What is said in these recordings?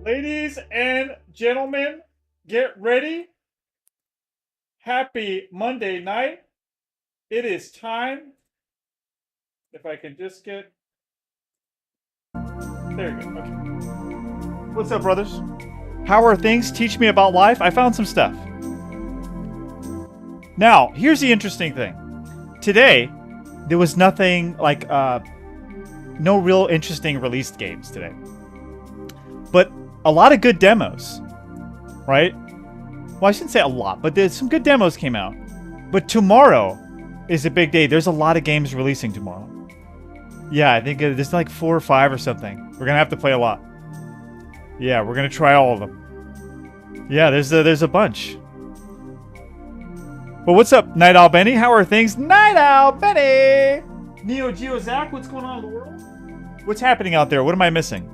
Ladies and gentlemen, get ready. Happy Monday night. It is time. If I can just get... There you go. Okay. What's up, brothers? How are things? Teach me about life. I found some stuff. Now, here's the interesting thing. Today, there was nothing like, no real interesting released games today. But a lot of good demos, right? Well, I shouldn't say a lot, but there's some good demos came out. But tomorrow is a big day. There's a lot of games releasing tomorrow. Yeah, I think there's like 4 or 5 or something. We're going to have to play a lot. Yeah, we're going to try all of them. Yeah, there's a bunch. Well, what's up, Night Owl Benny? How are things? Night Owl Benny! Neo Geo Zach, what's going on in the world? What's happening out there? What am I missing?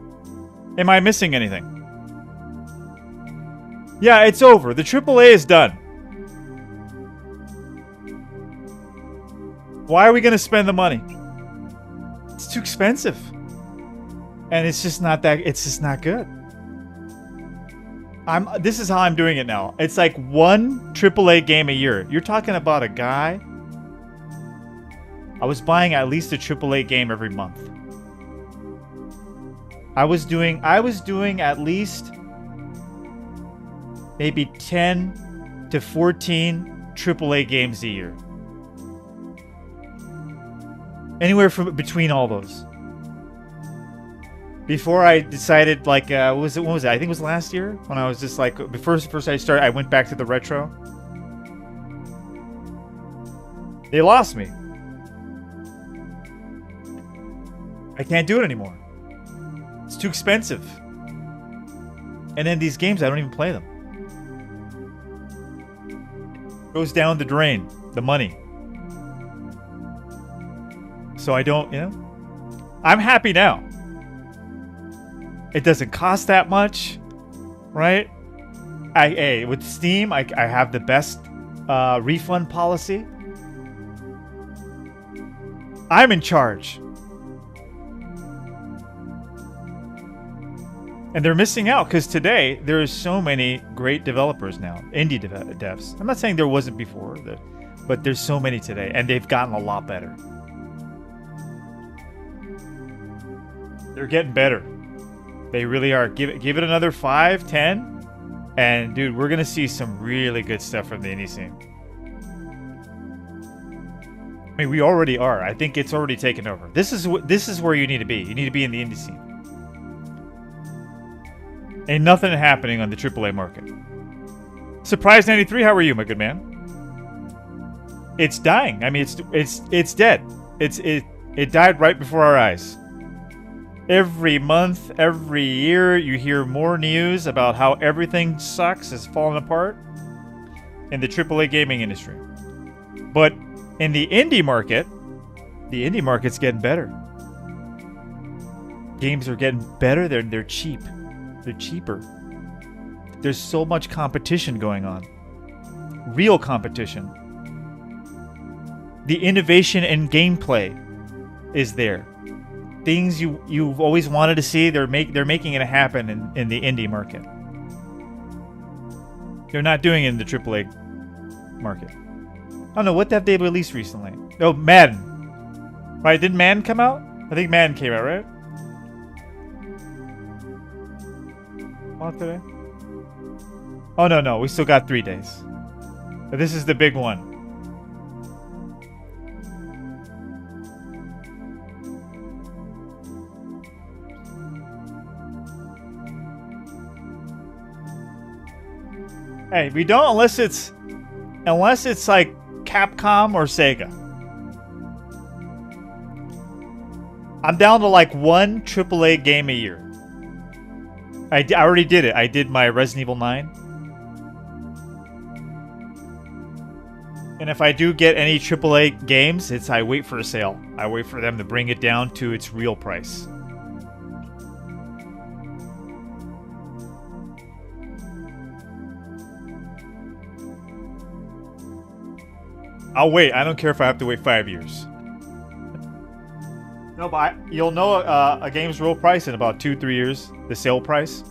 Am I missing anything? Yeah, it's over. The AAA is done. Why are we going to spend the money? It's too expensive. And it's just not that, it's just not good. This is how I'm doing it now. It's like one AAA game a year. You're talking about a guy. I was buying at least a AAA game every month. I was doing at least maybe 10 to 14 AAA games a year. Anywhere from between all those. Before I decided, like, what was it? I think it was last year when I was just like, first I went back to the retro. They lost me. I can't do it anymore. It's too expensive. And then these games, I don't even play them. Goes down the drain, the money. So I don't, I'm happy now. It doesn't cost that much, right? With Steam, I have the best refund policy. I'm in charge. And they're missing out because today there is so many great developers now, indie devs. I'm not saying there wasn't before, but there's so many today, and they've gotten a lot better. They're getting better. They really are. Give it another 5, 10, and dude, we're gonna see some really good stuff from the indie scene. I mean, we already are. I think it's already taken over. This is where you need to be. You need to be in the indie scene. Ain't nothing happening on the AAA market. Surprise 93, how are you, my good man? It's dying. I mean, it's dead. It died right before our eyes. Every month, every year, you hear more news about how everything sucks, is falling apart in the AAA gaming industry. But in the indie market's getting better. Games are getting better. They're cheap. They're cheaper. There's so much competition going on. Real competition. The innovation in gameplay is there. Things you've always wanted to see, they're making it happen in the indie market. They're not doing it in the AAA market. I don't know, what have they released recently? Oh, Madden. Right, didn't Madden come out? I think Madden came out, right? What today? Oh, no, we still got 3 days. But this is the big one. Hey, we don't unless it's like Capcom or Sega. I'm down to like one AAA game a year. I already did it. I did my Resident Evil 9. And if I do get any AAA games, I wait for a sale. I wait for them to bring it down to its real price. I'll wait. I don't care if I have to wait 5 years. No, but you'll know a game's real price in about 2-3 years. The sale price.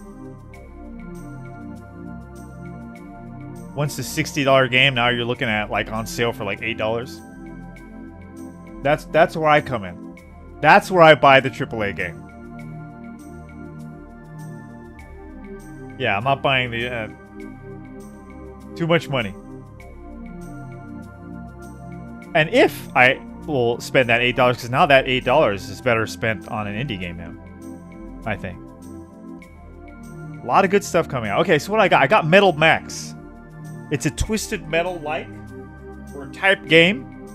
once the $60 game, now you're looking at like on sale for like $8. That's where I come in. That's where I buy the AAA game. Yeah, I'm not buying the too much money. And if I will spend that $8, because now that $8 is better spent on an indie game now, I think. A lot of good stuff coming out. Okay, so what I got? I got Metal Max. It's a Twisted Metal-like or type game.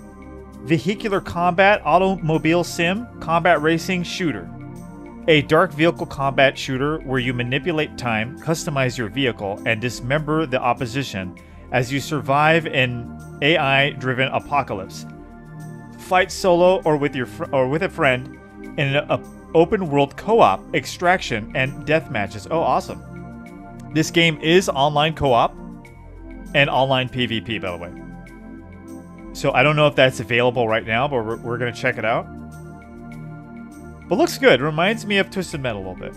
Vehicular combat, automobile sim, combat racing, shooter. A dark vehicle combat shooter where you manipulate time, customize your vehicle, and dismember the opposition as you survive an AI-driven apocalypse. Fight solo or with a friend in an open-world co-op, extraction, and death matches. Oh, awesome! This game is online co-op and online PvP, by the way. So I don't know if that's available right now, but we're gonna check it out. But looks good. Reminds me of Twisted Metal a little bit.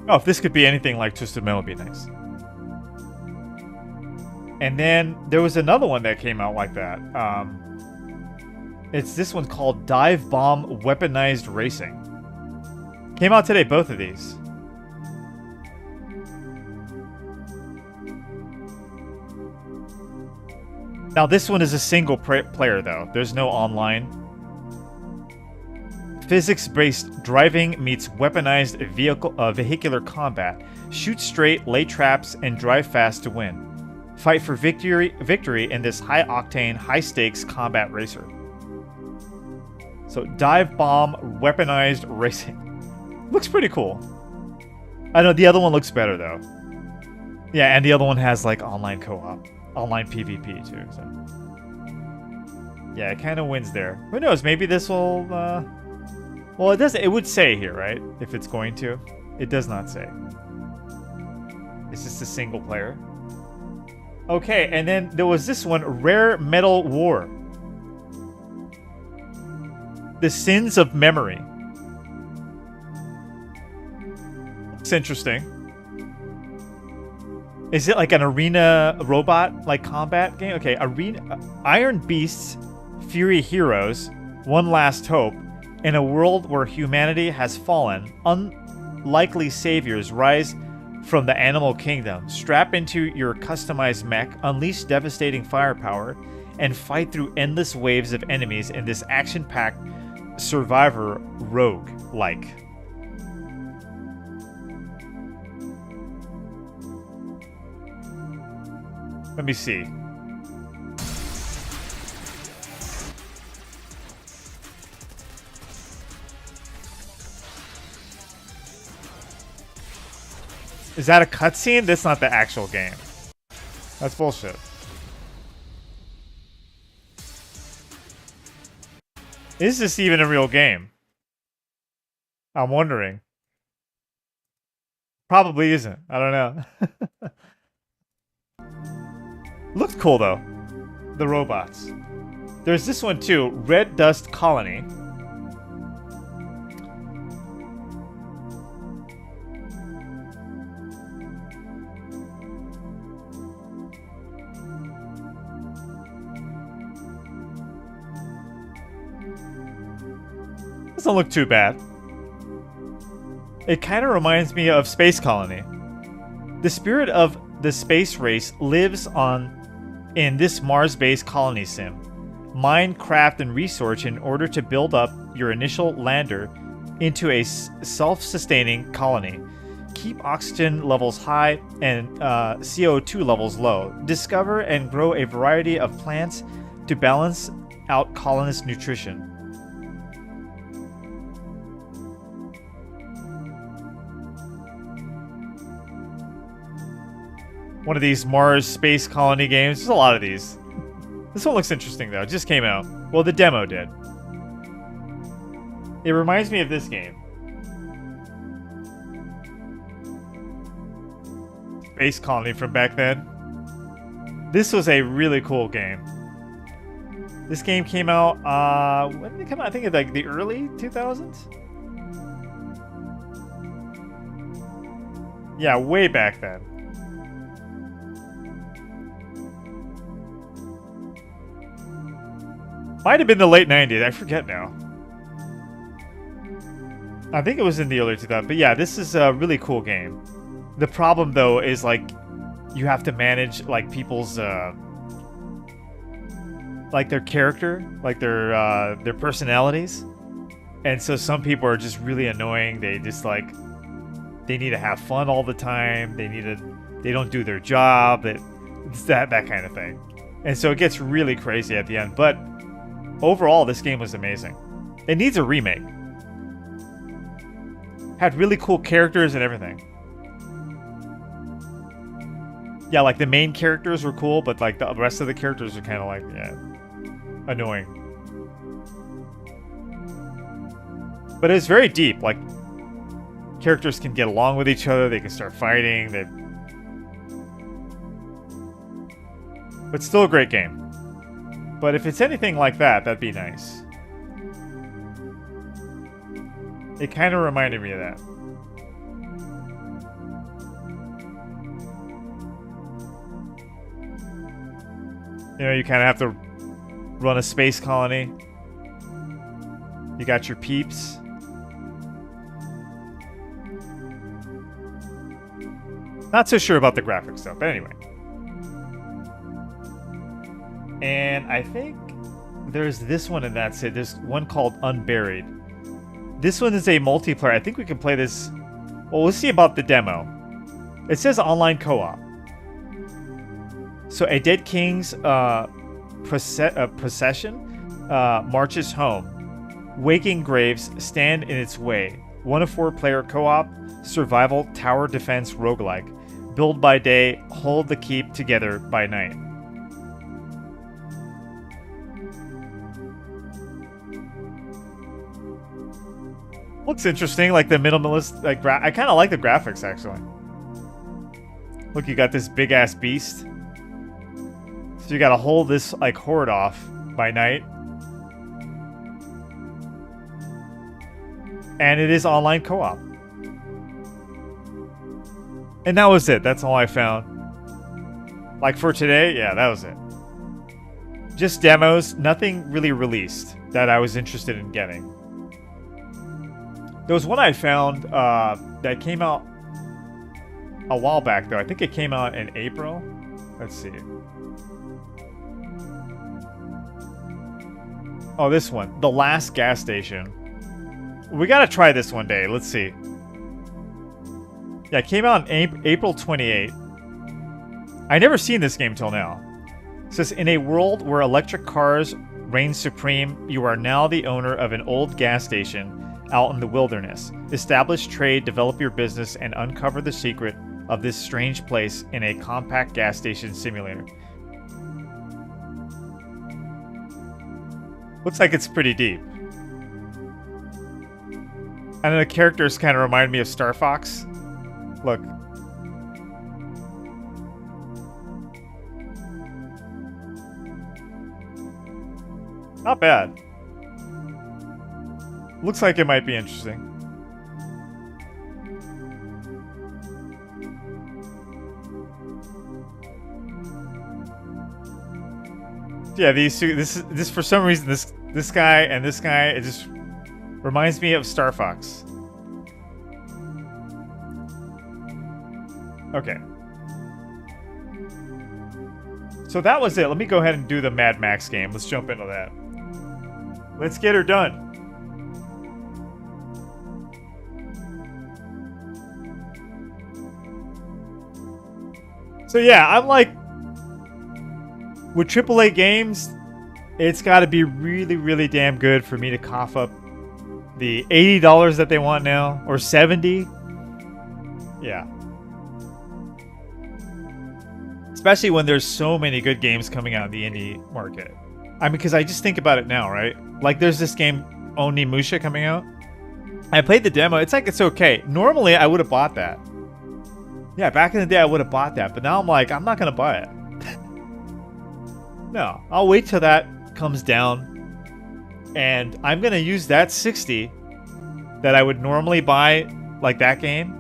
Oh, if this could be anything like Twisted Metal, would be nice. And then there was another one that came out like that. It's this one called Divebomb Weaponized Racing. Came out today, both of these. Now this one is a single player though. There's no online. Physics-based driving meets weaponized vehicular combat. Shoot straight, lay traps, and drive fast to win. Fight for victory in this high-octane, high-stakes combat racer. So, Divebomb Weaponized Racing. Looks pretty cool. I know the other one looks better, though. Yeah, and the other one has, like, online co-op. Online PvP, too, so... Yeah, it kind of wins there. Who knows, maybe this will, Well, it doesn't. It would say here, right? If it's going to. It does not say. It's just a single player. Okay, and then there was this one, Rare Metal War. The Sins of Memory. It's interesting. Is it like an arena robot, like combat game? Okay, arena, Iron Beasts, Fury Heroes, One Last Hope. In a world where humanity has fallen, unlikely saviors rise from the animal kingdom. Strap into your customized mech, unleash devastating firepower, and fight through endless waves of enemies in this action-packed survivor rogue-like. Let me see. Is that a cutscene? That's not the actual game. That's bullshit. Is this even a real game? I'm wondering. Probably isn't. I don't know. Looks cool though. The robots. There's this one too. Red Dust Colony. Doesn't look too bad. It kind of reminds me of Space Colony. The spirit of the space race lives on in this Mars-based colony sim. Mine, craft, and research in order to build up your initial lander into a self-sustaining colony. Keep oxygen levels high and CO2 levels low. Discover and grow a variety of plants to balance out colonist nutrition. One of these Mars space colony games. There's a lot of these. This one looks interesting though. It just came out. Well, the demo did. It reminds me of this game. Space Colony from back then. This was a really cool game. This game came out, when did it come out? I think it's like the early 2000s? Yeah, way back then. Might have been the late 90s. I forget now. I think it was in the early 2000s. But yeah, this is a really cool game. The problem, though, is, like, you have to manage, like, people's, like, their character, like, their personalities. And so some people are just really annoying. They just, like, they need to have fun all the time. They don't do their job. It's that kind of thing. And so it gets really crazy at the end. But overall, this game was amazing. It needs a remake. Had really cool characters and everything. Yeah, like the main characters were cool, but like the rest of the characters are kind of like, yeah, annoying. But it's very deep. Like, characters can get along with each other. They can start fighting. But still a great game. But if it's anything like that, that'd be nice. It kind of reminded me of that. You know, you kind of have to run a space colony. You got your peeps. Not so sure about the graphics though, but anyway. And I think there's this one and that's it. There's one called Unburied. This one is a multiplayer. I think we can play this. Well, we'll see about the demo. It says online co-op. So a dead king's procession marches home. Waking graves stand in its way. 1 of 4 player co-op survival tower defense roguelike. Build by day, hold the keep together by night. Looks interesting, like the minimalist, like I kind of like the graphics actually. Look, you got this big ass beast. So you gotta hold this like horde off by night. And it is online co-op. And that was it. That's all I found. Like for today, yeah, that was it. Just demos, nothing really released that I was interested in getting. There was one I found that came out a while back, though. I think it came out in April. Let's see. Oh, this one. The Last Gas Station. We gotta try this one day. Let's see. Yeah, it came out in April 28. I never seen this game till now. It says, in a world where electric cars reign supreme, you are now the owner of an old gas station out in the wilderness. Establish trade, develop your business, and uncover the secret of this strange place in a compact gas station simulator. Looks like it's pretty deep. And the characters kind of remind me of Star Fox. Look. Not bad. Looks like it might be interesting. Yeah, these two. This for some reason this guy and this guy, it just reminds me of Star Fox. Okay. So that was it. Let me go ahead and do the Mad Max game. Let's jump into that. Let's get her done. So yeah, I'm like, with AAA games, it's got to be really, really damn good for me to cough up the $80 that they want now, or $70. Yeah. Especially when there's so many good games coming out in the indie market. I mean, because I just think about it now, right? Like, there's this game, Onimusha, coming out. I played the demo. It's like, it's okay. Normally, I would have bought that. Yeah, back in the day, I would have bought that. But now I'm like, I'm not going to buy it. No, I'll wait till that comes down. And I'm going to use that 60 that I would normally buy, like that game,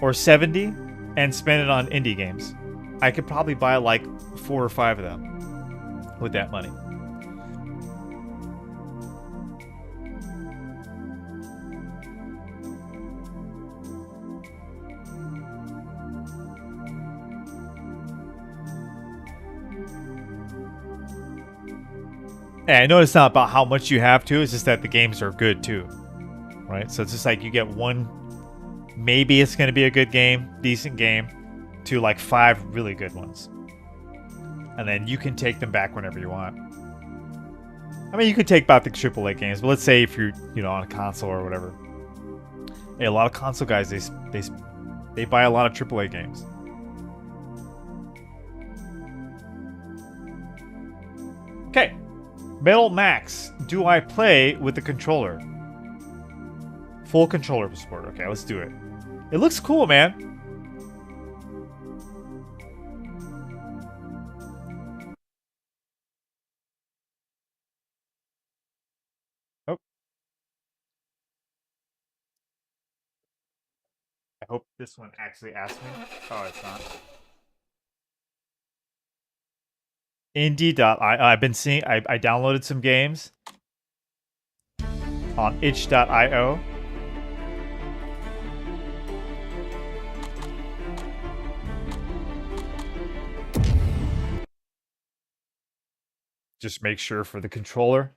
or 70, and spend it on indie games. I could probably buy like 4 or 5 of them with that money. And I know it's not about how much you have to, it's just that the games are good too. Right? So it's just like you get one, maybe it's going to be a good game, decent game, to like 5 really good ones. And then you can take them back whenever you want. I mean, you could take back the AAA games, but let's say if you're, you know, on a console or whatever. Hey, a lot of console guys, they buy a lot of AAA games. Okay. Metal Max. Do I play with the controller? Full controller support. Okay, let's do it. It looks cool, man. Oh. I hope this one actually asks me. Oh, it's not. Indie.io. I've been seeing. I downloaded some games on itch.io. Just make sure for the controller.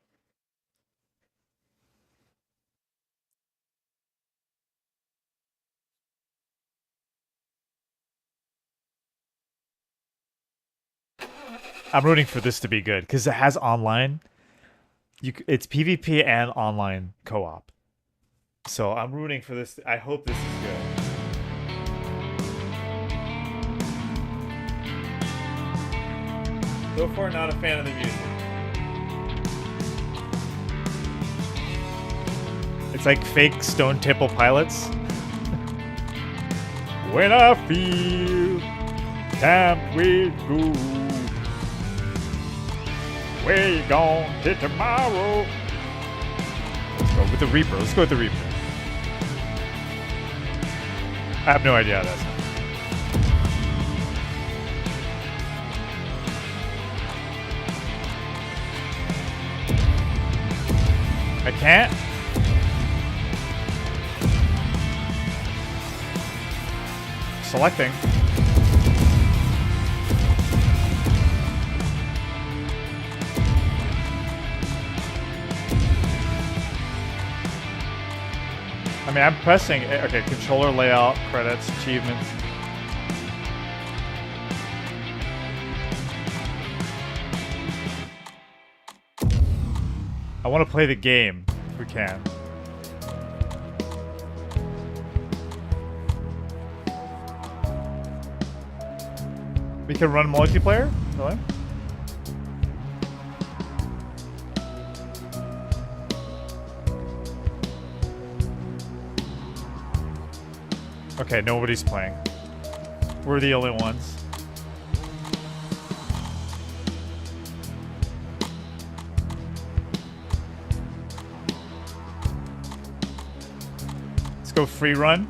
I'm rooting for this to be good because it has online. It's PvP and online co-op. So I'm rooting for this. I hope this is good. So far, not a fan of the music. It's like fake Stone Temple Pilots. When I feel time will go, where you gonna hit tomorrow? Let's go with the Reaper. Let's go with the Reaper. I have no idea how that sounds. I can't? Selecting. I mean, I'm pressing. Okay, controller layout, credits, achievements. I want to play the game if we can. We can run multiplayer? Really? Okay, nobody's playing. We're the only ones. Let's go free run.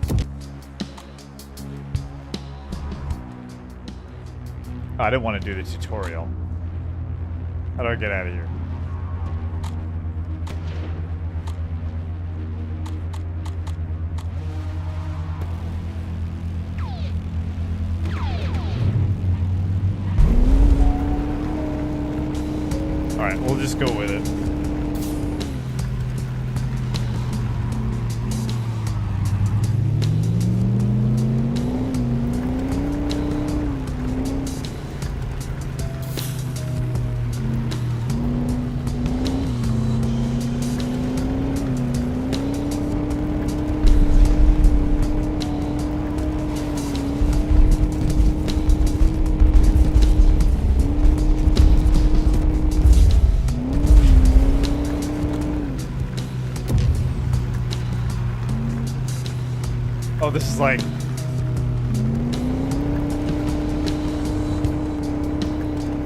Oh, I didn't want to do the tutorial. How do I get out of here? Alright, we'll just go with it. Oh, this is like...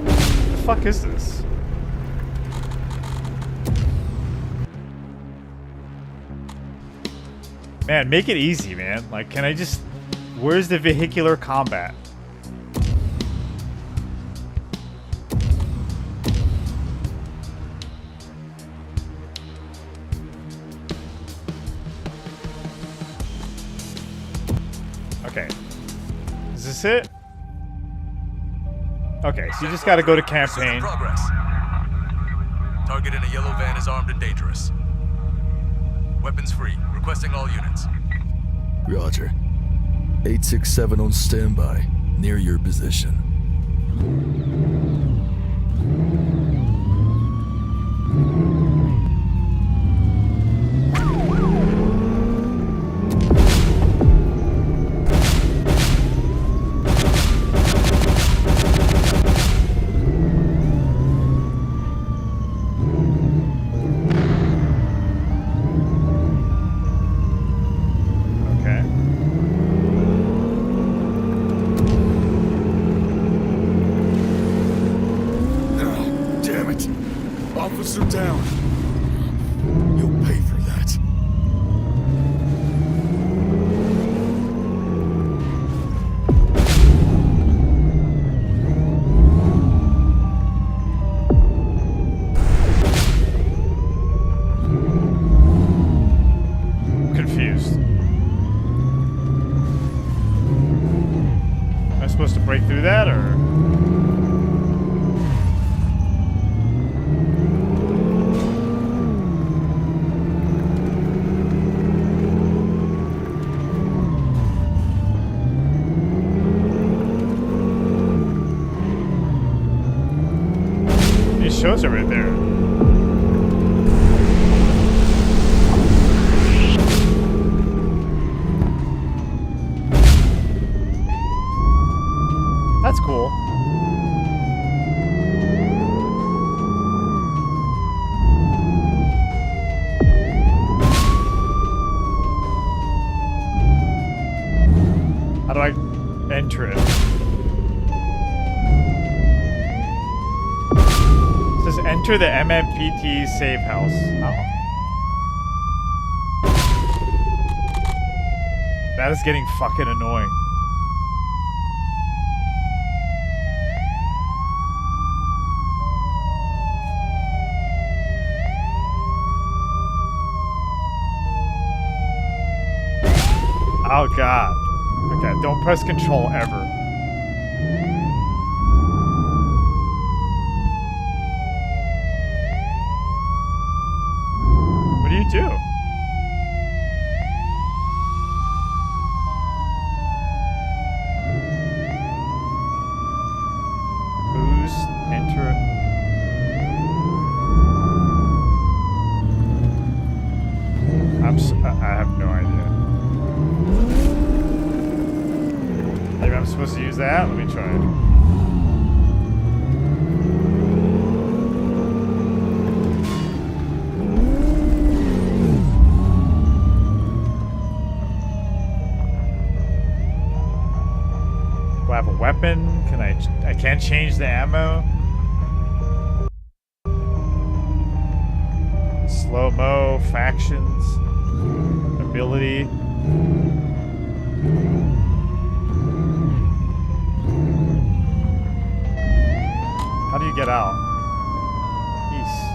What the fuck is this? Man, make it easy, man. Like, can I just... Where's the vehicular combat? Okay. Is this it? Okay, so you just gotta go to campaign. Target in a yellow van is armed and dangerous. Weapons free. Requesting all units. Roger. 867 on standby, near your position. Officer down. You'll pay for that. Confused. Am I supposed to break through that, or? Shows are right there. That's cool. How do I enter it? Enter the MMPT safe house. Oh. That is getting fucking annoying. Oh god. Okay, don't press control ever. Do boost, enter. I have no idea. Maybe I'm supposed to use that. Let me try it. Weapon? Can I can't change the ammo? Slow-mo, factions, ability. How do you get out? East.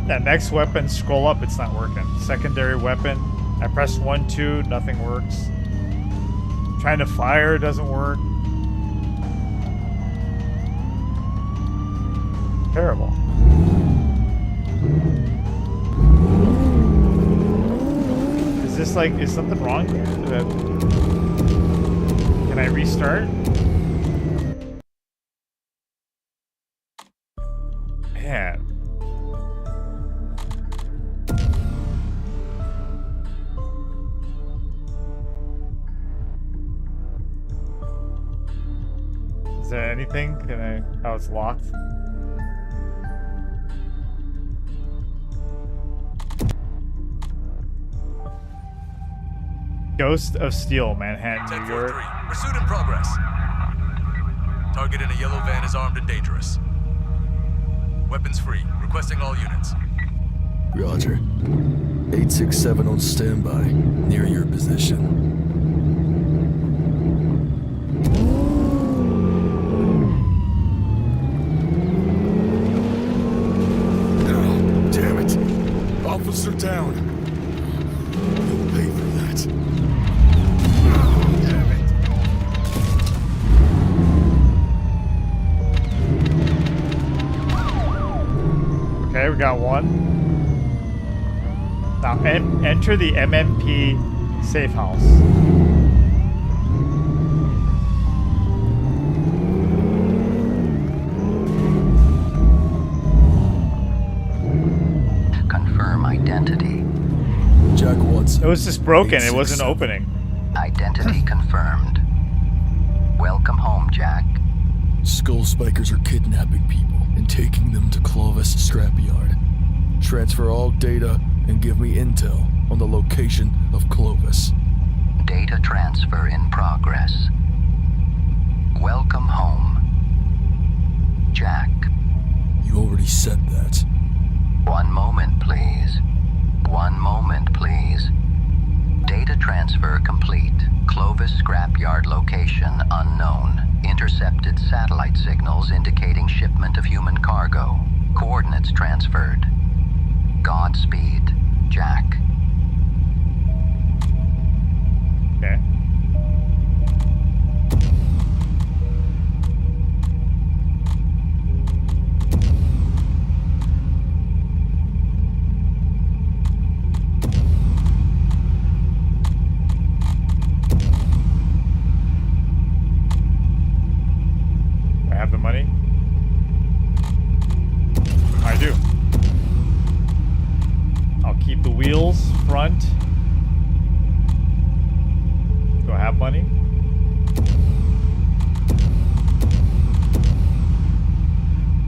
That next weapon, scroll up, it's not working. Secondary weapon, I press 1, 2, nothing works. Trying to fire, doesn't work. Terrible. Is this like, is something wrong here? Can I restart? Man. Is there anything? Can I? Oh, it's locked. Ghost of Steel, Manhattan, New York. Pursuit in progress. Target in a yellow van is armed and dangerous. Weapons free. Requesting all units. Roger. 867 on standby, near your position. Officer down. You'll pay for that. Damn it. Okay, we got one. Now enter the MMP safe house. Confirm identity. Jack Watson. It was just broken. It wasn't 867. opening. Identity confirmed. Welcome home, Jack. Skull Spikers are kidnapping people and taking them to Clovis Scrapyard. Transfer all data and give me intel on the location of Clovis. Data transfer in progress. Welcome home, Jack. You already said that. One moment, please. One moment, please. Data transfer complete. Clovis Scrapyard location unknown. Intercepted satellite signals indicating shipment of human cargo. Coordinates transferred. Godspeed, Jack. Okay. I have the money. I do. I'll keep the wheels front. Do I have money?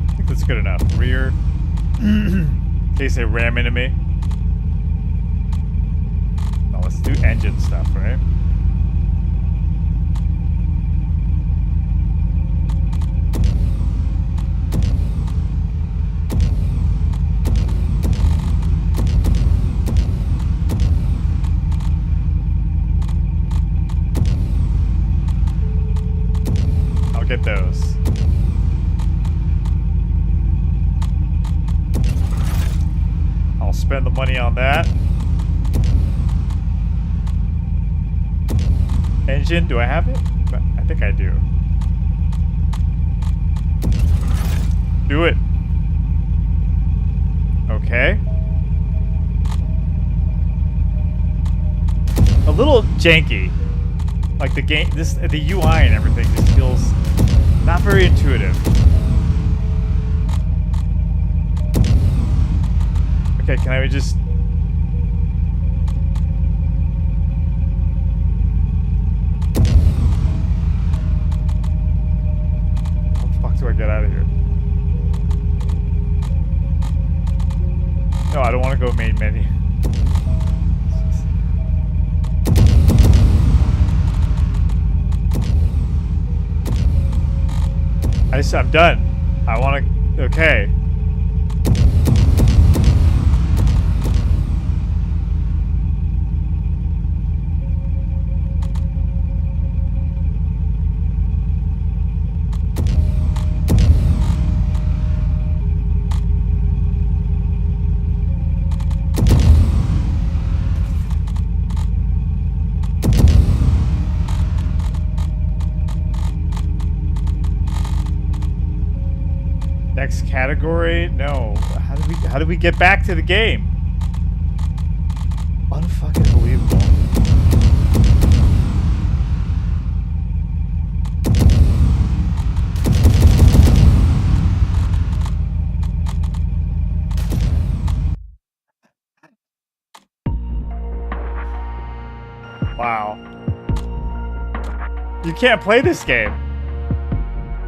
I think that's good enough. Rear. In case they ram into me. Now let's do engine stuff, right? Get those. I'll spend the money on that. Engine, do I have it? I think I do. Do it. Okay. A little janky. Like the game, the UI and everything just feels not very intuitive. Okay, can I just... How the fuck do I get out of here? No, I don't want to go main menu. I'm done. I want to... Okay. Next category? No. How did we get back to the game? Unfucking believable. Wow. You can't play this game.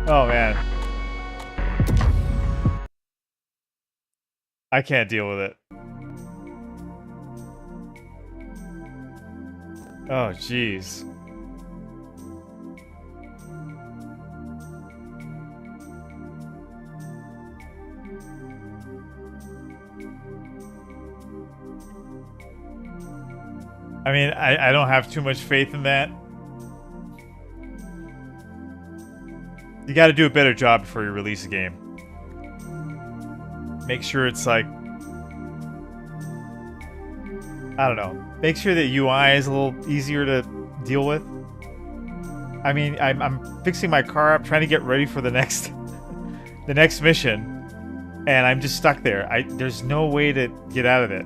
Oh man. I can't deal with it. Oh, jeez. I mean, I don't have too much faith in that. You gotta do a better job before you release a game. Make sure it's like I don't know. Make sure that UI is a little easier to deal with. I mean, I'm fixing my car up, trying to get ready for the next the next mission, and I'm just stuck there. There's no way to get out of it.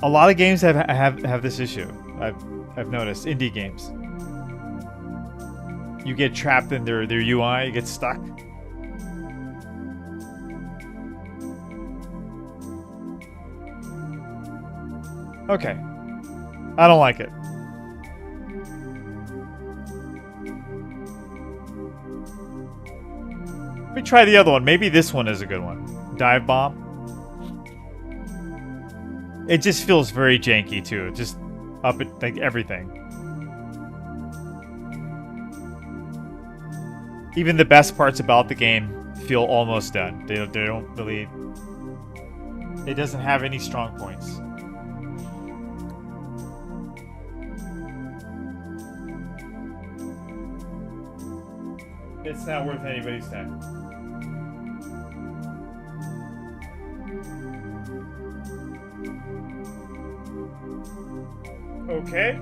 A lot of games have this issue. I've noticed indie games. You get trapped in their UI, you get stuck. Okay. I don't like it. Let me try the other one. Maybe this one is a good one. Divebomb. It just feels very janky too. Just up at like everything. Even the best parts about the game feel almost done. They don't really. It doesn't have any strong points. It's not worth anybody's time. Okay.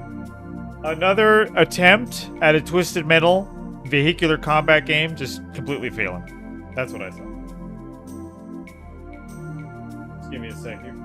Another attempt at a Twisted Metal vehicular combat game, just completely failing. That's what I saw. Just give me a sec here.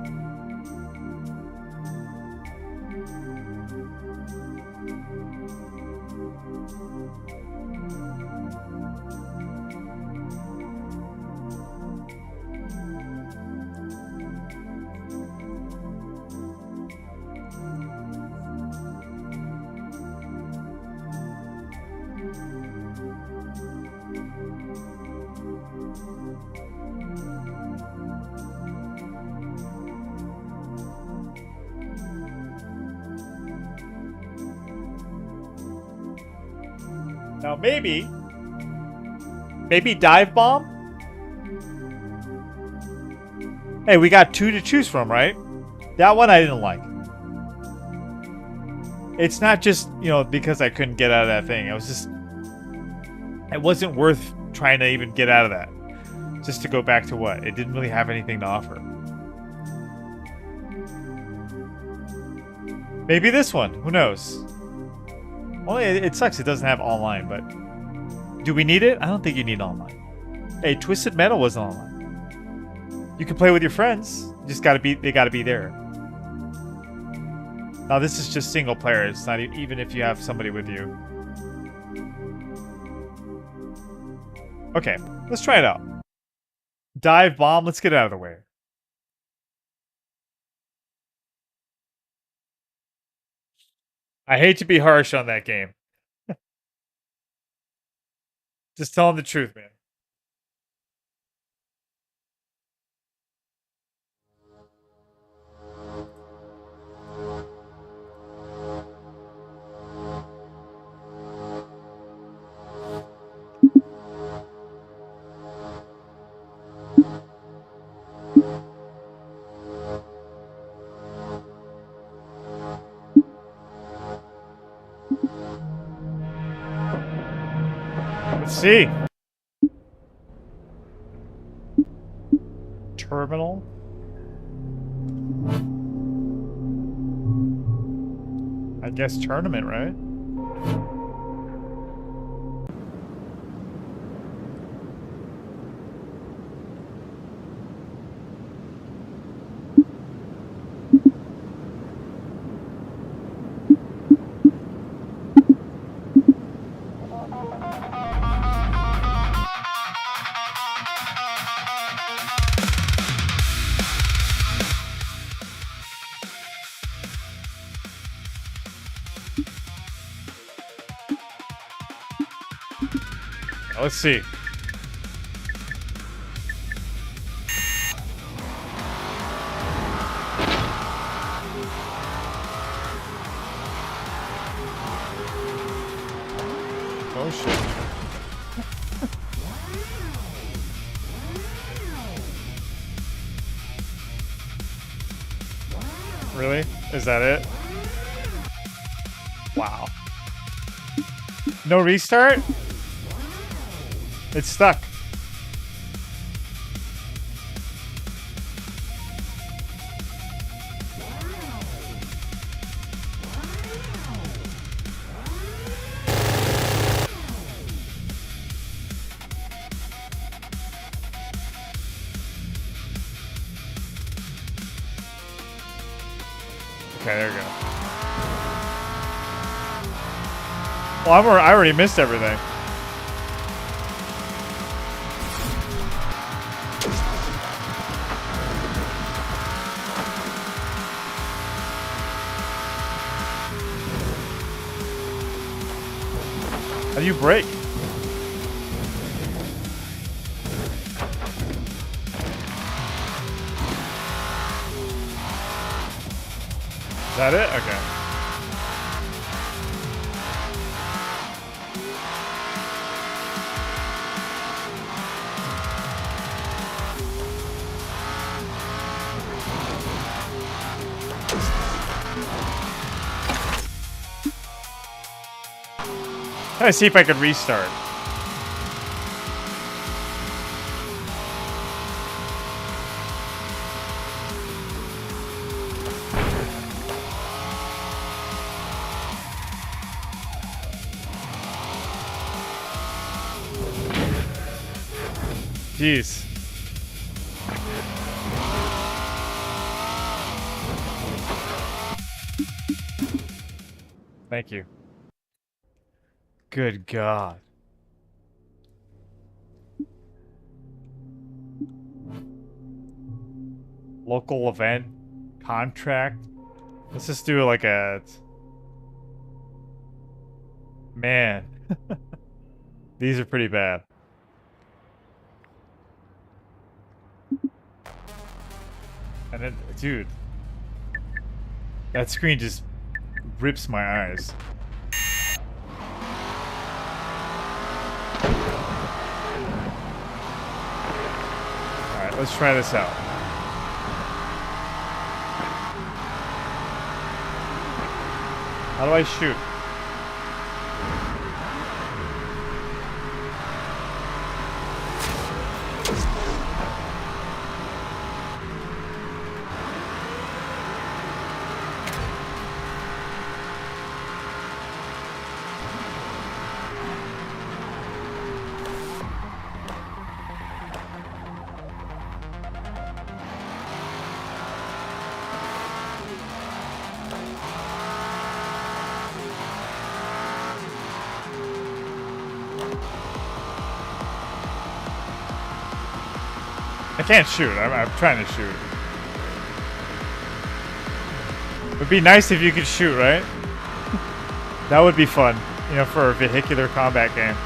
Now maybe Divebomb? Hey, we got two to choose from, right? That one I didn't like. It's not just, you know, because I couldn't get out of that thing. It wasn't worth trying to even get out of that. Just to go back to what? It didn't really have anything to offer. Maybe this one. Who knows? Only it sucks it doesn't have online, but do we need it? I don't think you need online. Hey, Twisted Metal was online. You can play with your friends. You just they gotta be there. Now this is just single player. It's not even if you have somebody with you. Okay, let's try it out. Divebomb. Let's get it out of the way. I hate to be harsh on that game. Just telling the truth, man. Let's see. Terminal. I guess tournament, right? Let's see. Oh shit. Really? Is that it? Wow. No restart? It's stuck. Okay, there we go. Well, I already missed everything. How do you brake? Is that it? Okay. Try to see if I could restart. Jeez. Thank you. Good God. Local event contract. Let's just do like a... Man. These are pretty bad. And then, dude, that screen just rips my eyes. Alright, let's try this out. How do I shoot? I can't shoot. I'm trying to shoot. It'd be nice if you could shoot, right? That would be fun, you know, for a vehicular combat game.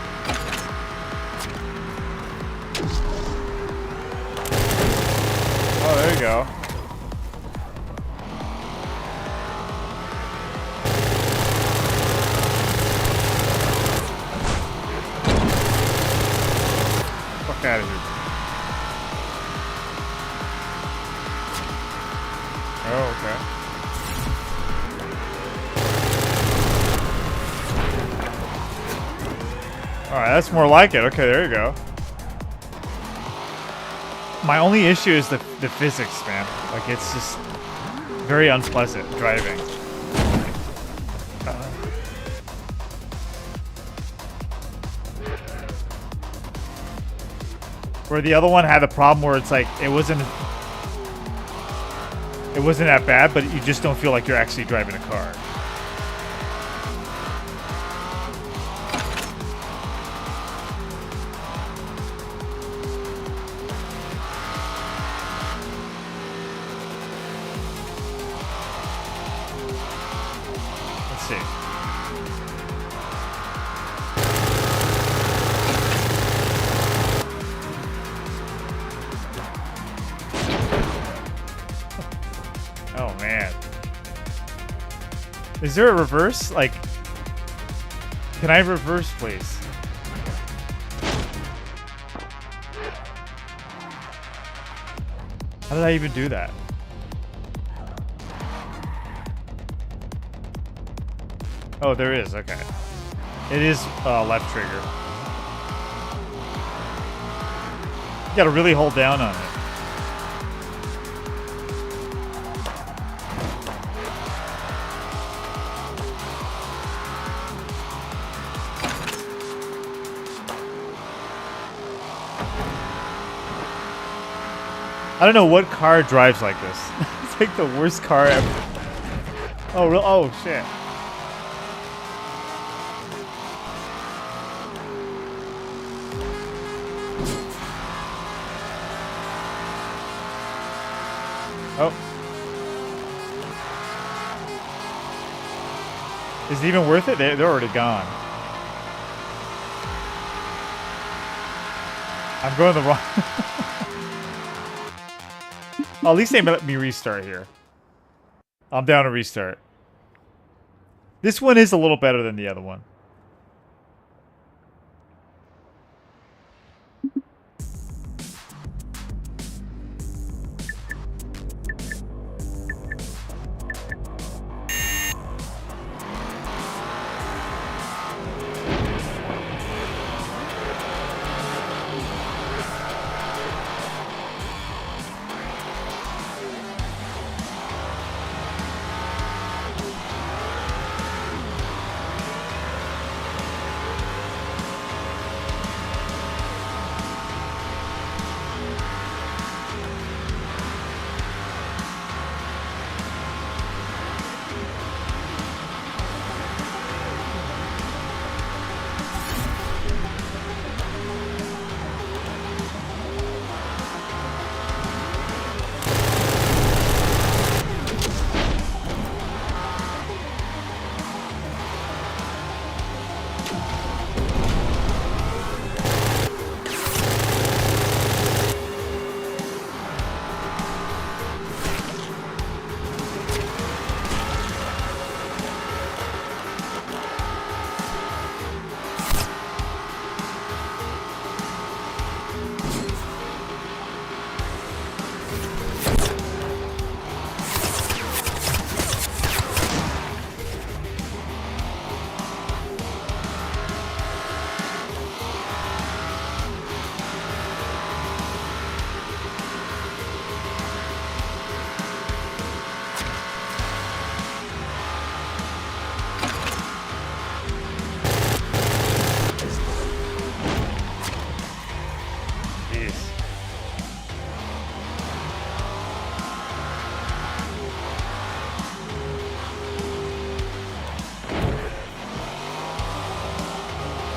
Oh, there you go. Fuck out of here. Oh, okay. Alright, that's more like it. Okay, there you go. My only issue is the physics, man. Like, it's just very unpleasant driving. Where the other one had a problem where it's like, it wasn't that bad, but you just don't feel like you're actually driving a car. Let's see. Oh, man. Is there a reverse? Like, can I reverse, please? How did I even do that? Oh, there is. Okay. It is left trigger. You gotta really hold down on it. I don't know what car drives like this. It's like the worst car ever. Oh, real? Oh, shit. Oh. Is it even worth it? They're already gone. I'm going the wrong... Oh, at least they let me restart here. I'm down to restart. This one is a little better than the other one.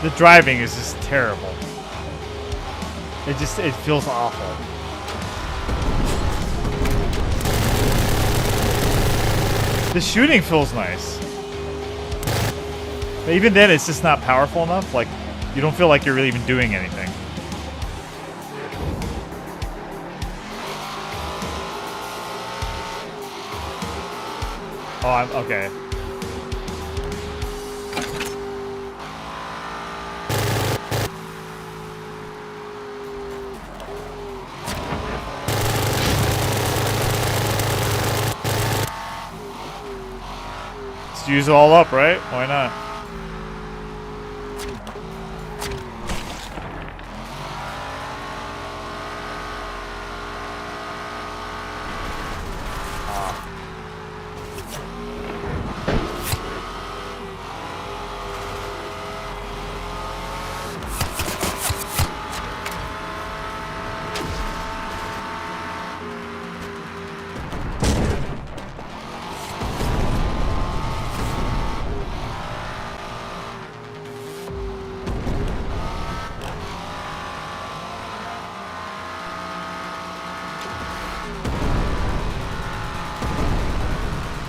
The driving is just terrible. It feels awful. The shooting feels nice. But even then, it's just not powerful enough. Like, you don't feel like you're really even doing anything. Oh, I'm okay. Just use it all up, right? Why not?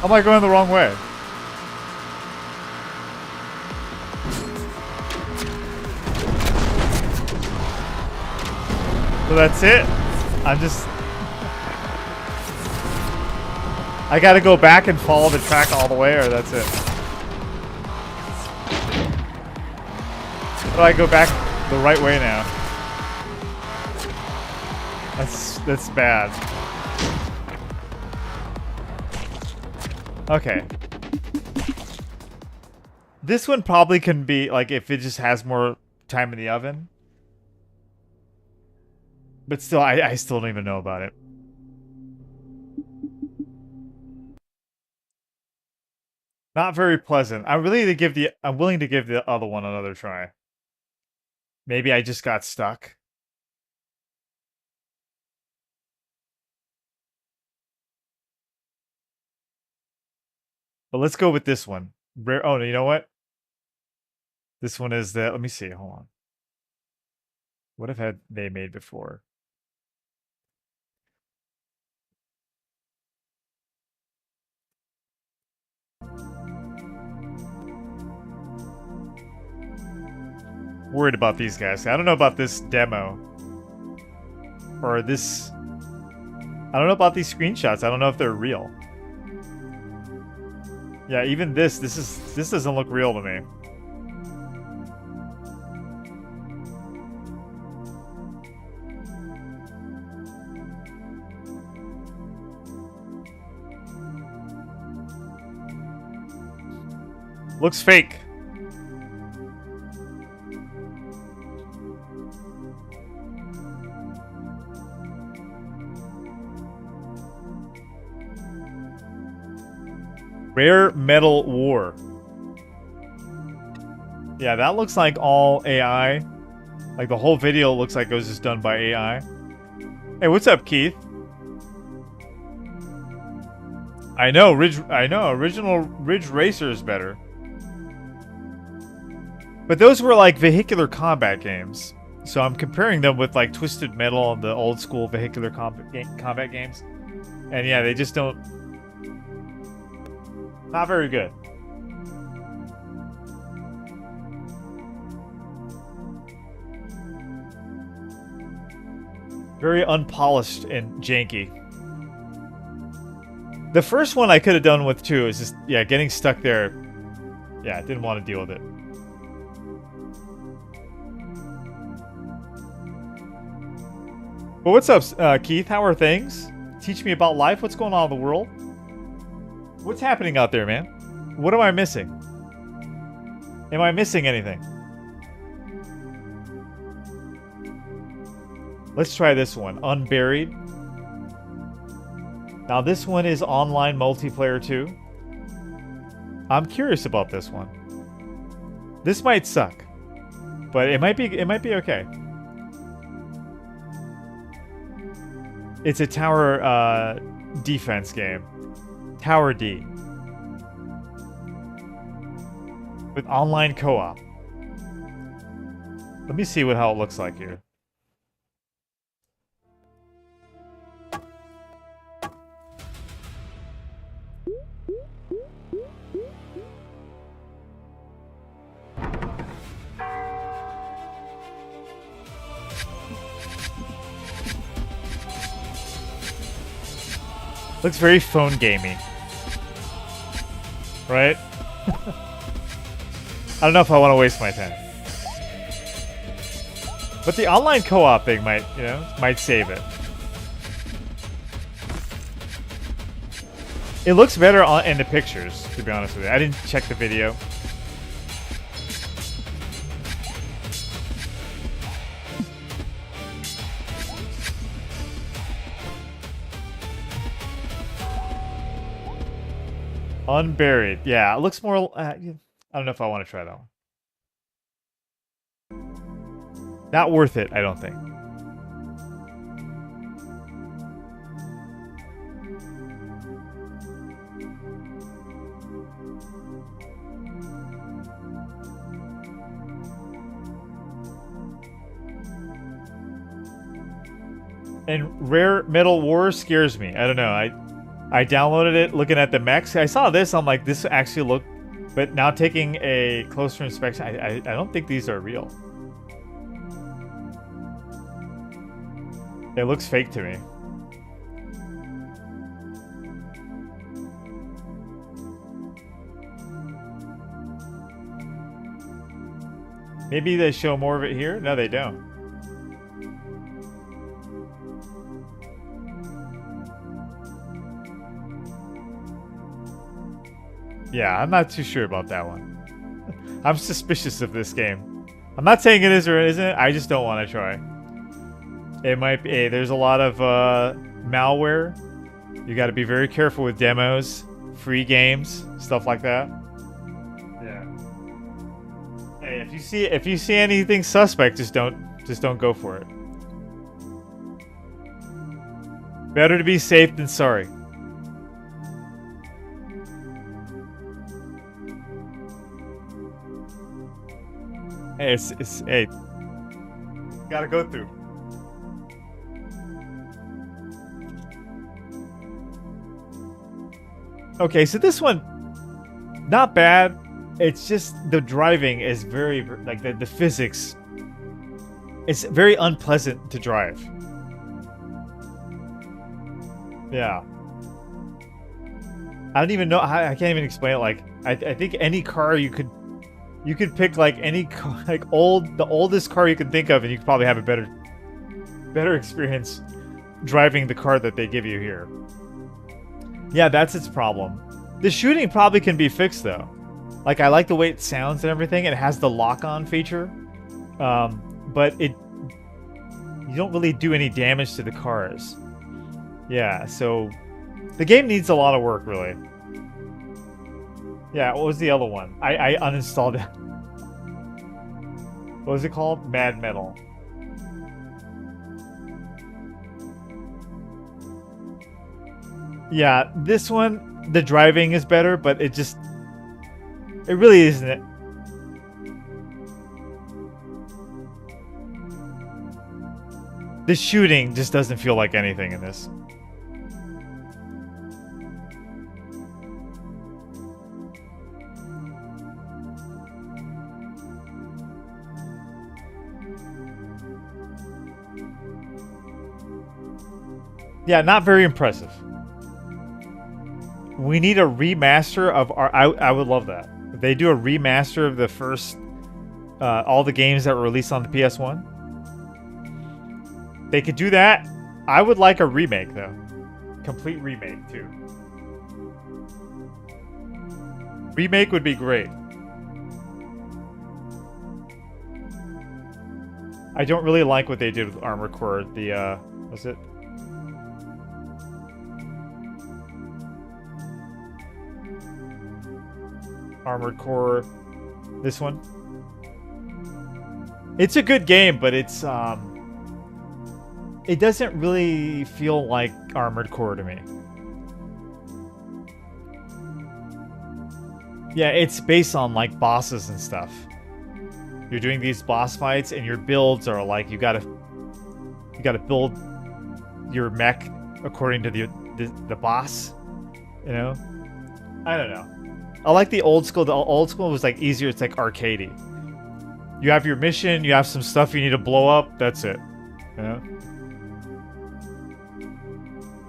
How am I going the wrong way? So that's it? I'm just... I gotta go back and follow the track all the way, or that's it? How do I go back the right way now? That's bad. Okay. This one probably can be, like, if it just has more time in the oven. But still, I still don't even know about it. Not very pleasant. I'm willing to give the other one another try. Maybe I just got stuck. But let's go with this one. Rare. Oh, no, you know what? This one is the. Let me see. Hold on. What have they made before? Worried about these guys. I don't know about this demo. Or this. I don't know about these screenshots. I don't know if they're real. Yeah, even this doesn't look real to me. Looks fake. Rare Metal War. Yeah, that looks like all AI. Like the whole video looks like it was just done by AI. Hey, what's up, Keith? I know, original Ridge Racer is better. But those were like vehicular combat games. So I'm comparing them with like Twisted Metal and the old school vehicular combat games. And yeah, they just don't... Not very good. Very unpolished and janky. The first one I could have done with too is just, yeah, getting stuck there. Yeah, I didn't want to deal with it. Well, what's up, Keith? How are things? Teach me about life. What's going on in the world? What's happening out there, man? What am I missing? Am I missing anything? Let's try this one. Unburied. Now, this one is online multiplayer too. I'm curious about this one. This might suck, but it might be okay. It's a tower defense game. Tower D. With online co-op. Let me see how it looks like here. Looks very phone gamey. Right? I don't know if I want to waste my time. But the online co-op thing might save it. It looks better in the pictures, to be honest with you. I didn't check the video. Unburied. Yeah, it looks more... I don't know if I want to try that one. Not worth it, I don't think. And Rare Metal War scares me. I don't know. I downloaded it looking at the mechs. I saw this. I'm like, this actually looked... But now taking a closer inspection, I don't think these are real. It looks fake to me. Maybe they show more of it here? No, they don't. Yeah, I'm not too sure about that one. I'm suspicious of this game. I'm not saying it is or it isn't. I just don't want to try. It might be. Hey, there's a lot of malware. You got to be very careful with demos, free games, stuff like that. Yeah. Hey, if you see anything suspect, just don't go for it. Better to be safe than sorry. Hey, gotta go through. Okay, so this one, not bad. It's just the driving is very, like the physics. It's very unpleasant to drive. Yeah. I don't even know. I can't even explain it. Like, I think any car you could pick, like any car, like the oldest car you can think of, and you could probably have a better experience driving the car that they give you here. Yeah, that's its problem. The shooting probably can be fixed though. Like, I like the way it sounds and everything. It has the lock-on feature, but you don't really do any damage to the cars. Yeah, so the game needs a lot of work, really. Yeah, what was the other one? I uninstalled it. What was it called? Mad Metal. Yeah, this one, the driving is better, but it really isn't it. The shooting just doesn't feel like anything in this. Yeah, not very impressive. We need a remaster of our... I would love that. If they do a remaster of the first... all the games that were released on the PS1. They could do that. I would like a remake, though. Complete remake, too. Remake would be great. I don't really like what they did with Armored Core. The, was it... Armored Core, this one. It's a good game, but it doesn't really feel like Armored Core to me. Yeah, it's based on like bosses and stuff. You're doing these boss fights, and your builds are like you gotta build your mech according to the boss. You know, I don't know. I like the old school. The old school was like easier. It's like arcadey. You have your mission. You have some stuff you need to blow up. That's it. You know?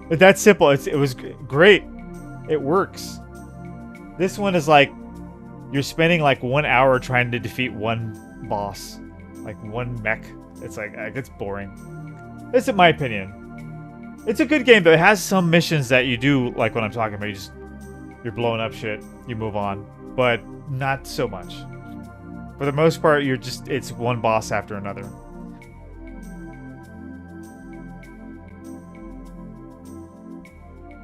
But that's simple. It was great. It works. This one is like you're spending like 1 hour trying to defeat one boss, like one mech. It's like it's boring. That's in my opinion. It's a good game, but it has some missions that you do like what I'm talking about. You're blowing up shit. You move on, but not so much. For the most part, it's one boss after another.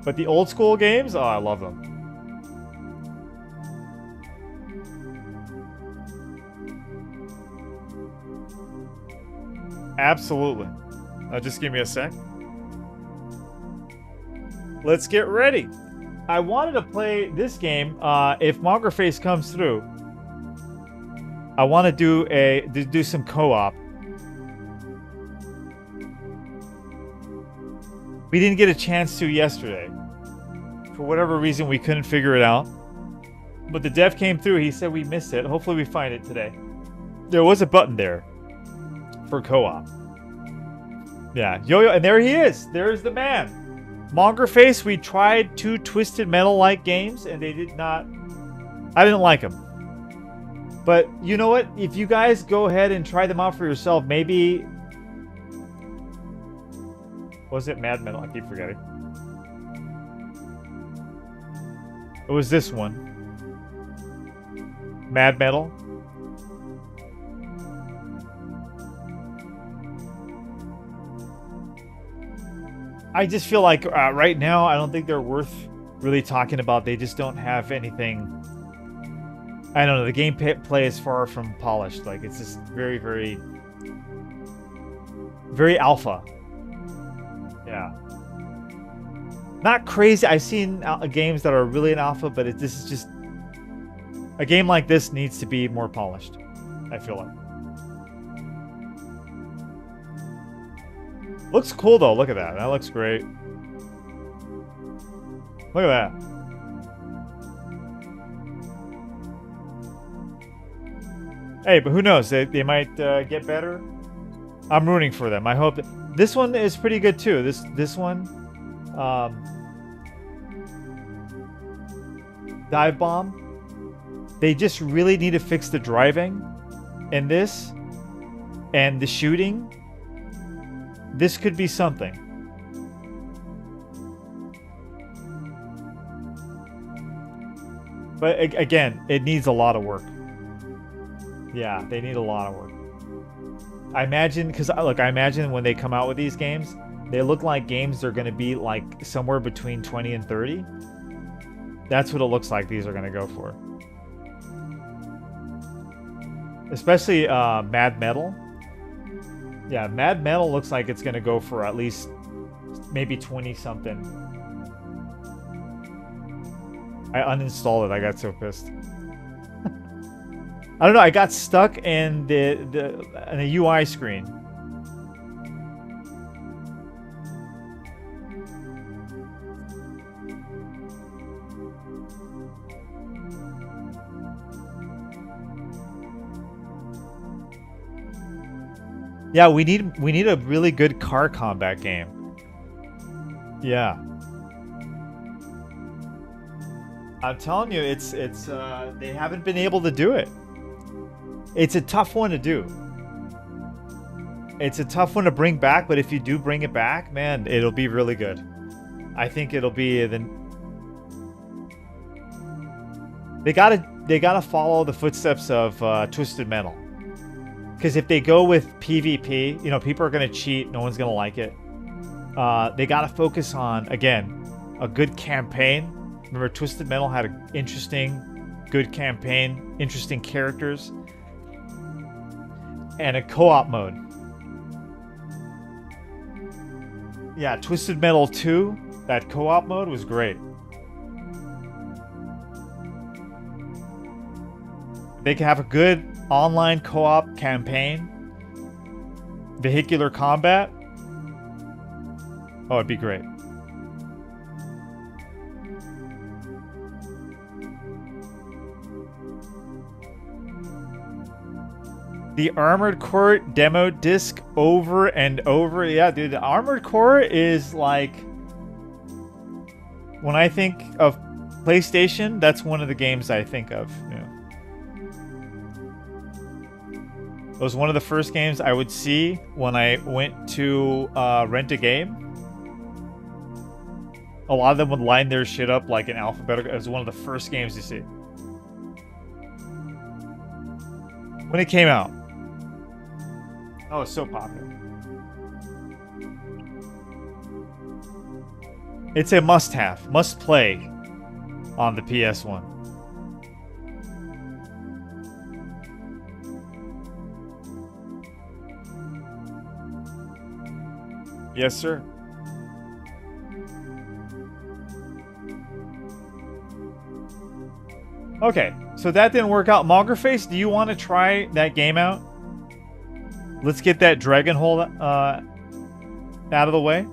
But the old school games, oh, I love them. Absolutely. Just give me a sec. Let's get ready. I wanted to play this game. If Mongerface comes through, I want to do some co-op. We didn't get a chance to yesterday. For whatever reason, we couldn't figure it out. But the dev came through. He said we missed it. Hopefully we find it today. There was a button there for co-op. Yeah, Yo-Yo, and there he is. There's the man. Mongerface, we tried 2 Twisted Metal-like games, and they did not... I didn't like them. But you know what? If you guys go ahead and try them out for yourself, maybe... Was it Mad Metal? I keep forgetting. It was this one. Mad Metal. I just feel like right now, I don't think they're worth really talking about. They just don't have anything. I don't know. The gameplay is far from polished. Like, it's just very, very, very alpha. Yeah. Not crazy. I've seen games that are really an alpha, but this is just... A game like this needs to be more polished, I feel like. Looks cool though. Look at that. That looks great. Look at that. Hey, but who knows? They might get better. I'm rooting for them. I hope that this one is pretty good too. This one, Divebomb. They just really need to fix the driving in this and the shooting. This could be something. But again, it needs a lot of work. Yeah, they need a lot of work. I imagine, because look, I imagine when they come out with these games, they look like games they're going to be like somewhere between 20 and 30. That's what it looks like these are going to go for. Especially Mad Metal. Yeah, Mad Metal looks like it's going to go for at least maybe 20 something. I uninstalled it. I got so pissed. I don't know. I got stuck in the UI screen. Yeah, we need a really good car combat game. Yeah. I'm telling you, it's they haven't been able to do it. It's a tough one to do. It's a tough one to bring back, but if you do bring it back, man, it'll be really good. I think it'll be they gotta follow the footsteps of Twisted Metal. Because if they go with PvP, you know, people are gonna cheat. No one's gonna like it. They gotta focus on, again, a good campaign. Remember, Twisted Metal had an interesting, good campaign, interesting characters, and a co-op mode. Yeah, Twisted Metal 2, that co-op mode was great. They can have a good online co-op campaign, vehicular combat. Oh, it'd be great. The Armored Core demo disc over and over. Yeah, dude, the Armored Core is like... When I think of PlayStation, that's one of the games I think of. Yeah. It was one of the first games I would see when I went to rent a game. A lot of them would line their shit up like in alphabetical. It was one of the first games you see. When it came out. Oh, it's so popular. It's a must-have, must-play on the PS1. Yes, sir. Okay, so that didn't work out. Mongerface, do you want to try that game out? Let's get that Dragonhold out of the way.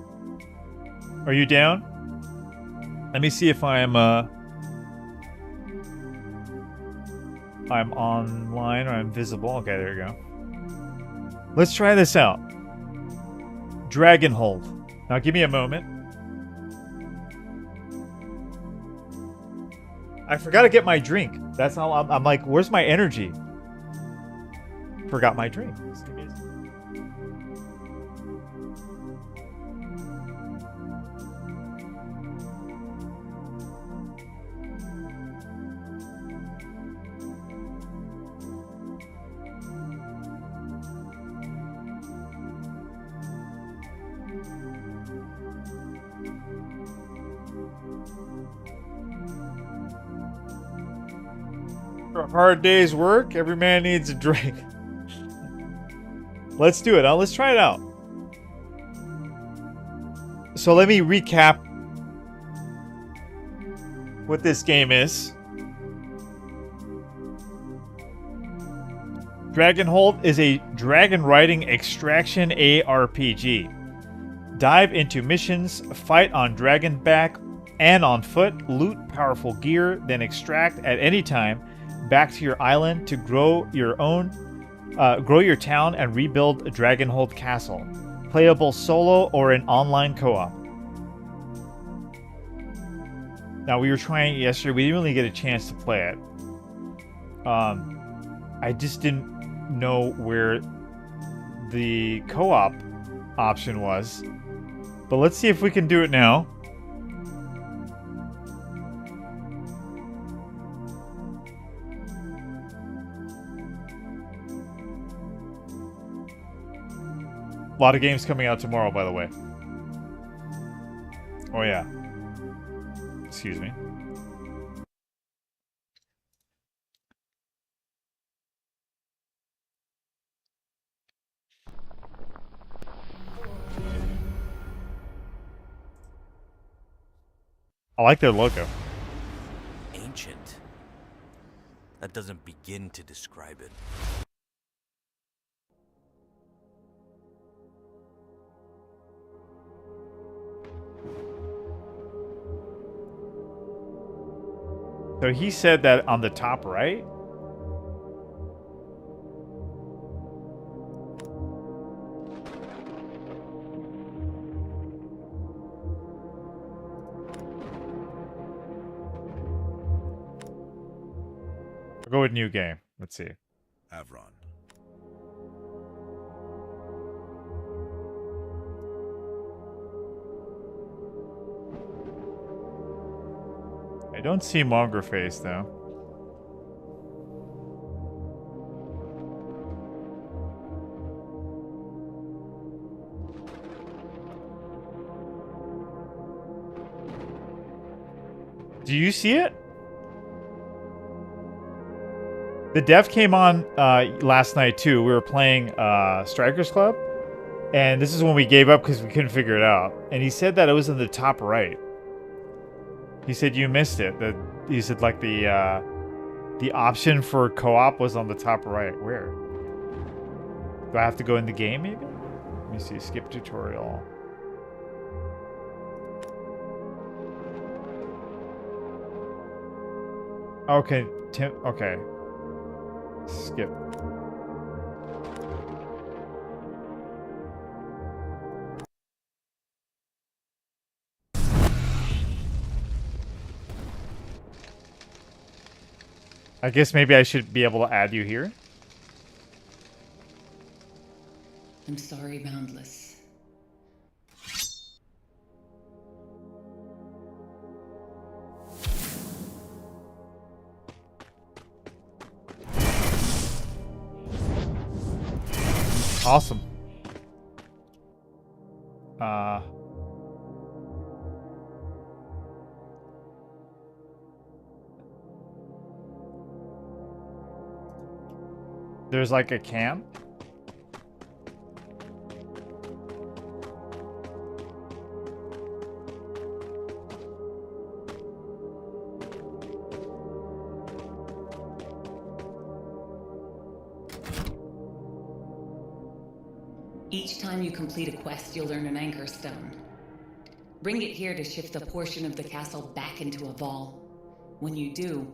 Are you down? Let me see if I'm online or I'm visible. Okay, there you go. Let's try this out. Dragonhold. Now give me a moment. I forgot to get my drink. That's how I'm like, where's my energy? Forgot my drink. For a hard day's work, every man needs a drink. Let's do it. Now let's try it out. So let me recap what this game is. Dragonhold is a dragon riding extraction ARPG. Dive into missions, fight on Dragonback and on foot, loot powerful gear, then extract at any time back to your island to grow your town and rebuild a Dragonhold castle. Playable solo or in online co-op. Now, we were trying it yesterday. We didn't really get a chance to play it. I just didn't know where the co-op option was. But let's see if we can do it now. A lot of games coming out tomorrow, by the way. Oh, yeah. Excuse me. I like their logo. Ancient. That doesn't begin to describe it. So he said that on the top right? I'll go with new game. Let's see. Avron. I don't see Monger Face though. Do you see it? The dev came on last night too. We were playing Strikers Club, and this is when we gave up because we couldn't figure it out. And he said that it was in the top right. He said you missed it. That he said like the option for co-op was on the top right. Where? Do I have to go in the game maybe? Let me see. Skip tutorial. Okay, Tim. Okay. Skip. I guess maybe I should be able to add you here. I'm sorry, Boundless. Awesome. There's like a camp. Each time you complete a quest, you'll earn an anchor stone. Bring it here to shift a portion of the castle back into a vault. When you do,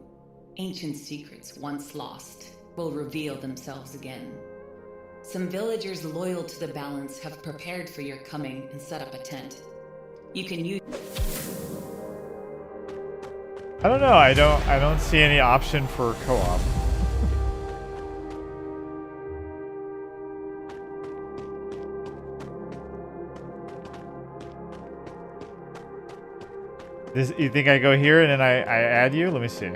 ancient secrets once lost will reveal themselves again. Some villagers loyal to the balance have prepared for your coming and set up a tent. You can use... I don't know. I don't see any option for co-op. You think I go here and then I add you? Let me see.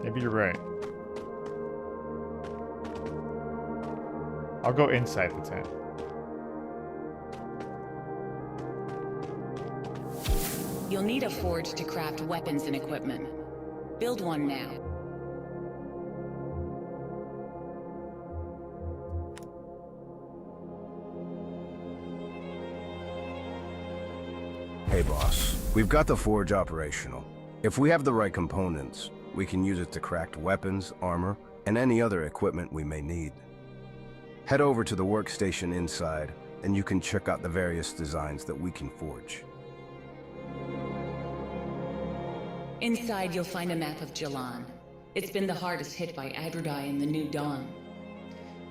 Maybe you're right. I'll go inside the tent. You'll need a forge to craft weapons and equipment. Build one now. Hey boss, we've got the forge operational. If we have the right components, we can use it to craft weapons, armor, and any other equipment we may need. Head over to the workstation inside and you can check out the various designs that we can forge. Inside, you'll find a map of Jalan. It's been the hardest hit by Adrodai and the New Dawn.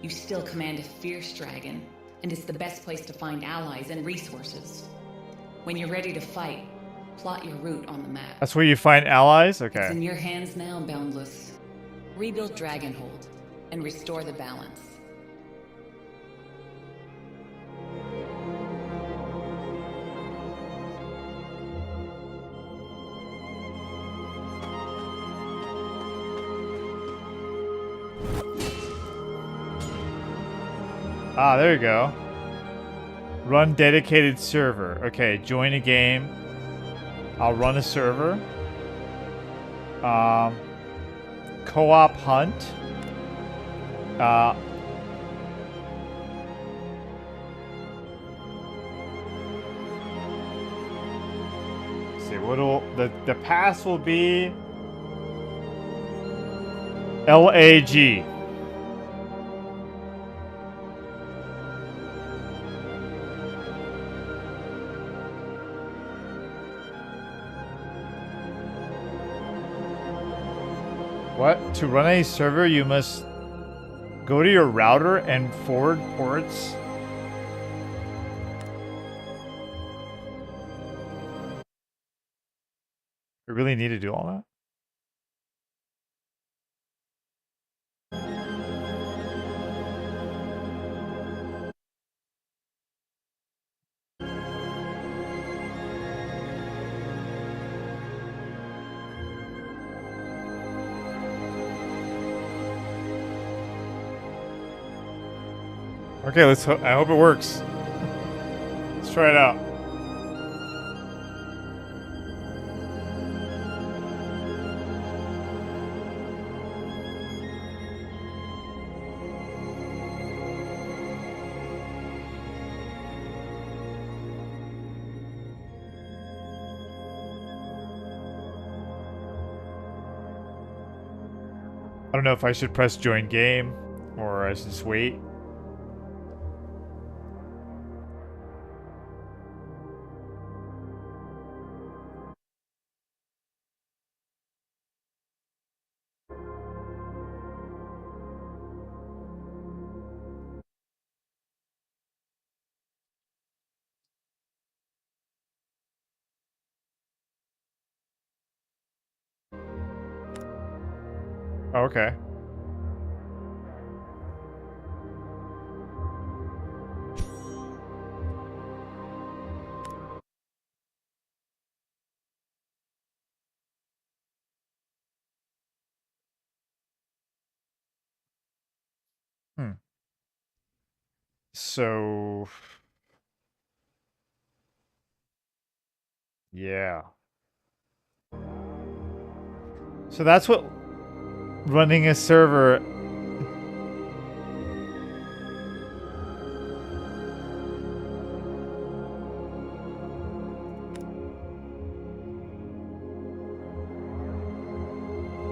You still command a fierce dragon, and it's the best place to find allies and resources. When you're ready to fight, plot your route on the map. That's where you find allies? It's Okay. in your hands now, Boundless. Rebuild Dragonhold and restore the balance. Ah, there you go. Run dedicated server. Okay, join a game. I'll run a server. Co-op hunt. Let's see, what'll the pass will be LAG. What? To run a server, you must go to your router and forward ports. You really need to do all that? Okay, I hope it works. Let's try it out. I don't know if I should press join game or I should just wait. Oh, okay. So, yeah. So that's what running a server.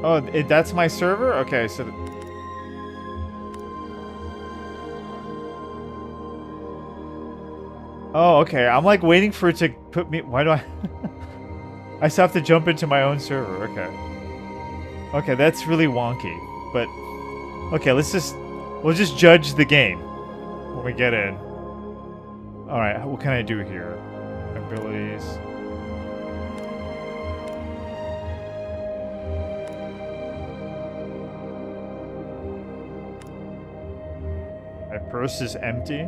Oh, that's my server? Okay, so oh, okay. I'm like waiting for it to put me. Why do I? I still have to jump into my own server. Okay. Okay, that's really wonky. But okay, we'll just judge the game when we get in. All right, what can I do here? Abilities. My purse is empty.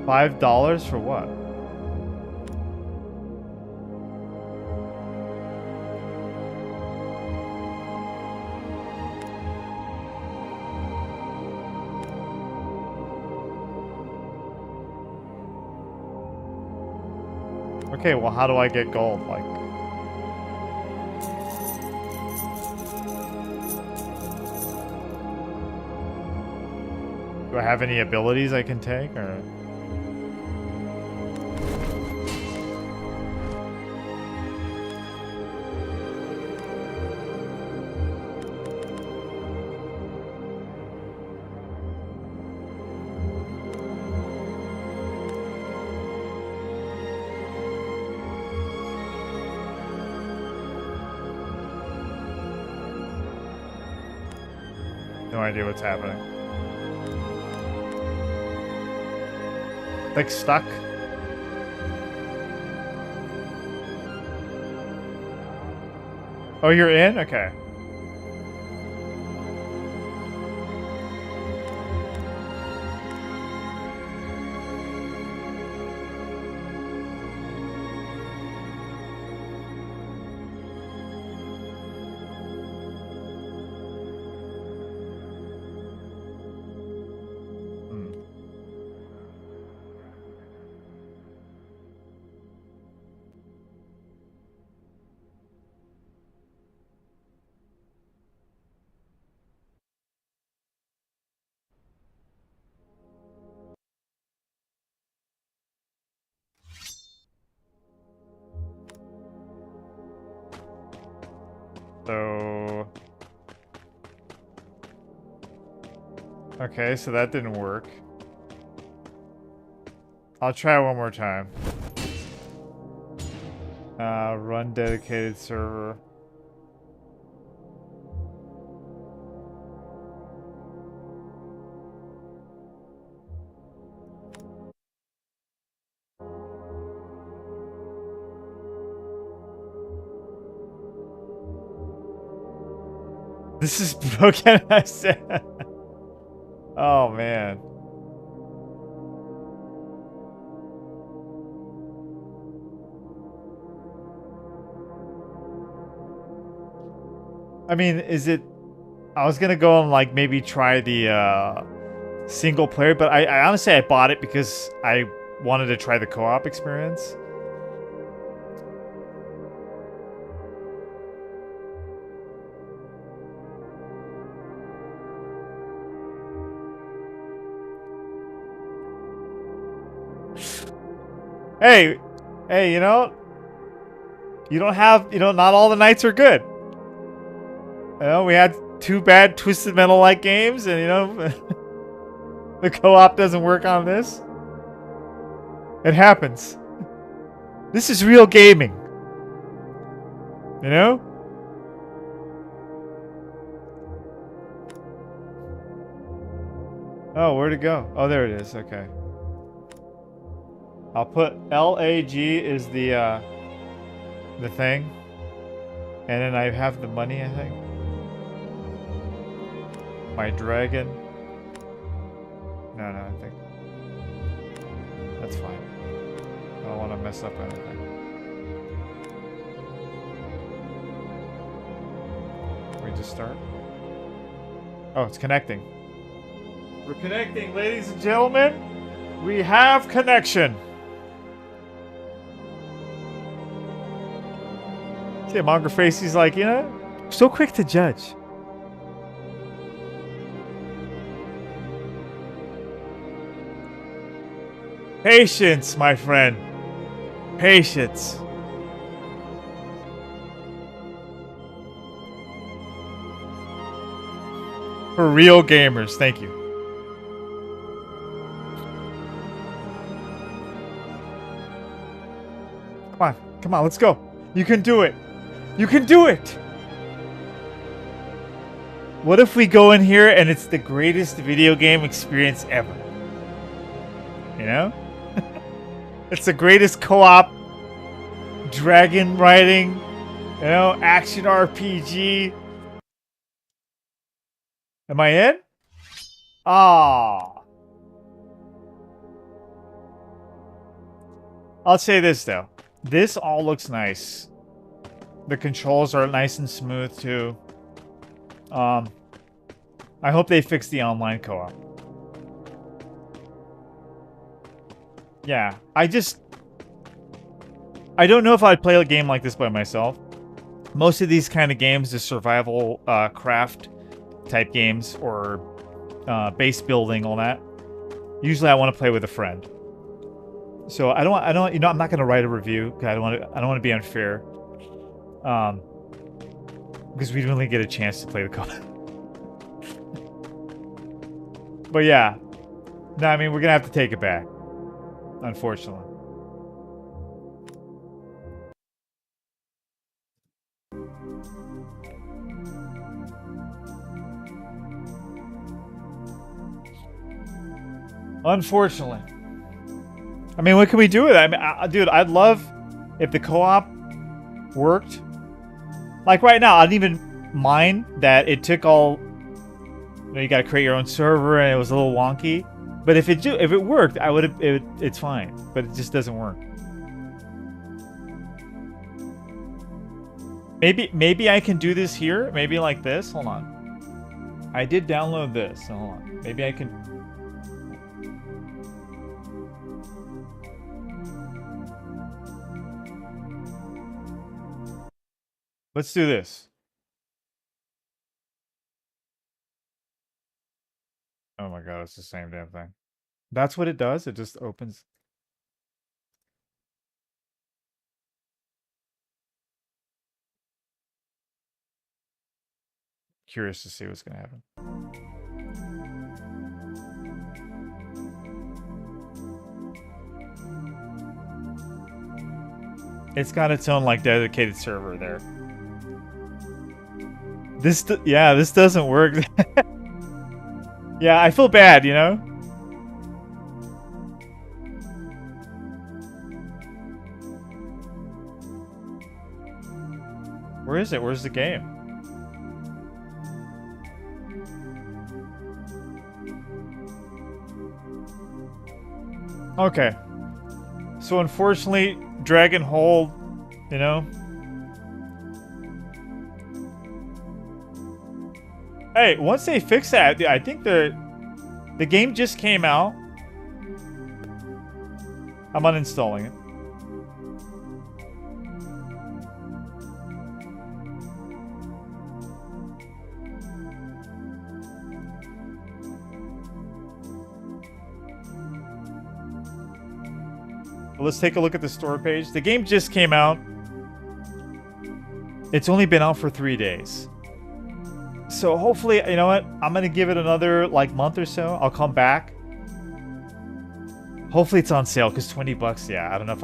$5 for what? Okay, well, how do I get gold? Like, do I have any abilities I can take, or? No idea what's happening. Like stuck? Oh, you're in? Okay. So... Okay, so that didn't work. I'll try one more time. Run dedicated server. This is broken, I said. Oh, man. I mean, is it... I was gonna go and, like, maybe try the, single player, but I honestly, I bought it because I wanted to try the co-op experience. Hey, you know, you don't have, not all the nights are good. You know, we had 2 bad Twisted Metal-like games, and, the co-op doesn't work on this. It happens. This is real gaming. You know? Oh, where'd it go? Oh, there it is. Okay. I'll put LAG is the thing. And then I have the money, I think. My dragon. No, I think that's fine. I don't want to mess up anything. Can we just start? Oh, it's connecting. We're connecting, ladies and gentlemen. We have connection. See, Monger Facey's like, so quick to judge. Patience, my friend. Patience. For real gamers, thank you. Come on, let's go. You can do it. You can do it. What if we go in here and it's the greatest video game experience ever? You know? It's the greatest co-op dragon riding, action RPG. Am I in? Ah. I'll say this though. This all looks nice. The controls are nice and smooth too. I hope they fix the online co-op. Yeah, I don't know if I'd play a game like this by myself. Most of these kind of games, the survival craft type games or base building, all that. Usually, I want to play with a friend. So I don't. I'm not going to write a review because I don't want to be unfair. Because we didn't really get a chance to play the co-op. But yeah, no, I mean we're gonna have to take it back. Unfortunately. Unfortunately. I mean, what can we do with it? I mean, dude, I'd love if the co-op worked. Like right now, I don't even mind that it took all. You know, you got to create your own server, and it was a little wonky. But if it worked, I would have. It's fine, but it just doesn't work. Maybe I can do this here. Maybe like this. Hold on. I did download this. So hold on. Maybe I can. Let's do this. Oh my god, it's the same damn thing. That's what it does? It just opens. Curious to see what's gonna happen. It's got its own like dedicated server there. This doesn't work. Yeah, I feel bad, you know? Where is it? Where's the game? Okay. So unfortunately, Dragonhold, you know? Hey, once they fix that, I think the game just came out. I'm uninstalling it. Let's take a look at the store page. The game just came out. It's only been out for 3 days. So hopefully, you know what? I'm going to give it another like month or so. I'll come back. Hopefully it's on sale because 20 bucks. Yeah, I don't know if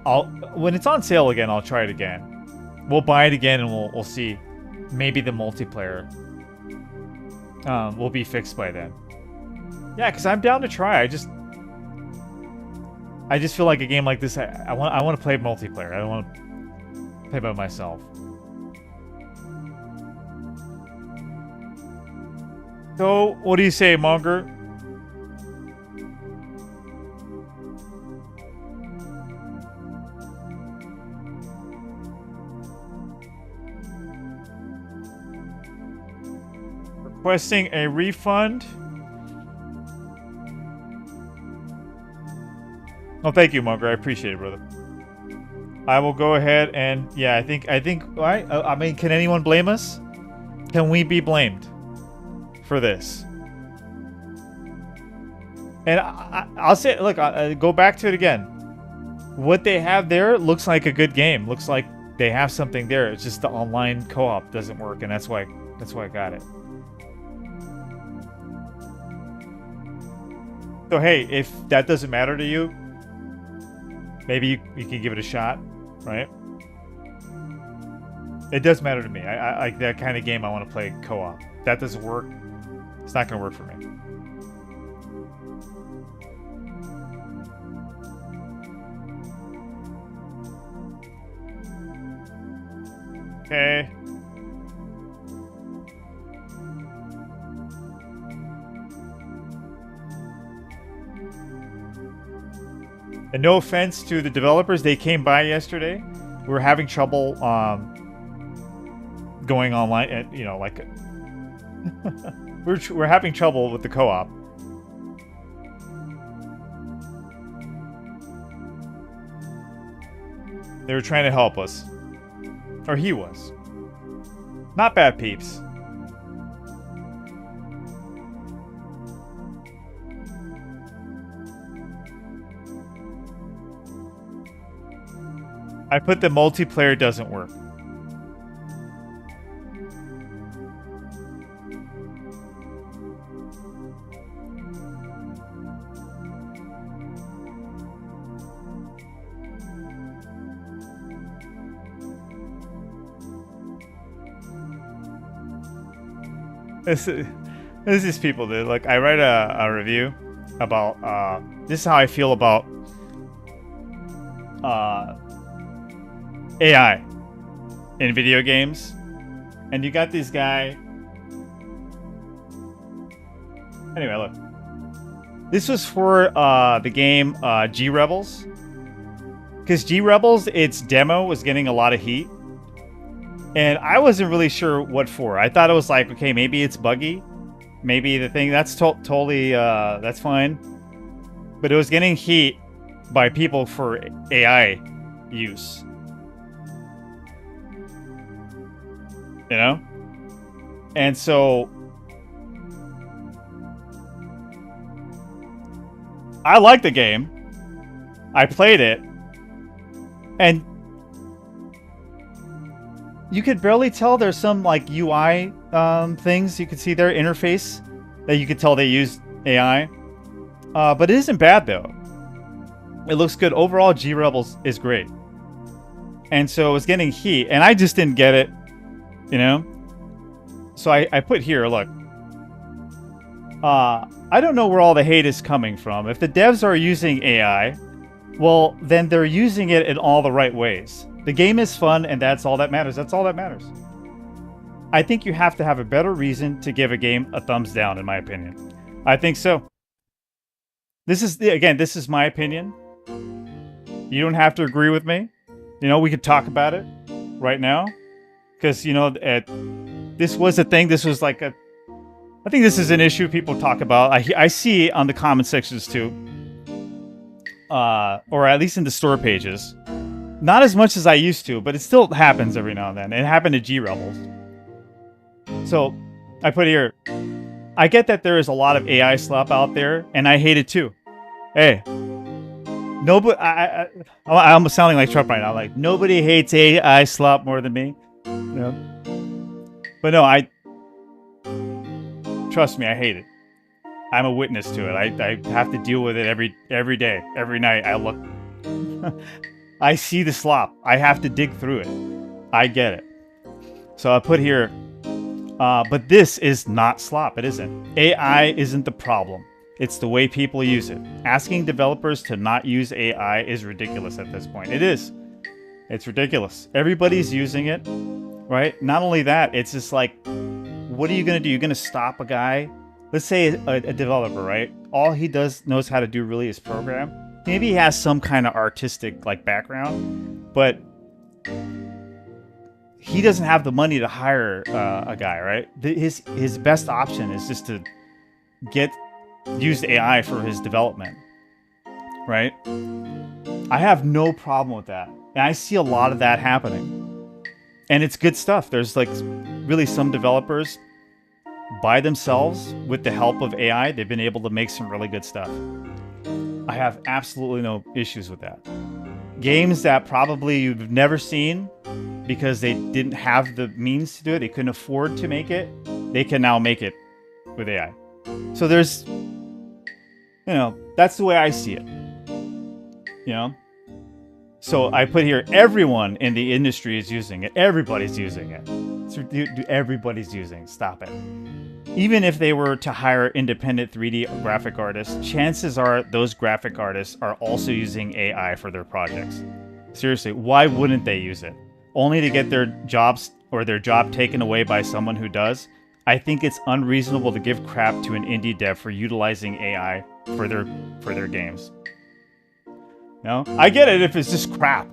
I'll when it's on sale again, I'll try it again. We'll buy it again and we'll see. Maybe the multiplayer will be fixed by then. Yeah, because I'm down to try. I just feel like a game like this, I want to play multiplayer. I don't want to play by myself. So, what do you say, Monger? Requesting a refund. Oh, thank you, Monger. I appreciate it, brother. I will go ahead and yeah, I think. Right? I mean, can anyone blame us? Can we be blamed for this? And I'll say, look, go back to it again. What they have there looks like a good game. Looks like they have something there. It's just the online co-op doesn't work, and that's why I got it. So hey, if that doesn't matter to you, maybe you can give it a shot, right? It does matter to me. I like that kind of game. I want to play co-op. If that doesn't work, it's not going to work for me. Okay. And no offense to the developers, they came by yesterday. We were having trouble going online, and you know, like we're having trouble with the co-op. They were trying to help us, or he was. Not bad peeps. I put the multiplayer doesn't work. This is people, dude. Like, I write a review, about this is how I feel about AI in video games. And you got this guy. Anyway, look. This was for the game G Rebels. Because G Rebels, its demo was getting a lot of heat. And I wasn't really sure what for. I thought it was like, okay, maybe it's buggy. Maybe the thing, that's totally, that's fine. But it was getting heat by people for AI use. You know? And so I liked the game. I played it. And you could barely tell there's some like UI things you could see there, interface, that you could tell they used AI. But it isn't bad though. It looks good. Overall, G Rebels is great. And so it was getting heat, and I just didn't get it, you know? So I put here, look. I don't know where all the hate is coming from. If the devs are using AI, well, then they're using it in all the right ways. The game is fun, and that's all that matters. That's all that matters. I think you have to have a better reason to give a game a thumbs down, in my opinion. I think so. This is my opinion. You don't have to agree with me. You know, we could talk about it right now. Because, you know, this was a thing. This was like I think this is an issue people talk about. I see it on the comment sections too. Or at least in the store pages. Not as much as I used to, but it still happens every now and then. It happened to G Rebels. So, I put here, I get that there is a lot of AI slop out there, and I hate it too. Hey, nobody, I'm almost sounding like Trump right now. Like, nobody hates AI slop more than me. You know? But no, trust me, I hate it. I'm a witness to it. I have to deal with it every day, every night. I look, I see the slop. I have to dig through it. I get it. So I put here, but this is not slop. It isn't. AI isn't the problem. It's the way people use it. Asking developers to not use AI is ridiculous at this point. It is. It's ridiculous. Everybody's using it, right? Not only that, it's just like, what are you going to do? You're going to stop a guy? Let's say a developer, right? All he knows how to do really is program. Maybe he has some kind of artistic like background, but he doesn't have the money to hire a guy, right? His best option is just to use AI for his development, right? I have no problem with that, and I see a lot of that happening, and it's good stuff. There's like really some developers by themselves with the help of AI, they've been able to make some really good stuff. I have absolutely no issues with that. Games that probably you've never seen because they didn't have the means to do it, they couldn't afford to make it, they can now make it with AI. So there's, you know, that's the way I see it. You know? So I put here, everyone in the industry is using it. Everybody's using it. Everybody's using it. Stop it. Even if they were to hire independent 3D graphic artists, chances are those graphic artists are also using AI for their projects. Seriously, why wouldn't they use it? Only to get their jobs or their job taken away by someone who does? I think it's unreasonable to give crap to an indie dev for utilizing AI for their games. You know? I get it if it's just crap,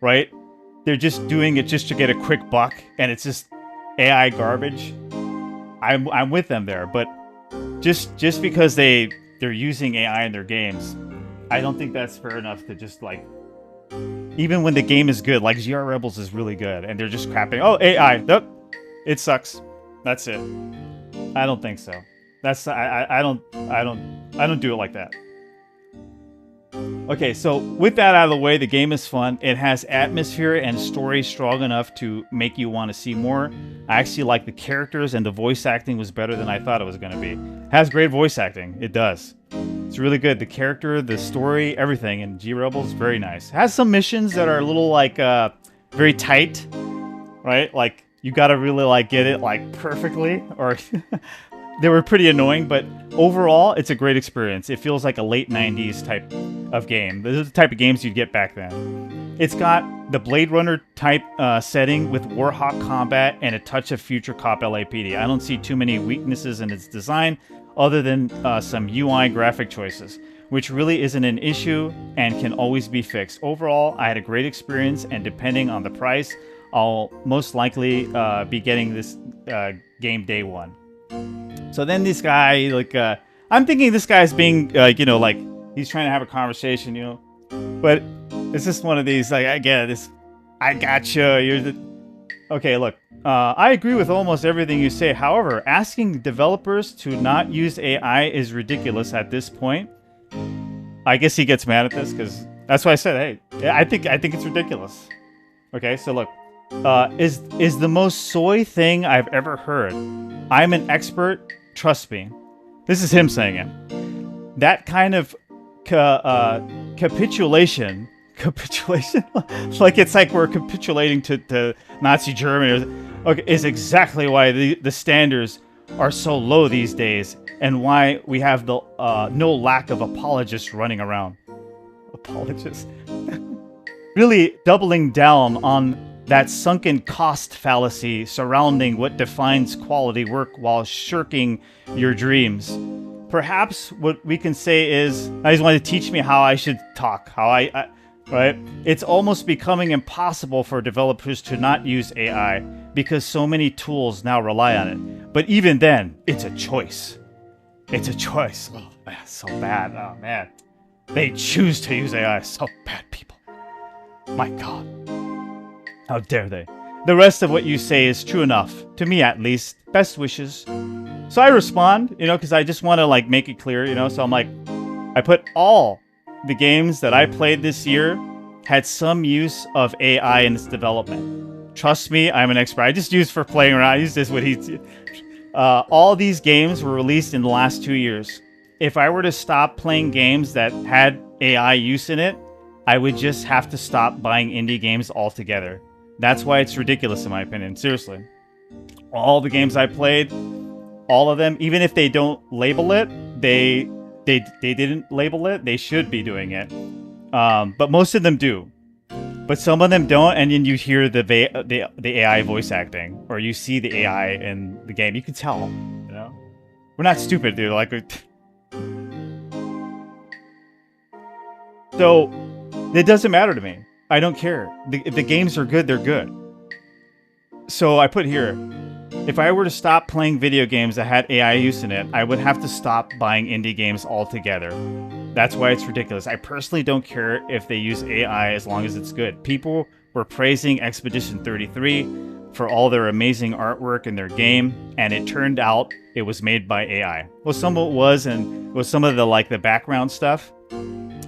right? They're just doing it just to get a quick buck and it's just AI garbage. I'm with them there, but just because they're using AI in their games, I don't think that's fair enough to just like, even when the game is good, like GR Rebels is really good, and they're just crapping. Oh, AI, nope, it sucks. That's it. I don't think so. That's I don't do it like that. Okay, so with that out of the way, the game is fun. It has atmosphere and story strong enough to make you want to see more. I actually like the characters, and the voice acting was better than I thought it was going to be. It has great voice acting. It does. It's really good. The character, the story, everything in G Rebels, very nice. It has some missions that are a little like very tight, right? Like you got to really like get it like perfectly, or they were pretty annoying, but overall, it's a great experience. It feels like a late 90s type of game. This is the type of games you'd get back then. It's got the Blade Runner type setting with Warhawk combat and a touch of Future Cop LAPD. I don't see too many weaknesses in its design other than some UI graphic choices, which really isn't an issue and can always be fixed. Overall, I had a great experience, and depending on the price, I'll most likely be getting this game day one. So then this guy, like, I'm thinking this guy's being, you know, like, he's trying to have a conversation, you know, but it's just one of these, like, I get this, I gotcha, you're the, okay, look, I agree with almost everything you say. However, asking developers to not use AI is ridiculous at this point. I guess he gets mad at this because that's why I said, hey, I think it's ridiculous. Okay, so look, is the most soy thing I've ever heard. I'm an expert, trust me. This is him saying it. That kind of capitulation, like it's like we're capitulating to Nazi Germany, okay, is exactly why the standards are so low these days, and why we have the no lack of apologists running around. Apologists? Really doubling down on that sunken cost fallacy surrounding what defines quality work while shirking your dreams. Perhaps what we can say is, I just want to teach me how I should talk, how I right? It's almost becoming impossible for developers to not use AI because so many tools now rely on it. But even then, it's a choice. It's a choice. Oh, man, so bad. Oh, man. They choose to use AI. So bad, people. My God. How dare they? The rest of what you say is true enough. To me, at least. Best wishes. So I respond, you know, because I just want to, like, make it clear, you know. So I'm like, I put all the games that I played this year had some use of AI in its development. Trust me, I'm an expert. I just used for playing around. I used this what he. All these games were released in the last 2 years. If I were to stop playing games that had AI use in it, I would just have to stop buying indie games altogether. That's why it's ridiculous in my opinion. Seriously. All the games I played, all of them, even if they don't label it, they didn't label it, they should be doing it. But most of them do. But some of them don't, and then you hear the AI voice acting, or you see the AI in the game. You can tell, you know? We're not stupid, dude. Like, so it doesn't matter to me. I don't care. If the games are good, they're good. So I put here, if I were to stop playing video games that had AI use in it, I would have to stop buying indie games altogether. That's why it's ridiculous. I personally don't care if they use AI as long as it's good. People were praising Expedition 33 for all their amazing artwork in their game, and it turned out it was made by AI. Well, some of it was, and it was some of the, like, the background stuff.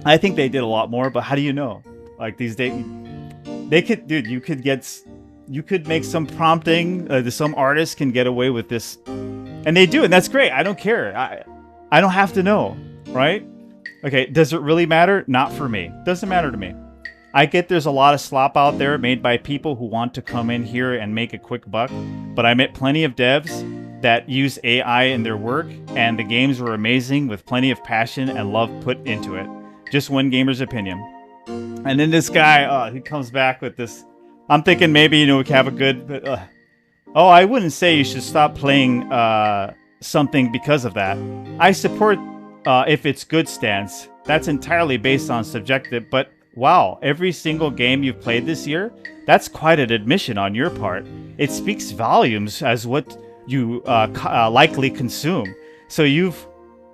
I think they did a lot more, but how do you know? Like, these days, they could, dude, you could make some prompting. Some artists can get away with this, and they do, and that's great. I don't care. I don't have to know, right? Okay, does it really matter? Not for me. Doesn't matter to me. I get there's a lot of slop out there made by people who want to come in here and make a quick buck, but I met plenty of devs that use AI in their work, and the games were amazing with plenty of passion and love put into it. Just one gamer's opinion. And then this guy, he comes back with this. I'm thinking maybe, you know, we can have a good... oh, I wouldn't say you should stop playing something because of that. I support if it's good stance. That's entirely based on subjective, but wow, every single game you've played this year, that's quite an admission on your part. It speaks volumes as what you likely consume. So you've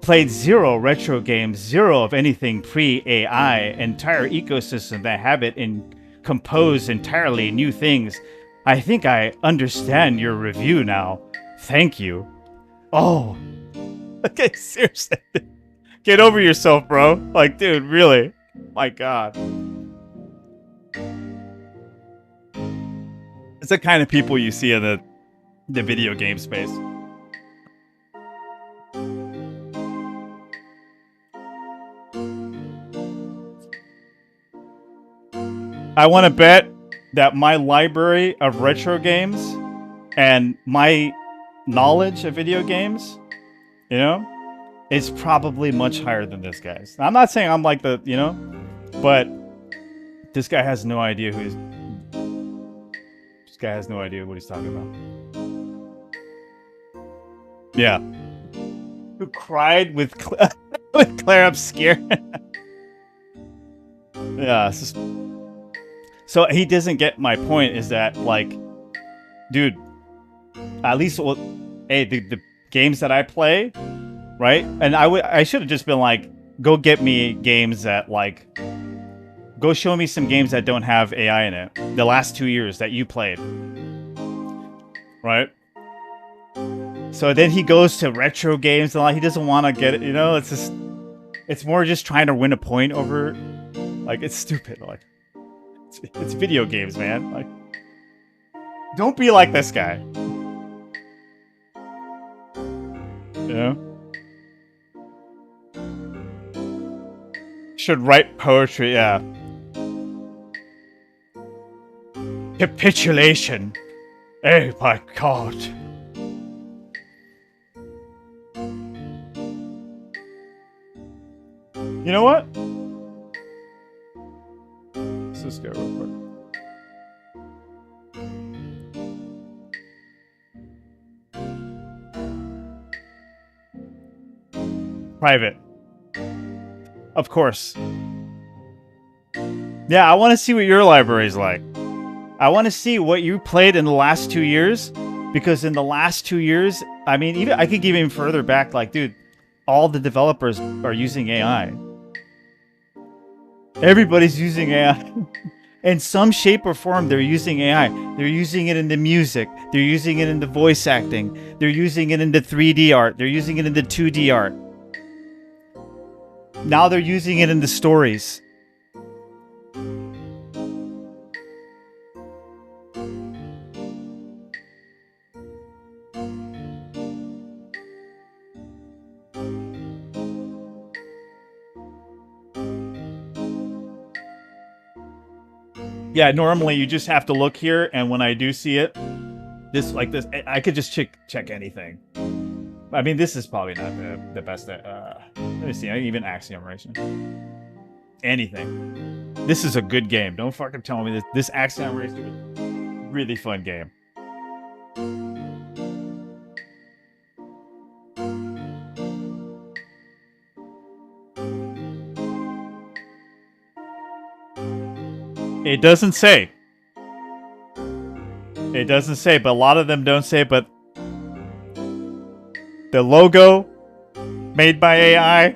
played 0 retro games, 0 of anything pre-AI, entire ecosystem that have it in compose entirely new things. I think I understand your review now. Thank you. Oh. Okay, seriously. Get over yourself, bro. Like, dude, really? My God. It's the kind of people you see in the video game space. I want to bet that my library of retro games and my knowledge of video games you know, is probably much higher than this guy's. I'm not saying I'm like the, you know, but this guy has no idea who he's... This guy has no idea what he's talking about. Yeah. Who cried with, with Claire Obscure. Yeah, it's just... So he doesn't get my point is that, like, dude, at least, well, hey, the games that I play, right? And I should have just been like, go get me games that, like, go show me some games that don't have AI in it. The last 2 years that you played. Right? So then he goes to retro games and like, he doesn't want to get it, you know? It's just, it's more just trying to win a point over, like, it's stupid. Like, it's video games, man. Like, don't be like this guy. You know? Should write poetry, yeah. Capitulation. Oh my god. You know what? Let's just go real quick. Private. Of course. Yeah, I want to see what your library's like. I want to see what you played in the last 2 years, because in the last 2 years, I mean, even I could give even further back, like, dude, all the developers are using AI. Everybody's using AI. In some shape or form, they're using AI. They're using it in the music. They're using it in the voice acting. They're using it in the 3D art. They're using it in the 2D art. Now they're using it in the stories. Yeah, normally you just have to look here, and when I do see it, this, I could just check anything. I mean, this is probably not the best. Let me see, even Axiom right now. Anything. This is a good game. Don't fucking tell me this Axiom Racer is a really fun game. It doesn't say. It doesn't say, but a lot of them don't say, but the logo made by AI.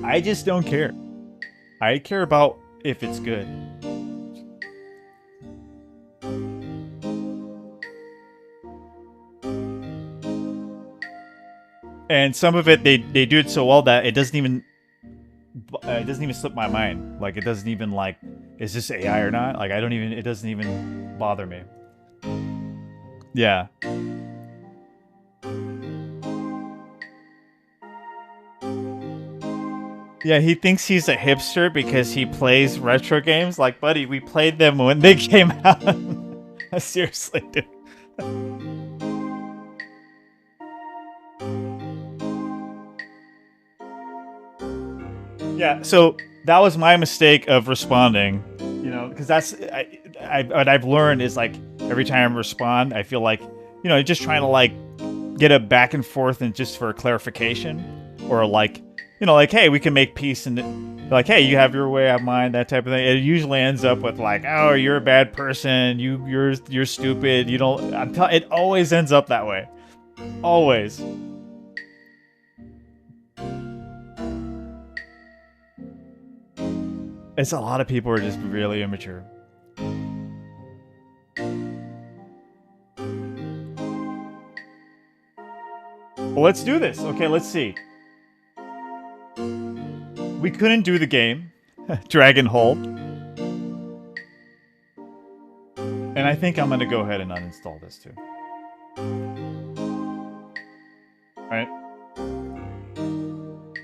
I just don't care. I care about if it's good. And some of it, they do it so well that it doesn't even slip my mind. Like, it doesn't even, like, is this AI or not? Like, it doesn't even bother me. Yeah. Yeah, he thinks he's a hipster because he plays retro games. Like, buddy, we played them when they came out. Seriously, dude. Yeah, so that was my mistake of responding, you know, because that's what I've learned is, like, every time I respond, I feel like, you know, just trying to, like, get a back and forth and just for clarification, or, like, you know, like, hey, we can make peace, and like, hey, you have your way, I have mine, that type of thing. It usually ends up with, like, oh, you're a bad person, you're stupid, you don't. It always ends up that way, always. It's a lot of people are just really immature. Well, let's do this. Okay, let's see. We couldn't do the game, Dragonhold. And I think I'm gonna go ahead and uninstall this too. All right.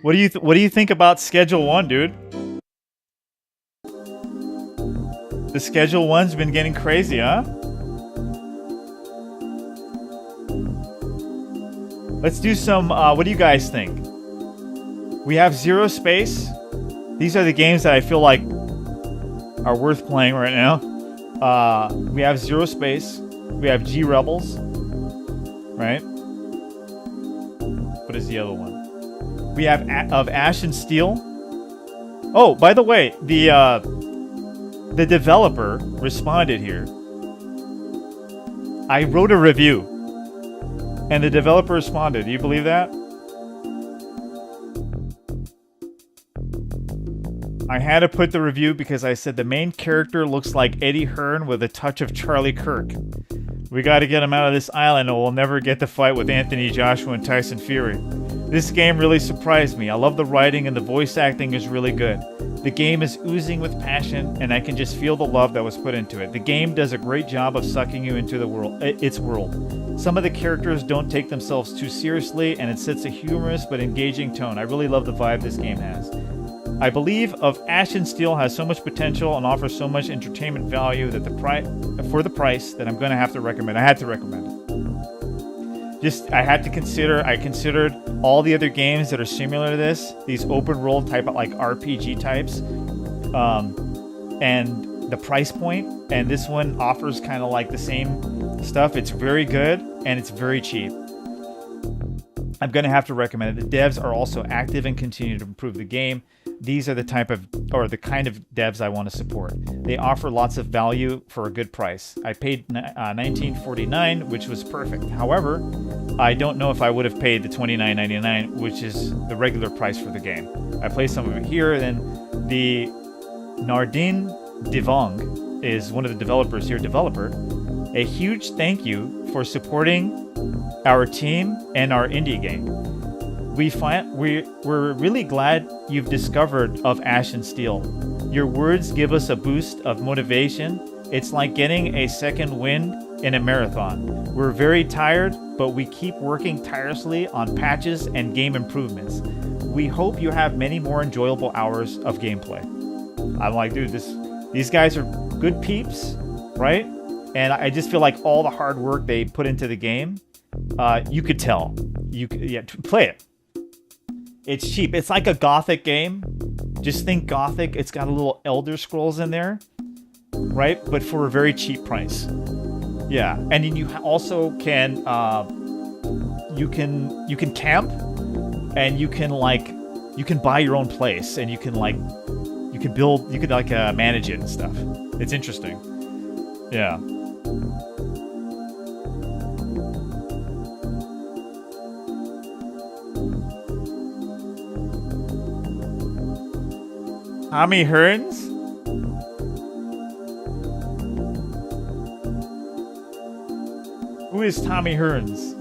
What do you think about Schedule 1, dude? The Schedule 1's been getting crazy, huh? Let's do some, what do you guys think? We have Zero Space. These are the games that I feel like are worth playing right now. We have Zero Space. We have G Rebels. Right? What is the other one? We have of Ash and Steel. Oh, by the way, the developer responded here. I wrote a review, and the developer responded. Do you believe that? I had to put the review because I said the main character looks like Eddie Hearn with a touch of Charlie Kirk. We got to get him out of this island or we'll never get to fight with Anthony Joshua and Tyson Fury. This game really surprised me. I love the writing and the voice acting is really good. The game is oozing with passion and I can just feel the love that was put into it. The game does a great job of sucking you into the world, its world. Some of the characters don't take themselves too seriously and it sets a humorous but engaging tone. I really love the vibe this game has. I believe of Ash and Steel has so much potential and offers so much entertainment value that for the price that I'm going to have to recommend. I had to recommend it. I considered all the other games that are similar to this, these open world type of like RPG types, and the price point. And this one offers kind of like the same stuff. It's very good and it's very cheap. I'm going to have to recommend it. The devs are also active and continue to improve the game. These are the kind of devs I want to support. They offer lots of value for a good price. I paid $19.49, which was perfect. However, I don't know if I would have paid the $29.99, which is the regular price for the game. I play some of it here. Then the Nardin Divong is one of the developers here. A huge thank you for supporting our team and our indie game. We're really glad you've discovered of Ash and Steel. Your words give us a boost of motivation. It's like getting a second wind in a marathon. We're very tired, but we keep working tirelessly on patches and game improvements. We hope you have many more enjoyable hours of gameplay. I'm like, dude, these guys are good peeps, right? And I just feel like all the hard work they put into the game, you could tell. Play it. It's cheap. It's like a Gothic game. Just think Gothic. It's got a little Elder Scrolls in there, right? But for a very cheap price. Yeah, and then you also can you can camp, and you can buy your own place, and you can manage it and stuff. It's interesting. Yeah. Tommy Hearns? Who is Tommy Hearns?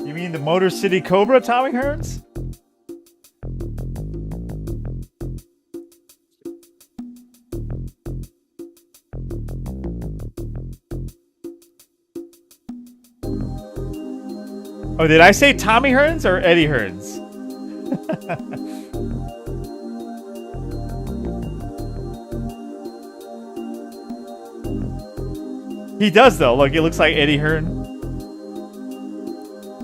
You mean the Motor City Cobra Tommy Hearns? Oh, did I say Tommy Hearns or Eddie Hearns? He does, though. Look, it looks like Eddie Hearn.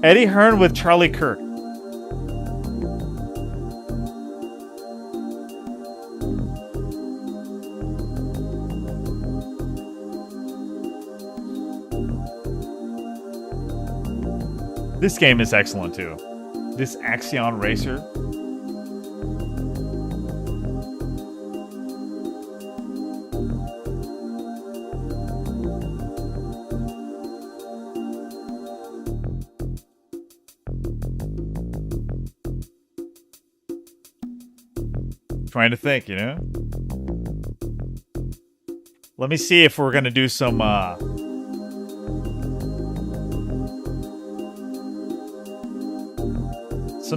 Eddie Hearn with Charlie Kirk. This game is excellent too. This Axion Racer. Trying to think, you know? Let me see if we're gonna do some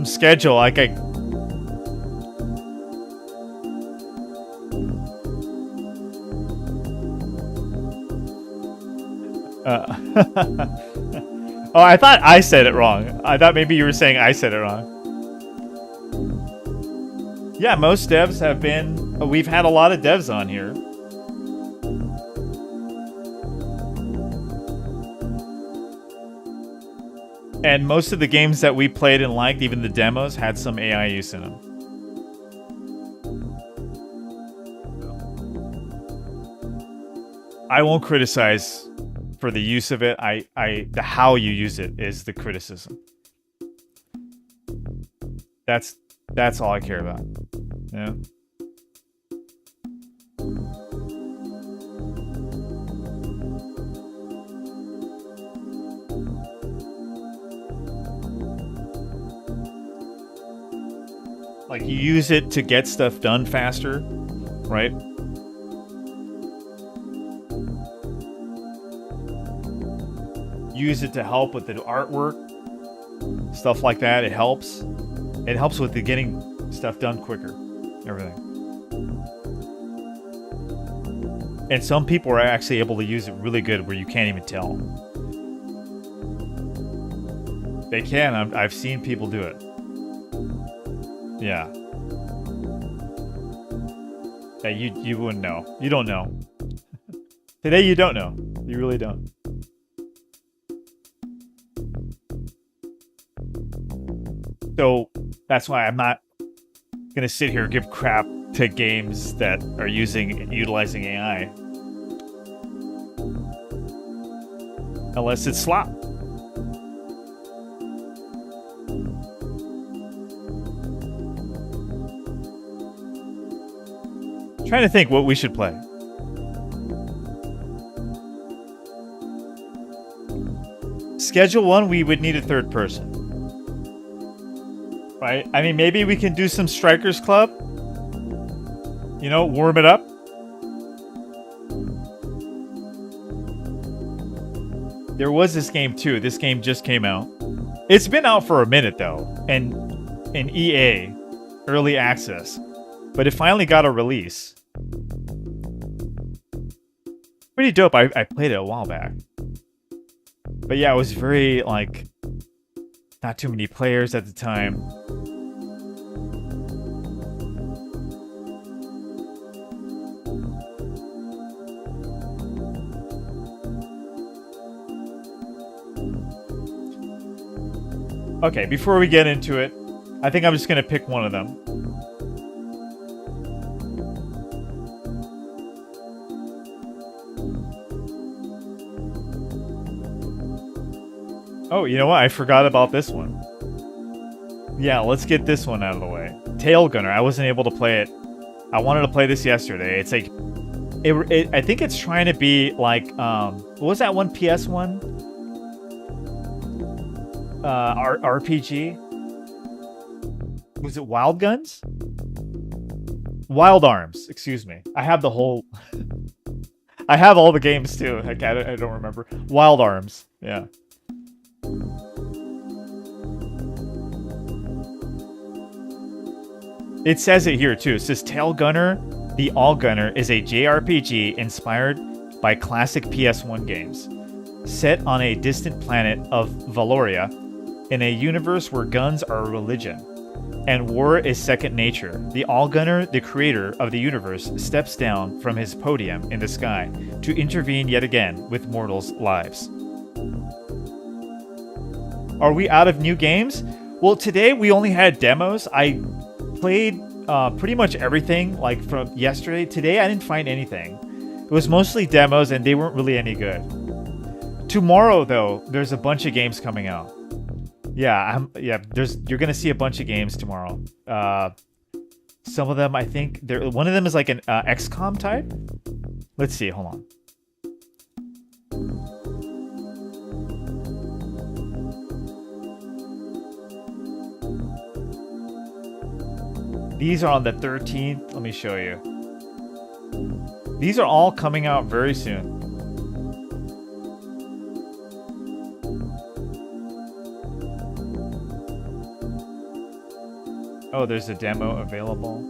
schedule. Like I Oh, I thought I said it wrong. I thought maybe you were saying I said it wrong. Yeah, most devs have been... We've had a lot of devs on here. And most of the games that we played and liked, even the demos, had some AI use in them. I won't criticize for the use of it. The how you use it is the criticism. That's all I care about. Yeah. Like, you use it to get stuff done faster, right? Use it to help with the artwork, stuff like that. It helps. It helps with the getting stuff done quicker, everything. And some people are actually able to use it really good where you can't even tell. They can. I've seen people do it. Yeah. Yeah, you wouldn't know. You don't know. Today you don't know. You really don't. So that's why I'm not gonna sit here and give crap to games that are utilizing AI. Unless it's slop. Trying to think what we should play. Schedule 1, we would need a third person. Right? I mean, maybe we can do some Strikers Club. You know, warm it up. There was this game too. This game just came out. It's been out for a minute though. And in EA, early access. But it finally got a release. Pretty dope. I played it a while back. But yeah, it was very, like, not too many players at the time. Okay, before we get into it, I think I'm just going to pick one of them. Oh, you know what? I forgot about this one. Yeah, let's get this one out of the way. Tail Gunner. I wasn't able to play it. I wanted to play this yesterday. It's like... I think it's trying to be like... what was that one PS one? RPG? Was it Wild Guns? Wild Arms. Excuse me. I have the whole... I have all the games too. I don't remember. Wild Arms. Yeah. It says it here too. It says Tail Gunner, the All Gunner is a JRPG inspired by classic PS1 games, set on a distant planet of Valoria, in a universe where guns are a religion and war is second nature. The All Gunner, the creator of the universe, steps down from his podium in the sky to intervene yet again with mortals' lives. Are we out of new games? Well, today we only had demos. I played pretty much everything, like from yesterday. Today I didn't find anything. It was mostly demos and they weren't really any good. Tomorrow though, there's a bunch of games coming out. Yeah, you're gonna see a bunch of games tomorrow. Some of them I think one of them is like an XCOM type. Let's see, hold on. These are on the 13th. Let me show you. These are all coming out very soon. Oh, there's a demo available.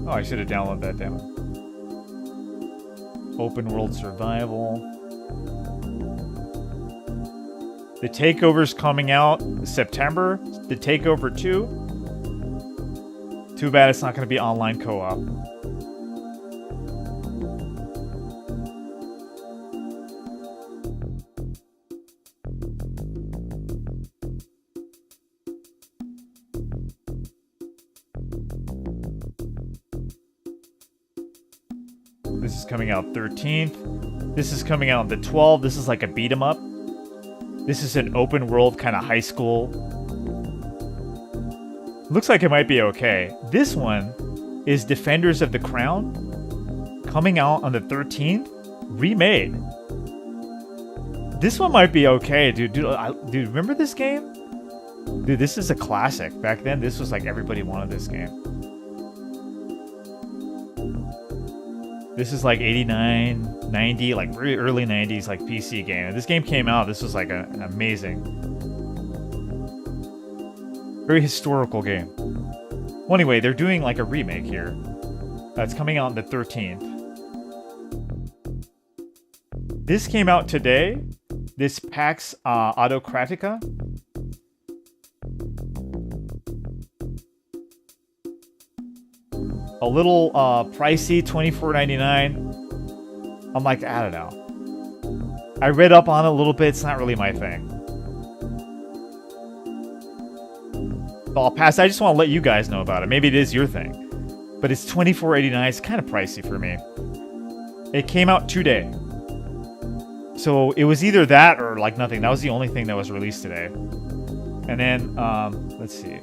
Oh, I should have downloaded that demo. Open World Survival. The Takeover's coming out September. The Takeover 2. Too bad it's not going to be online co-op. This is coming out 13th. This is coming out the 12th. This is like a beat 'em up. This is an open world kind of high school. Looks like it might be okay. This one is Defenders of the Crown, coming out on the 13th, remade. This one might be okay, dude. Dude, remember this game? Dude, this is a classic. Back then, this was like everybody wanted this game. This is like 89, 90, like really early 90s, like PC game. And this game came out, this was like an amazing, very historical game. Well, anyway, they're doing like a remake here. It's coming out on the 13th. This came out today. This Pax Autocratica. A little pricey, $24.99. I'm like, I don't know. I read up on it a little bit. It's not really my thing. So I'll pass. I just want to let you guys know about it. Maybe it is your thing. But it's $24.89. It's kind of pricey for me. It came out today. So it was either that or like nothing. That was the only thing that was released today. And then, let's see.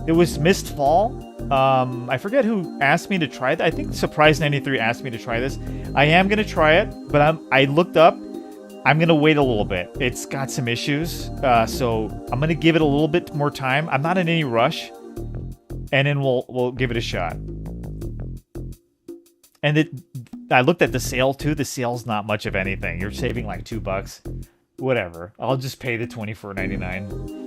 It was Mist Fall. I forget who asked me to try that. I think Surprise93 asked me to try this. I am going to try it, but I looked up. I'm going to wait a little bit. It's got some issues, so I'm going to give it a little bit more time. I'm not in any rush, and then we'll give it a shot. And I looked at the sale, too. The sale's not much of anything. You're saving like $2. Whatever. I'll just pay the $24.99.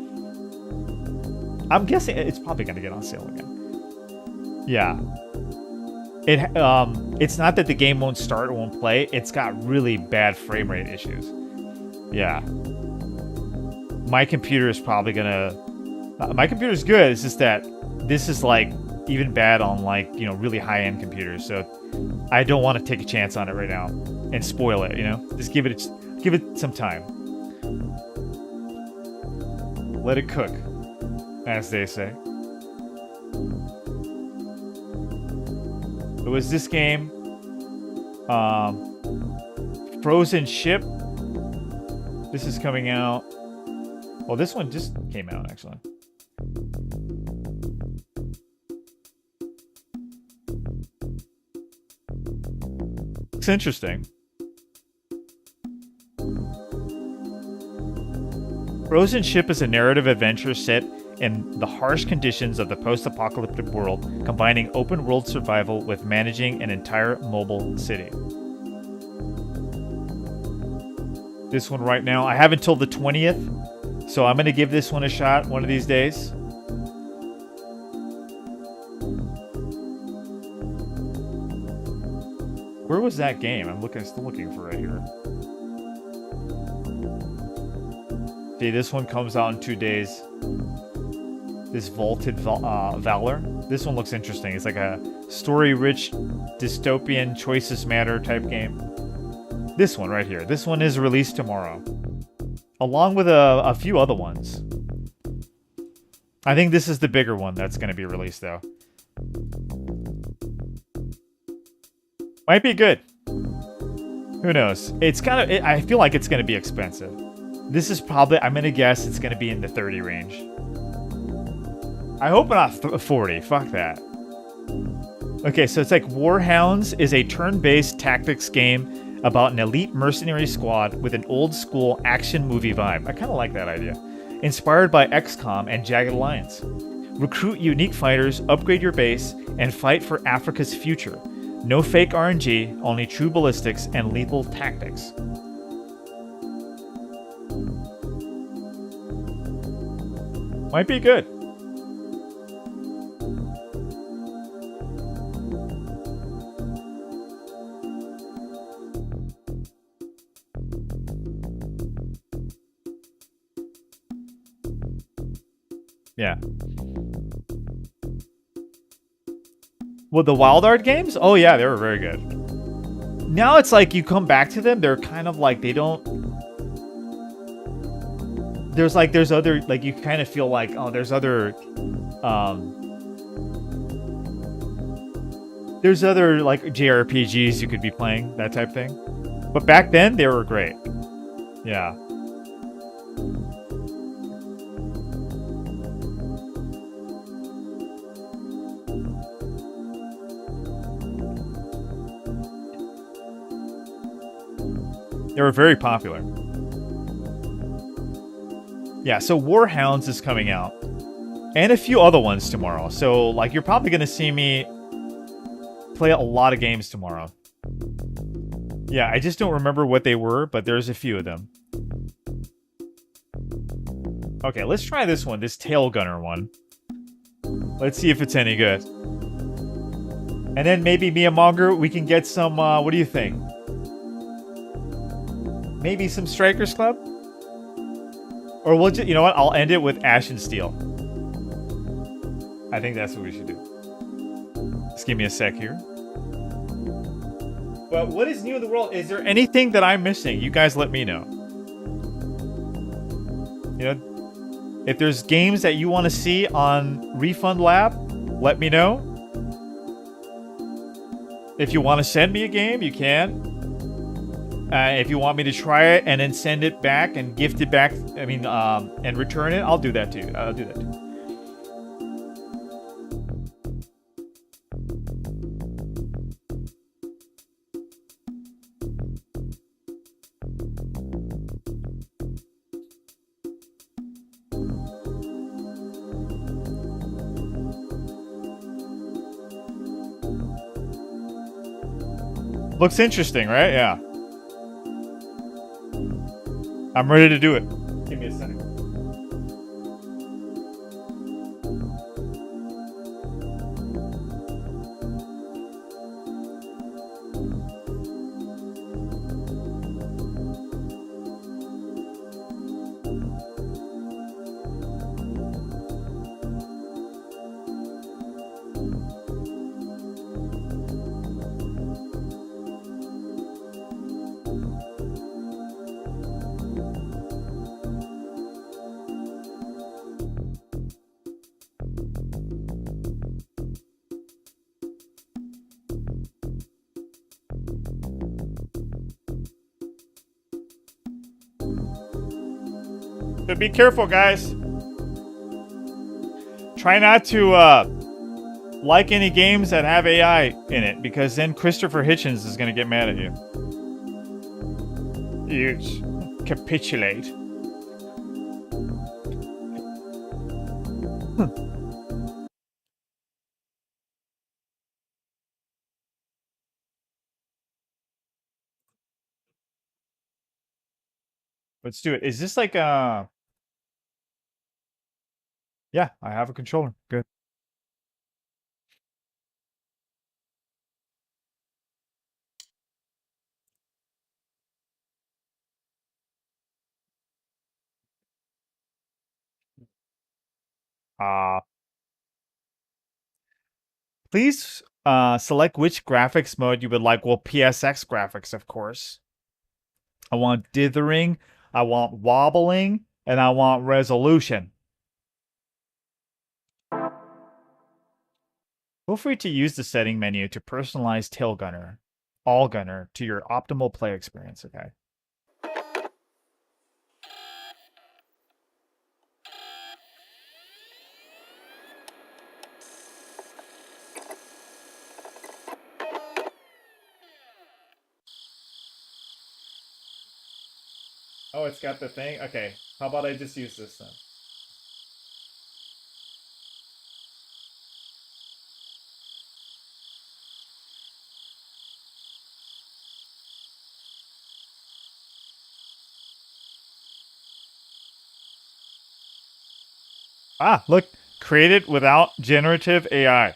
I'm guessing it's probably going to get on sale again. Yeah. It's not that the game won't start or won't play. It's got really bad frame rate issues. Yeah. My computer is probably going to... my computer's good. It's just that this is like even bad on like, you know, really high-end computers. So I don't want to take a chance on it right now and spoil it, you know? Just give it some time. Let it cook, as they say. It was this game, Frozen Ship. This is coming out. Well, this one just came out, actually. Looks interesting. Frozen Ship is a narrative adventure set in the harsh conditions of the post-apocalyptic world, combining open-world survival with managing an entire mobile city. This one right now, I have until the 20th, so I'm going to give this one a shot one of these days. Where was that game? I'm still looking for it here. See, this one comes out in 2 days. This Vaulted Valor. This one looks interesting. It's like a story-rich, dystopian, choices matter type game. This one right here. This one is released tomorrow. Along with a few other ones. I think this is the bigger one that's going to be released, though. Might be good. Who knows? It's kind of... I feel like it's going to be expensive. This is probably... I'm going to guess it's going to be in the 30 range. I hope not 40. Fuck that. Okay, so it's like Warhounds is a turn-based tactics game about an elite mercenary squad with an old-school action movie vibe. I kind of like that idea. Inspired by XCOM and Jagged Alliance. Recruit unique fighters, upgrade your base, and fight for Africa's future. No fake RNG, only true ballistics and lethal tactics. Might be good. Yeah. Well, the Wild Art games? Oh yeah, they were very good. Now it's like you come back to them, they're kind of like they don't... There's other, like you kind of feel like, oh, there's other There's other like JRPGs you could be playing, that type thing. But back then, they were great. Yeah. They were very popular. Yeah, so Warhounds is coming out. And a few other ones tomorrow. So, like, you're probably going to see me play a lot of games tomorrow. Yeah, I just don't remember what they were, but there's a few of them. Okay, let's try this one, this Tail Gunner one. Let's see if it's any good. And then maybe me and Monger, we can get some, what do you think? Maybe some Strikers Club? Or we'll just, you know what? I'll end it with Ash and Steel. I think that's what we should do. Just give me a sec here. But what is new in the world? Is there anything that I'm missing? You guys let me know. You know, if there's games that you want to see on Refund Lab, let me know. If you want to send me a game, you can. If you want me to try it and then send it back and gift it back, and return it, I'll do that too. I'll do that too. Looks interesting, right? Yeah. I'm ready to do it. Give me a second. So be careful, guys. Try not to like any games that have AI in it, because then Christopher Hitchens is going to get mad at you. Huge. Capitulate. Let's do it. Is this like a... Yeah, I have a controller. Good. Please select which graphics mode you would like. Well, PSX graphics, of course. I want dithering, I want wobbling, and I want resolution. Feel free to use the setting menu to personalize Tail Gunner, All Gunner to your optimal play experience, okay? Oh, it's got the thing? Okay, how about I just use this then? Ah, look, created without generative AI.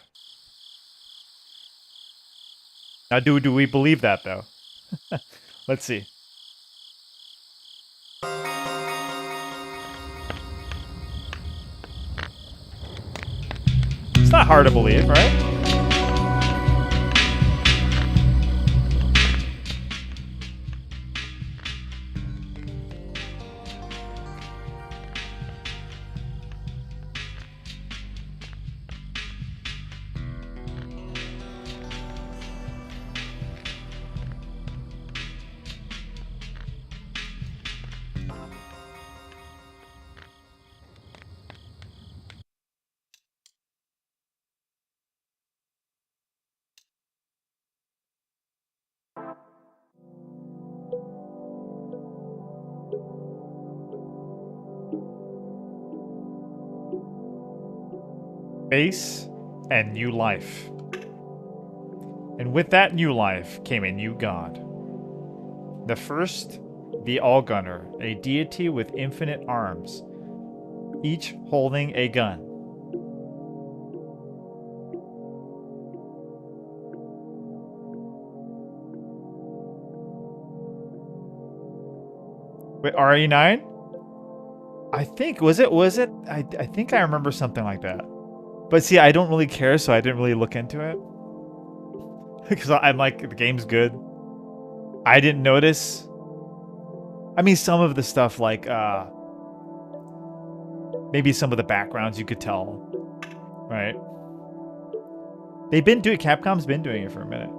Now, do we believe that, though? Let's see. It's not hard to believe, right? space and new life. And with that new life came a new god. The first, the All-Gunner, a deity with infinite arms, each holding a gun. Wait, RE9? I think, was it? I think I remember something like that. But see, I don't really care, so I didn't really look into it. Because I'm like, the game's good. I didn't notice. I mean, some of the stuff, like, maybe some of the backgrounds you could tell, right? Capcom's been doing it for a minute.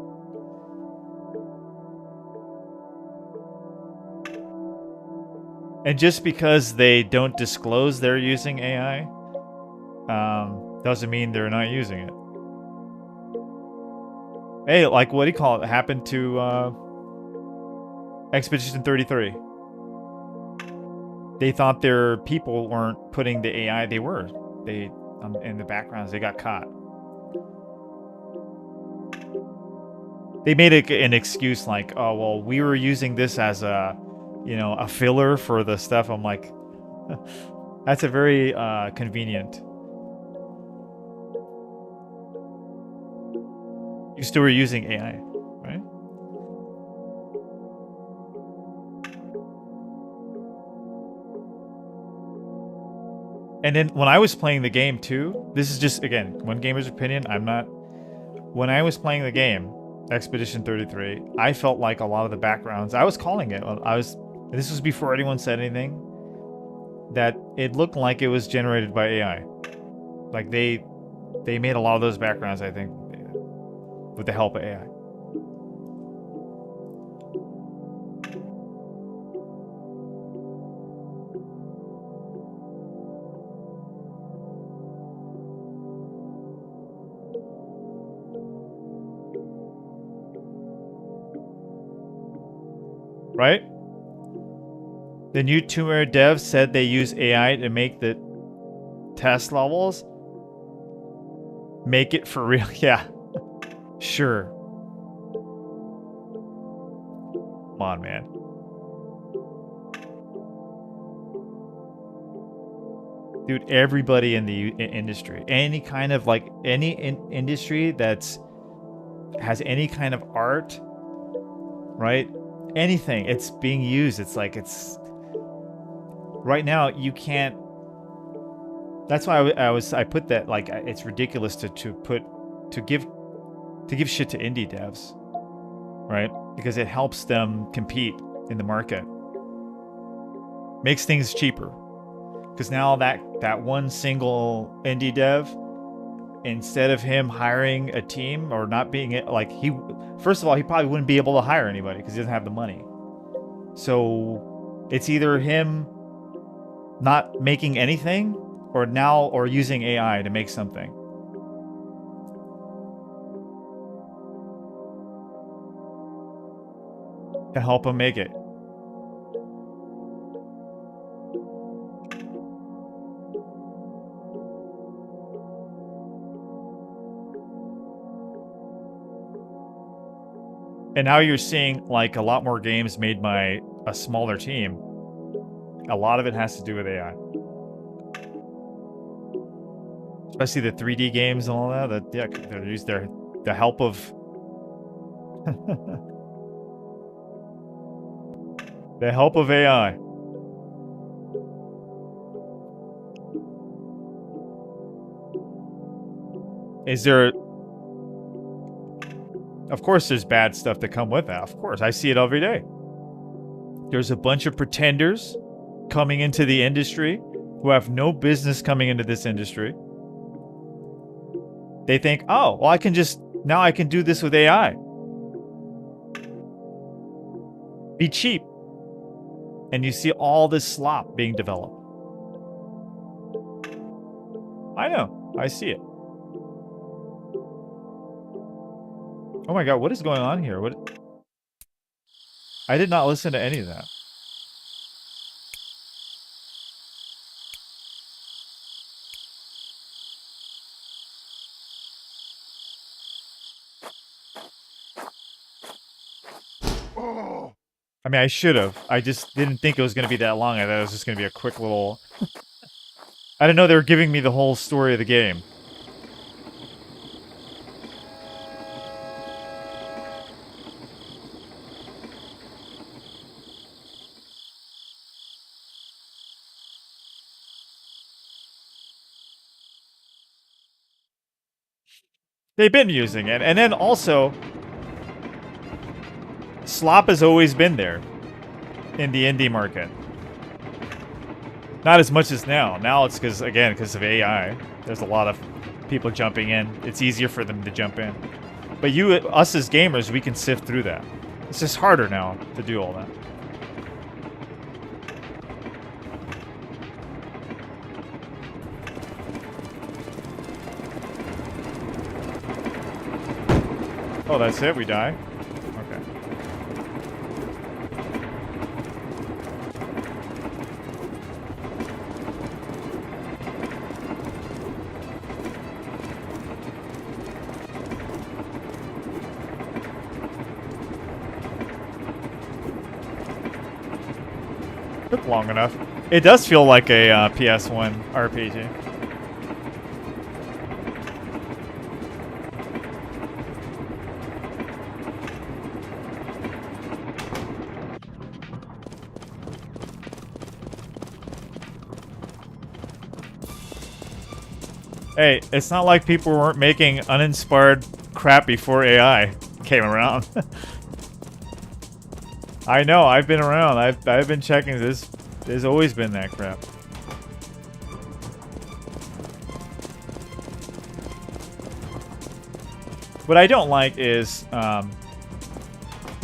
And just because they don't disclose they're using AI, doesn't mean they're not using it. Hey, like, what do you call it? Happened to Expedition 33. They thought their people weren't putting the AI. They were. They in the backgrounds. They got caught. They made an excuse like, "Oh, well, we were using this as a, you know, a filler for the stuff." I'm like, that's a very convenient. You still were using AI, right? And then when I was playing the game too, this is just, again, one gamer's opinion. I'm not. When I was playing the game, Expedition 33, I felt like a lot of the backgrounds, I was calling it. This was before anyone said anything, that it looked like it was generated by AI. Like they made a lot of those backgrounds, I think, with the help of AI. Right? The new Tomb Raider devs said they use AI to make the test levels. Make it for real. Yeah. Sure. Come on, man. Dude, everybody in the industry, any kind of, like, any industry that's has any kind of art, right? Anything, it's being used. It's like, it's right now you can't. That's why I put that, like, it's ridiculous to give shit to indie devs, right? Because it helps them compete in the market, makes things cheaper. Because now that one single indie dev, instead of him hiring a team or not being, like, first of all, he probably wouldn't be able to hire anybody because he doesn't have the money. So it's either him not making anything or using AI to make something. To help him make it. And now you're seeing, like, a lot more games made by a smaller team. A lot of it has to do with AI. Especially the 3D games and all that. Yeah, they use the help of the help of AI. Is there? Of course, there's bad stuff that come with that. Of course, I see it every day. There's a bunch of pretenders coming into the industry who have no business coming into this industry. They think, oh, well, I can do this with AI. Be cheap. And you see all this slop being developed. I know. I see it. Oh my god, what is going on here? What? I did not listen to any of that. I mean, I should have. I just didn't think it was going to be that long. I thought it was just going to be a quick little... I didn't know they were giving me the whole story of the game. They've been using it. And then also, slop has always been there in the indie market. Not as much as now. Now it's because of AI. There's a lot of people jumping in. It's easier for them to jump in. But us as gamers, we can sift through that. It's just harder now to do all that. Oh, that's it? We die? Okay. Took long enough. It does feel like a PS1 RPG. Hey, it's not like people weren't making uninspired crap before AI came around. I know, I've been around. I've been checking this. There's always been that crap. What I don't like is a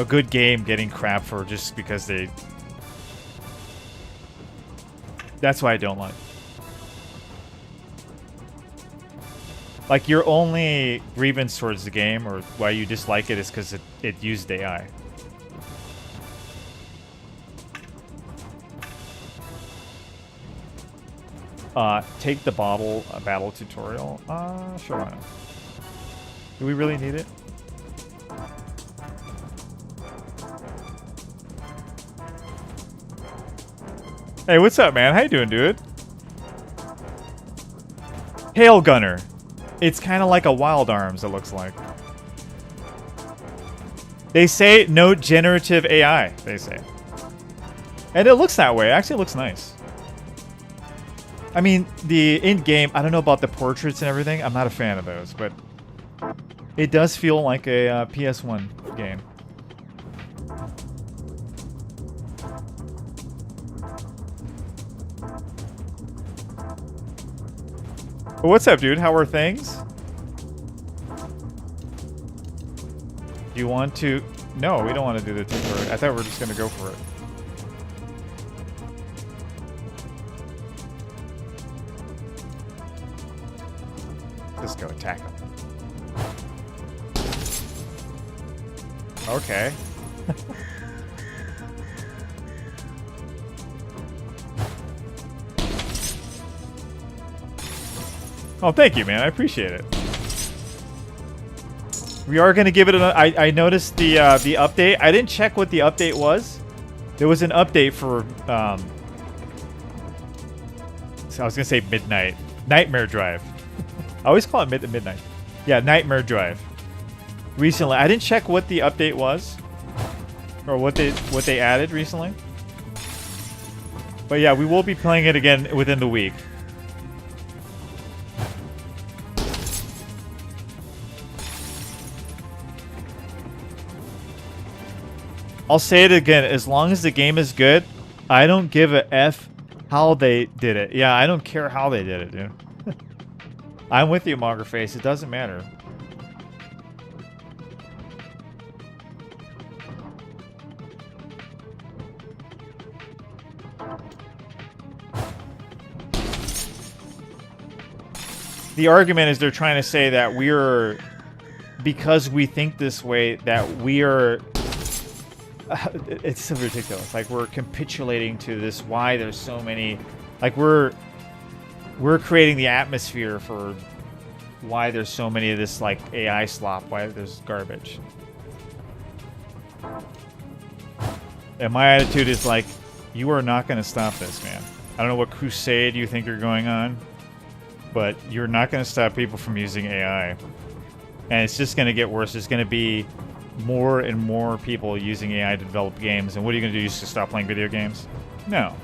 good game getting crap for just because they... That's what I don't like. Like, your only grievance towards the game, or why you dislike it, is because it used AI. Take the bottle battle tutorial. Sure, why not? Do we really need it? Hey, what's up, man? How you doing, dude? Hail Gunner. It's kind of like a Wild Arms, it looks like. They say no generative AI, they say. And it looks that way. It actually looks nice. I mean, the in-game, I don't know about the portraits and everything. I'm not a fan of those, but it does feel like a PS1 game. But what's up, dude? How are things? Do you want to... No, we don't want to do the tutorial. I thought we were just going to go for it. Let's go attack him. Okay. Oh, thank you, man. I appreciate it. We are going to give it an... I noticed the update. I didn't check what the update was. There was an update for... So I was going to say midnight. Nightmare Drive. I always call it midnight. Yeah, Nightmare Drive. Recently. I didn't check what the update was. Or what they added recently. But yeah, we will be playing it again within the week. I'll say it again. As long as the game is good, I don't give a F how they did it. Yeah, I don't care how they did it, dude. I'm with you, Mongerface. It doesn't matter. The argument is they're trying to say that we're... Because we think this way, that we are... It's so ridiculous. Like, we're capitulating to this, why there's so many... Like, we're creating the atmosphere for why there's so many of this, like, AI slop, why there's garbage. And my attitude is like, you are not going to stop this, man. I don't know what crusade you think you're going on, but you're not going to stop people from using AI. And it's just going to get worse. There's going to be more and more people using AI to develop games. And what are you going to do? Just to stop playing video games? No.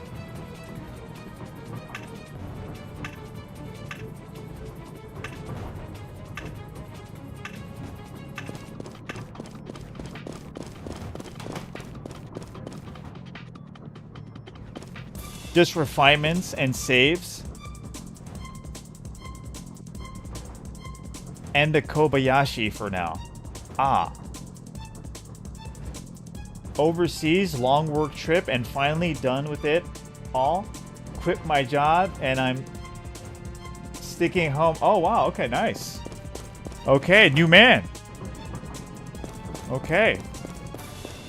Just refinements and saves. And the Kobayashi for now. Ah. Overseas, long work trip, and finally done with it all. Quit my job, and I'm sticking home. Oh, wow. Okay, nice. Okay, new man. Okay.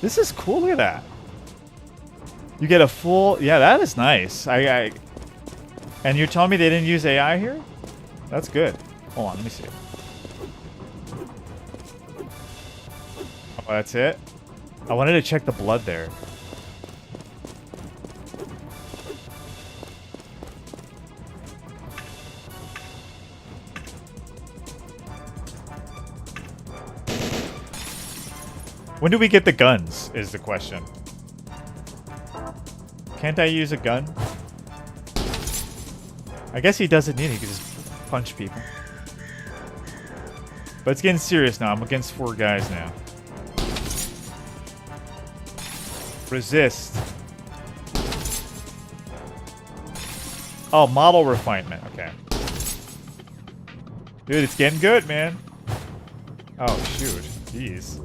This is cool. Look at that. You get a full... Yeah, that is nice. And you're telling me they didn't use AI here? That's good. Hold on, let me see. Oh, that's it? I wanted to check the blood there. When do we get the guns, is the question. Can't I use a gun? I guess he doesn't need it. He can just punch people. But it's getting serious now. I'm against 4 guys now. Resist. Oh, model refinement. Okay. Dude, it's getting good, man. Oh, shoot. Jeez.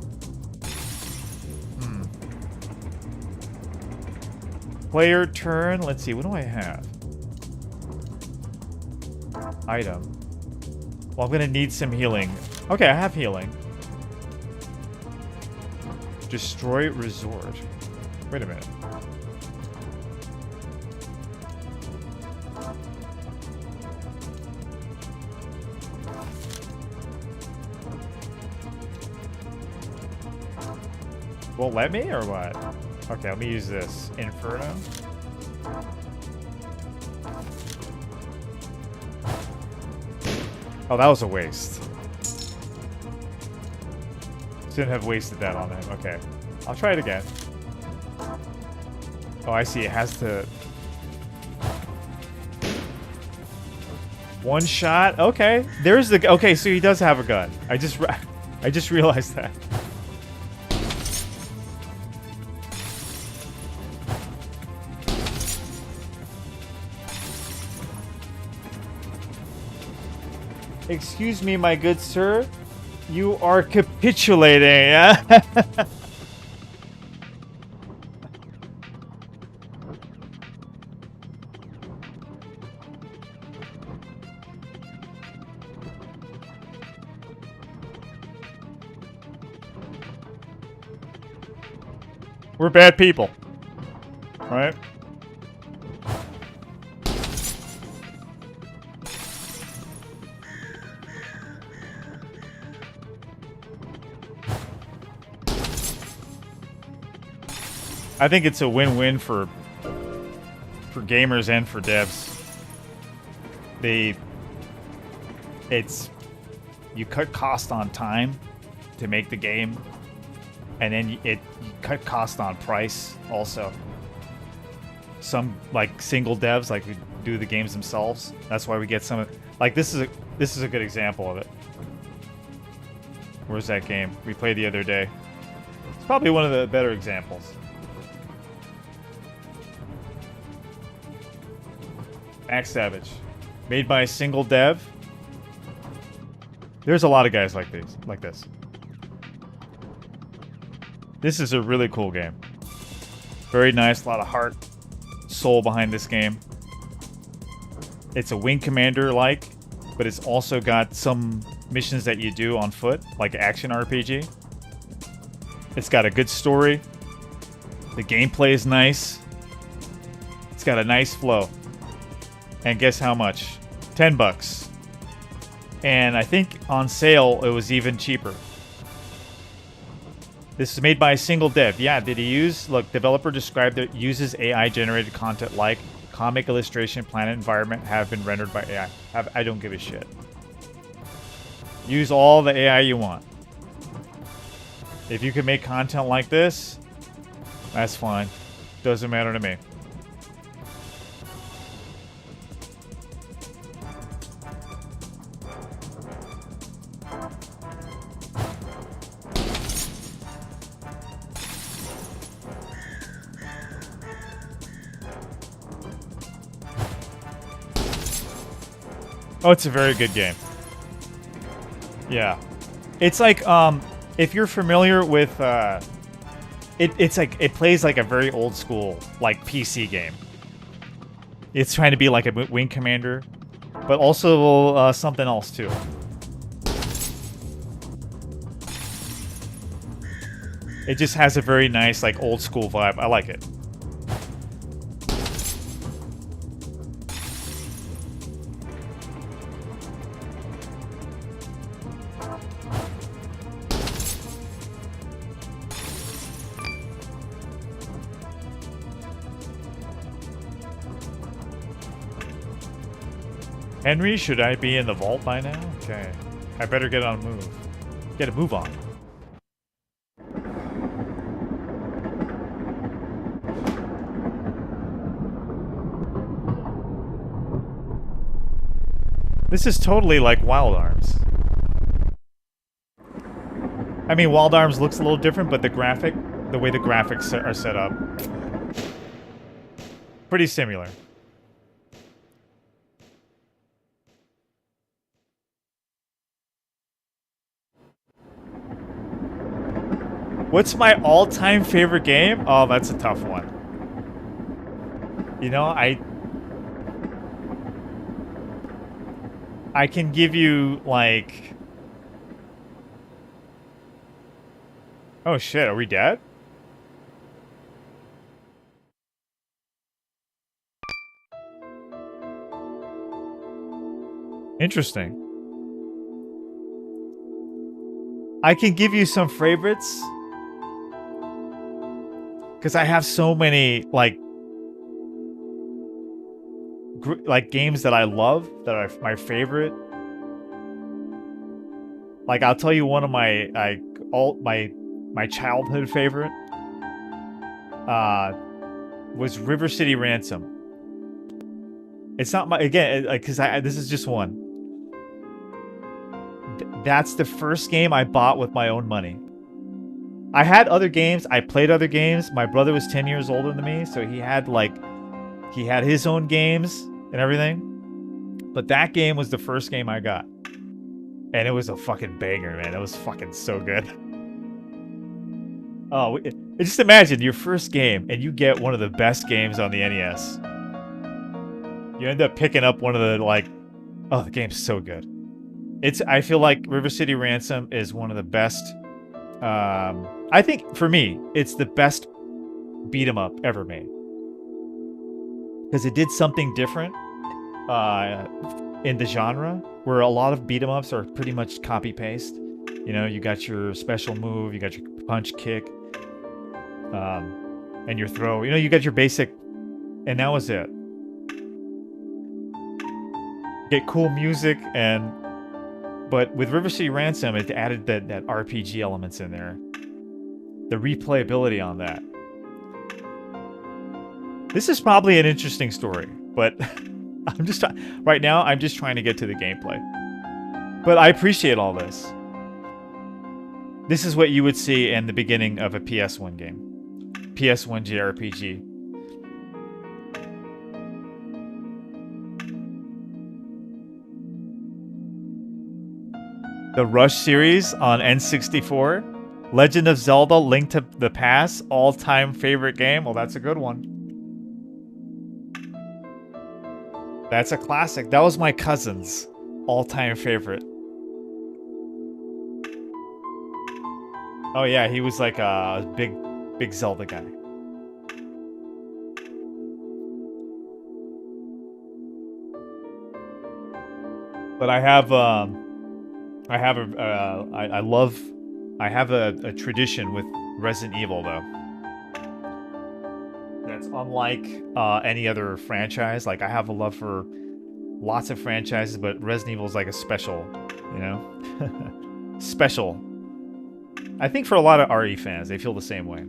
Player turn. Let's see. What do I have? Item. Well, I'm going to need some healing. Okay, I have healing. Destroy resort. Wait a minute. Won't let me or what? Okay, let me use this. Inferno. Oh, that was a waste. Shouldn't have wasted that on him. Okay. I'll try it again. Oh, I see. It has to... One shot? Okay. There's the... Okay, so he does have a gun. I just realized that. Excuse me, my good sir. You are capitulating, yeah? We're bad people. Right? I think it's a win-win for gamers and for devs. You cut cost on time to make the game, and then you cut cost on price also. Some like single devs, like who do the games themselves. That's why we get some like this is a good example of it. Where's that game we played the other day? It's probably one of the better examples. Max Savage, made by a single dev. There's a lot of guys like this. This is a really cool game. Very nice, a lot of heart, soul behind this game. It's a Wing Commander-like, but it's also got some missions that you do on foot, like action RPG. It's got a good story. The gameplay is nice. It's got a nice flow. And guess how much? $10. And I think on sale it was even cheaper. This is made by a single dev. Yeah, did he use... Look, developer described it uses AI-generated content like comic illustration, planet environment have been rendered by AI. I don't give a shit. Use all the AI you want. If you can make content like this, that's fine. Doesn't matter to me. Oh, it's a very good game. Yeah. It's like, if you're familiar with, it's like, it plays like a very old school, like, PC game. It's trying to be like a Wing Commander, but also something else, too. It just has a very nice, like, old school vibe. I like it. Henry, should I be in the vault by now? Okay. I better get on a move. Get a move on. This is totally like Wild Arms. I mean, Wild Arms looks a little different, but the way the graphics are set up, pretty similar. What's my all-time favorite game? Oh, that's a tough one. You know, I can give you, like... Oh shit, are we dead? Interesting. I can give you some favorites. Because I have so many, like games that I love, that are my favorite. Like, I'll tell you one of my childhood favorite was River City Ransom. It's not my, again, because this is just one. That's the first game I bought with my own money. I had other games. I played other games. My brother was 10 years older than me, so he had his own games and everything. But that game was the first game I got. And it was a fucking banger, man. It was fucking so good. Oh, just imagine your first game and you get one of the best games on the NES. You end up picking up one of the, like... Oh, the game's so good. I feel like River City Ransom is one of the best... I think, for me, it's the best beat-em-up ever made. Because it did something different in the genre, where a lot of beat-em-ups are pretty much copy-paste. You know, you got your special move, you got your punch, kick, and your throw. You know, you got your basic, and that was it. Get cool music, but with River City Ransom, it added that RPG elements in there. The replayability on that. This is probably an interesting story, but right now I'm just trying to get to the gameplay. But I appreciate all this. This is what you would see in the beginning of a PS1 game. PS1 JRPG. The Rush series on N64. Legend of Zelda: Link to the Past, all-time favorite game. Well, that's a good one. That's a classic. That was my cousin's all-time favorite. Oh yeah, he was like a big Zelda guy. But I have a tradition with Resident Evil, though. That's unlike any other franchise. Like, I have a love for lots of franchises, but Resident Evil is like a special, you know? Special. I think for a lot of RE fans, they feel the same way.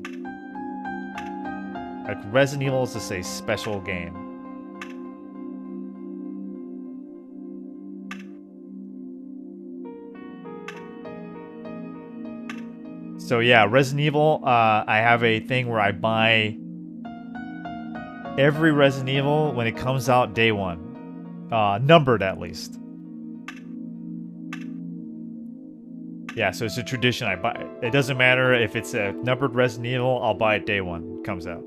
Like, Resident Evil is just a special game. So yeah, Resident Evil, I have a thing where I buy every Resident Evil when it comes out day one. Numbered at least. Yeah, so it's a tradition. I buy. It doesn't matter if it's a numbered Resident Evil, I'll buy it day one when it comes out.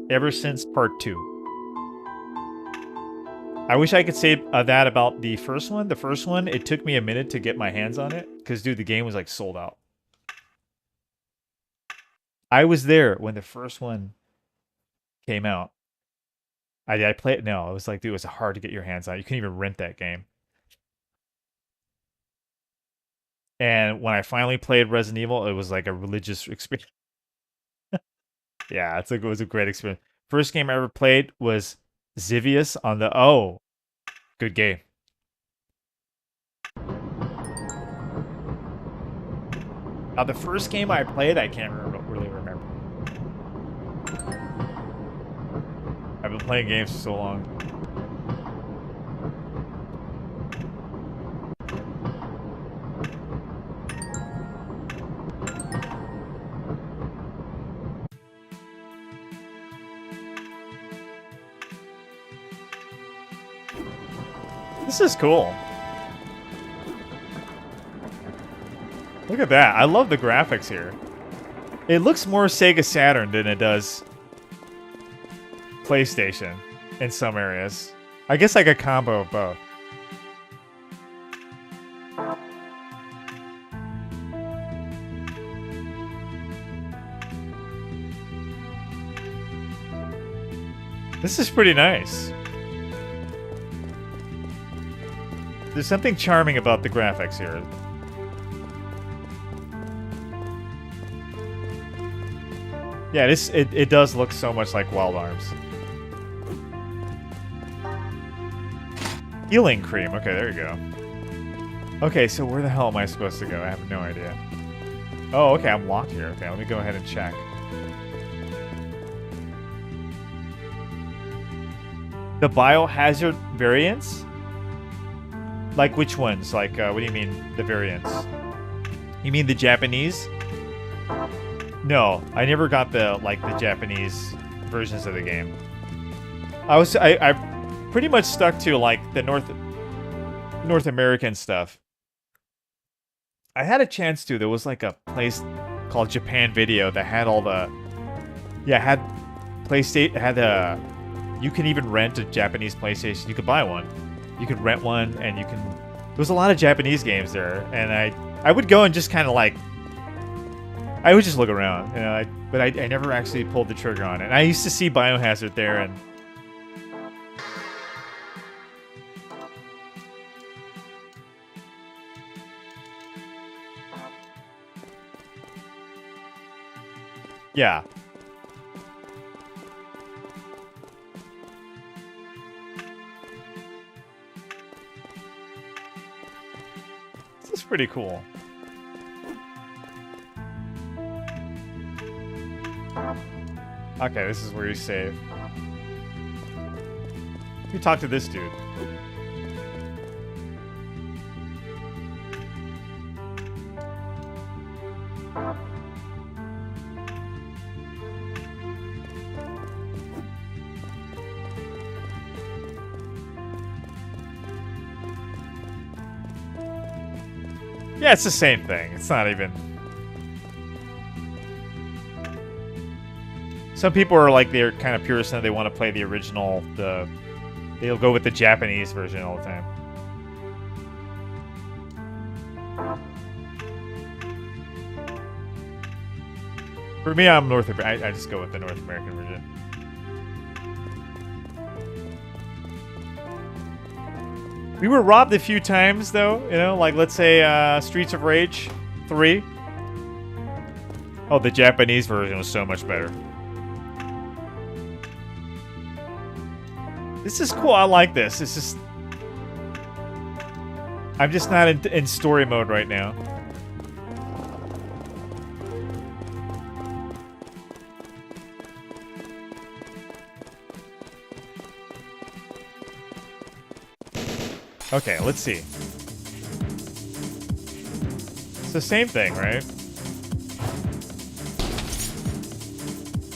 Ever since part 2. I wish I could say that about the first one. The first one, it took me a minute to get my hands on it. Because, dude, the game was like sold out. I was there when the first one came out. I played it. No, it was like, dude, it was hard to get your hands on. You couldn't even rent that game. And when I finally played Resident Evil, it was like a religious experience. Yeah, it was a great experience. First game I ever played was Zivius on the... Oh, good game. Now, the first game I played, I can't really remember. I've been playing games for so long. This is cool. Look at that. I love the graphics here. It looks more Sega Saturn than it does PlayStation in some areas. I guess like a combo of both. This is pretty nice. There's something charming about the graphics here. Yeah, it does look so much like Wild Arms. Healing cream. Okay, there you go. Okay, so where the hell am I supposed to go? I have no idea. Oh, okay, I'm locked here. Okay, let me go ahead and check. The biohazard variants? Like which ones? Like, what do you mean, the variants? You mean the Japanese? No, I never got the Japanese versions of the game. I pretty much stuck to like the North American stuff. I had a chance to. There was like a place called Japan Video that had all the had PlayStation, had you can even rent a Japanese PlayStation. You could buy one. You could rent one, and you can... There was a lot of Japanese games there, and I would go and just kind of like... I would just look around, you know, but I never actually pulled the trigger on it. And I used to see Biohazard there, and... Yeah. This is pretty cool. Okay, this is where you save. You talk to this dude. Yeah, it's the same thing. It's not even... Some people are like, they're kind of purists and they want to play the original. They'll go with the Japanese version all the time. For me, I'm North American. I just go with the North American version. We were robbed a few times, though. You know, like let's say Streets of Rage 3. Oh, the Japanese version was so much better. This is cool. I like this. This is... I'm just not in story mode right now. Okay, let's see. It's the same thing, right?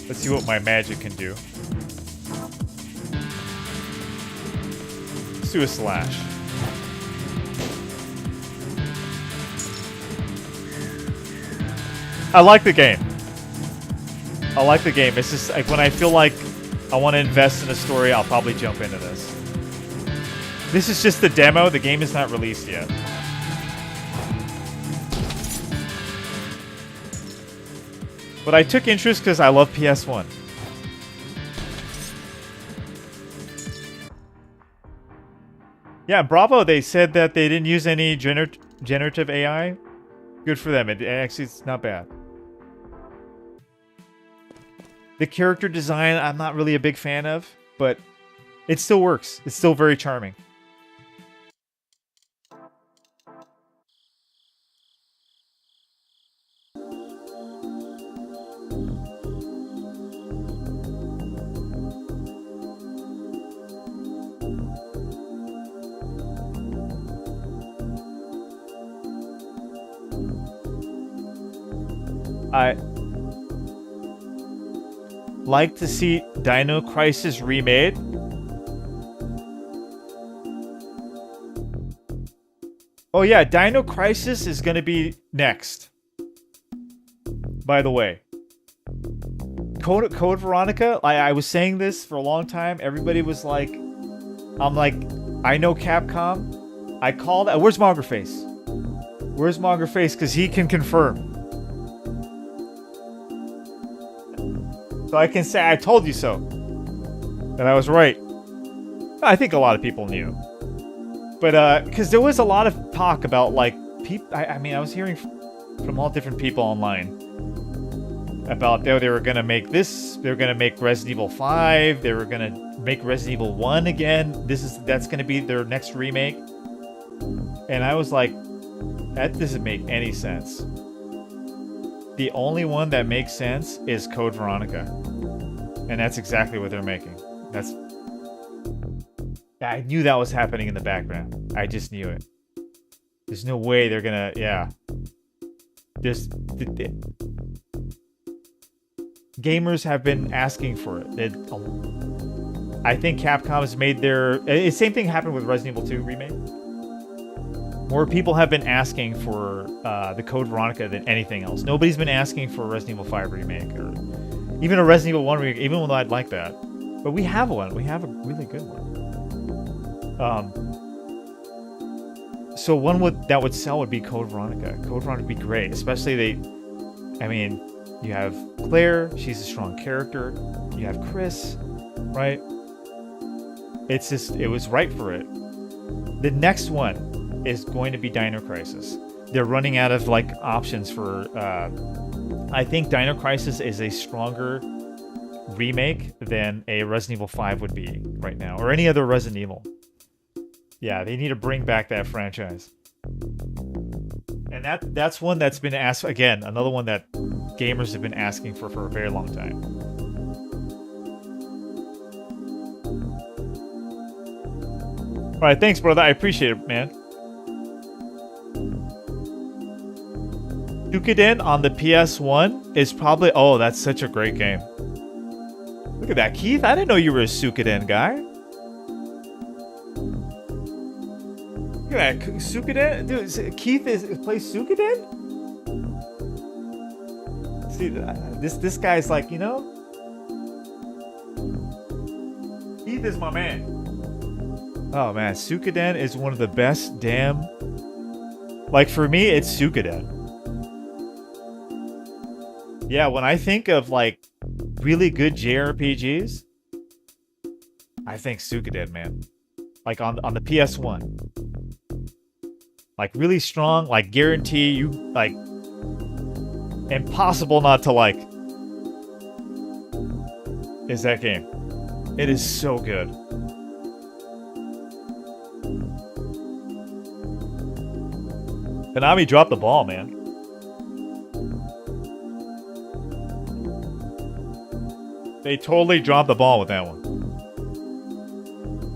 Let's see what my magic can do. Let's do a slash. I like the game. I like the game. It's just like when I feel like I want to invest in a story, I'll probably jump into this. This is just the demo. The game is not released yet. But I took interest because I love PS1. Yeah, Bravo, they said that they didn't use any generative AI. Good for them. It actually, it's not bad. The character design, I'm not really a big fan of, but it still works. It's still very charming. I like to see Dino Crisis remade. Oh yeah, Dino Crisis is gonna be next. By the way. Code Veronica, I was saying this for a long time. Everybody was like, I'm like, I know Capcom. I called, where's Mongerface? Where's Mongerface? Because he can confirm. So I can say, I told you so. And I was right. I think a lot of people knew. But, because there was a lot of talk about, like, I mean, I was hearing from all different people online about they were going to make this, they were going to make Resident Evil 5, they were going to make Resident Evil 1 again. That's going to be their next remake. And I was like, that doesn't make any sense. The only one that makes sense is Code Veronica. And that's exactly what they're making. I knew that was happening in the background. I just knew it. There's no way they're gonna, yeah. Gamers have been asking for it. I think Capcom has made their... Same thing happened with Resident Evil 2 remake. More people have been asking for the Code Veronica than anything else. Nobody's been asking for a Resident Evil 5 remake or even a Resident Evil 1 remake, even though I'd like that. But we have one. We have a really good one. So one that would sell would be Code Veronica. Code Veronica would be great, especially I mean, you have Claire. She's a strong character. You have Chris, right? It's just, it was right for it. The next one is going to be Dino Crisis. They're running out of like options for I think Dino Crisis is a stronger remake than a Resident Evil 5 would be right now, or any other Resident Evil. Yeah, they need to bring back that franchise. And that's one that's been asked, again, another one that gamers have been asking for a very long time. Alright, thanks, brother. I appreciate it, man. Suikoden on the PS1 is probably... Oh, that's such a great game. Look at that, Keith. I didn't know you were a Suikoden guy. Look at that, Suikoden. Dude, Keith plays Suikoden? See, this guy's like, you know... Keith is my man. Oh, man. Suikoden is one of the best damn... Like, for me, it's Suikoden. Yeah, when I think of, like, really good JRPGs, I think Suikoden, man. Like, on the PS1. Like, really strong, like, guarantee you, like... impossible not to like is that game. It is so good. Konami dropped the ball, man. They totally dropped the ball with that one.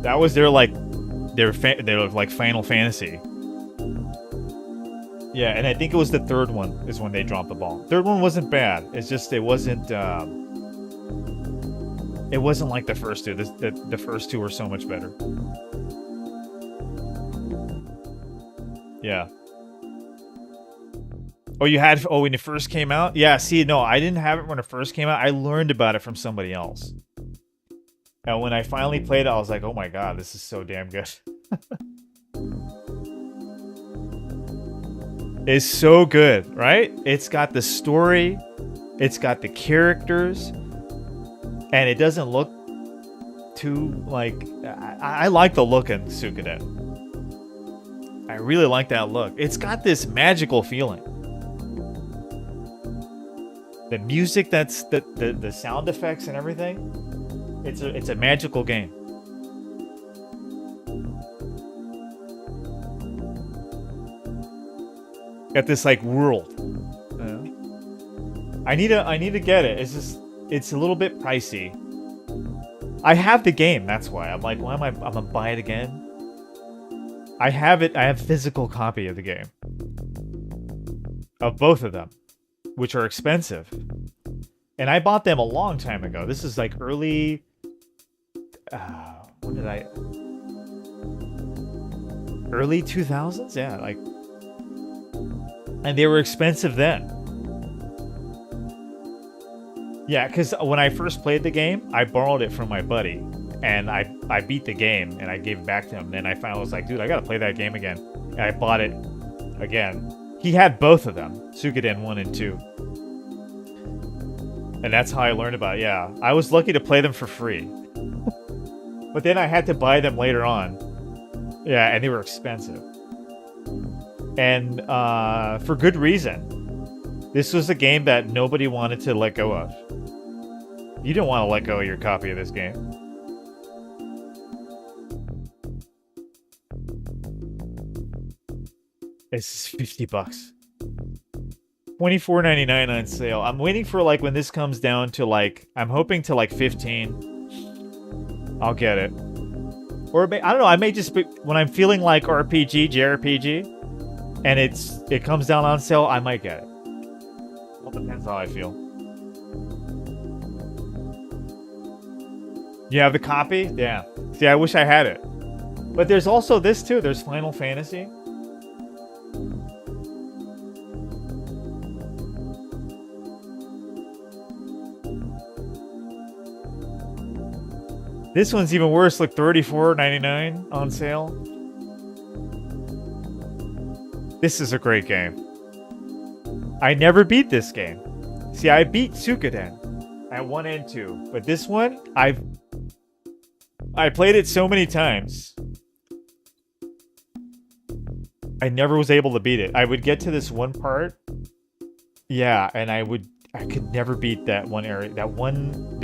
That was their like Final Fantasy. Yeah, and I think it was the third one is when they dropped the ball. Third one wasn't bad. It's just it wasn't like the first two. The first two were so much better. Yeah. Oh, you had... Oh, when it first came out? Yeah, see, no, I didn't have it when it first came out. I learned about it from somebody else. And when I finally played it, I was like, oh my god, this is so damn good. It's so good, right? It's got the story. It's got the characters. And it doesn't look too, like... I like the look in Suikoden. I really like that look. It's got this magical feeling. The music, that's the sound effects and everything. It's a magical game. Got this like world. I need to get it. It's a little bit pricey. I have the game, that's why. I'm like, why am I'm gonna buy it again? I have it. I have a physical copy of the game. Of both of them, which are expensive. And I bought them a long time ago. This is like early... when did I... Early 2000s? Yeah, like... And they were expensive then. Yeah, because when I first played the game, I borrowed it from my buddy. And I beat the game, and I gave it back to him. Then I finally was like, dude, I gotta play that game again. And I bought it again. He had both of them, Suikoden 1 and 2. And that's how I learned about it, yeah. I was lucky to play them for free. But then I had to buy them later on. Yeah, and they were expensive. And for good reason. This was a game that nobody wanted to let go of. You didn't want to let go of your copy of this game. This is $50. $24.99 on sale. I'm waiting for like when this comes down to like, I'm hoping to like 15. I'll get it. Or I don't know, I may just be, when I'm feeling like RPG, JRPG, and it comes down on sale, I might get it. Well, depends how I feel. You have the copy? Yeah. See, I wish I had it. But there's also this too. There's Final Fantasy. This one's even worse, like $34.99 on sale. This is a great game. I never beat this game. See, I beat Suikoden at 1 and 2, but this one, I played it so many times. I never was able to beat it. I would get to this one part, yeah, and I could never beat that one area. There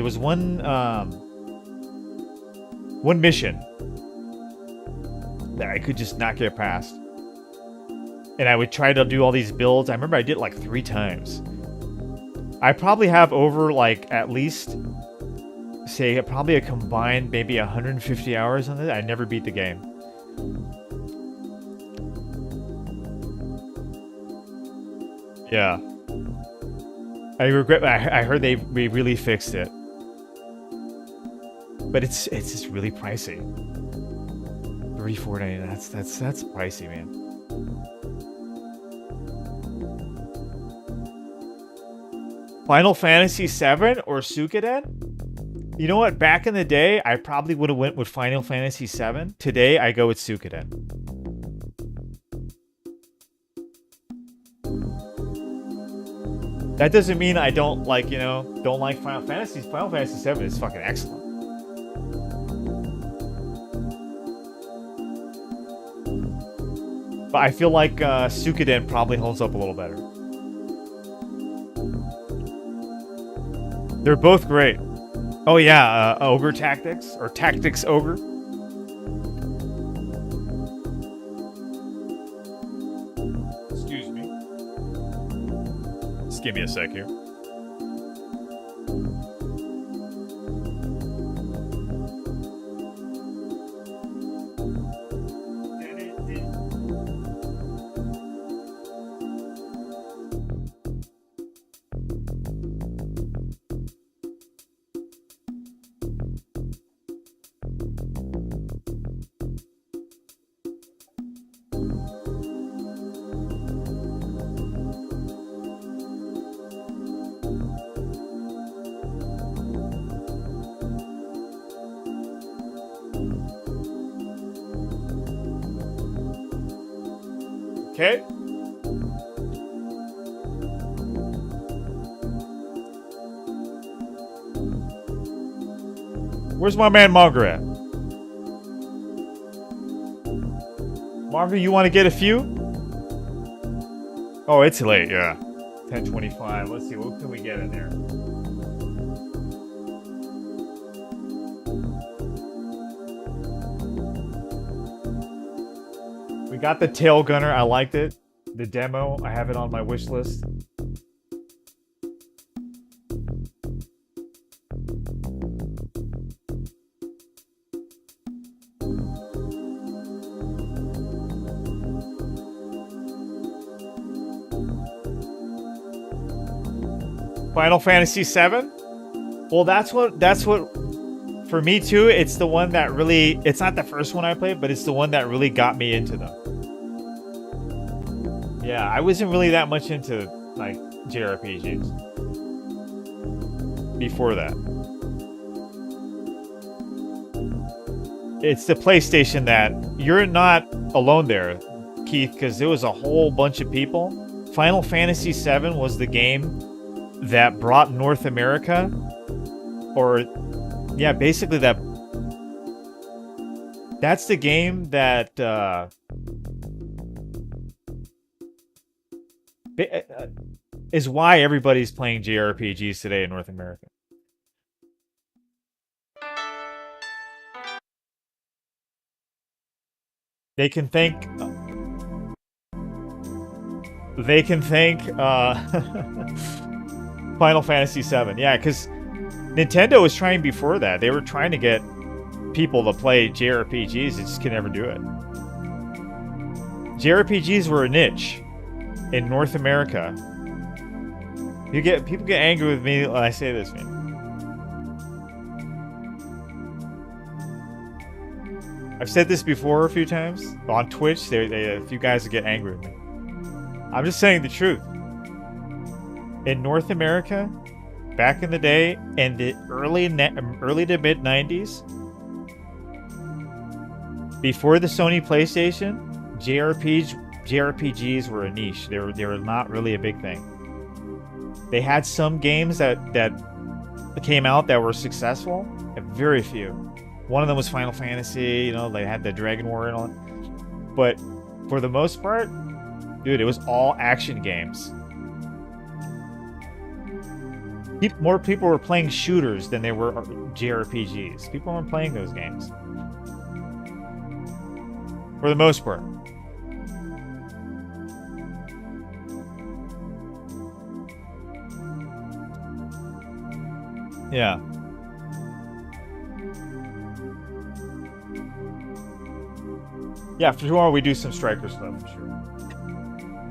was one mission that I could just not get past. And I would try to do all these builds. I remember I did it like 3 times. I probably have over like at least, say, probably a combined maybe 150 hours on it. I never beat the game. Yeah. I regret, I heard they really fixed it. But it's just really pricey. $34.99. That's pricey, man. Final Fantasy VII or Suikoden? You know what? Back in the day, I probably would have went with Final Fantasy VII. Today, I go with Suikoden. That doesn't mean I don't like, don't like Final Fantasy. Final Fantasy VII is fucking excellent. But I feel like Suikoden probably holds up a little better. They're both great. Oh yeah, Ogre Tactics or Tactics Ogre. Excuse me. Just give me a sec here. Okay. Where's my man Monger at? Monger, you want to get a few? Oh, it's late, yeah. 10:25. Let's see, what can we get in there? We got the Tail Gunner. I liked it. The demo, I have it on my wish list. Final Fantasy VII? Well, that's what for me too, it's the one that really, it's not the first one I played, but it's the one that really got me into them. Yeah, I wasn't really that much into like JRPGs before that. It's the PlayStation that you're not alone there, Keith, because there was a whole bunch of people. Final Fantasy VII was the game that brought North America, or yeah, basically that's the game that is why everybody's playing JRPGs today in North America. They can thank Final Fantasy VII. Yeah, because Nintendo was trying before that. They were trying to get people to play JRPGs. They just could never do it. JRPGs were a niche in North America. People get angry with me when I say this, man. I've said this before a few times on Twitch. A few guys that get angry with me. I'm just saying the truth. In North America, back in the day, in the early to mid 90s, before the Sony PlayStation, JRPGs were a niche. They were not really a big thing. They had some games that came out that were successful, very few. One of them was Final Fantasy. You know, they had the Dragon War and all that. But for the most part, dude, it was all action games. More people were playing shooters than they were JRPGs. People weren't playing those games. For the most part. Yeah. Yeah, for tomorrow we do some striker stuff, for sure.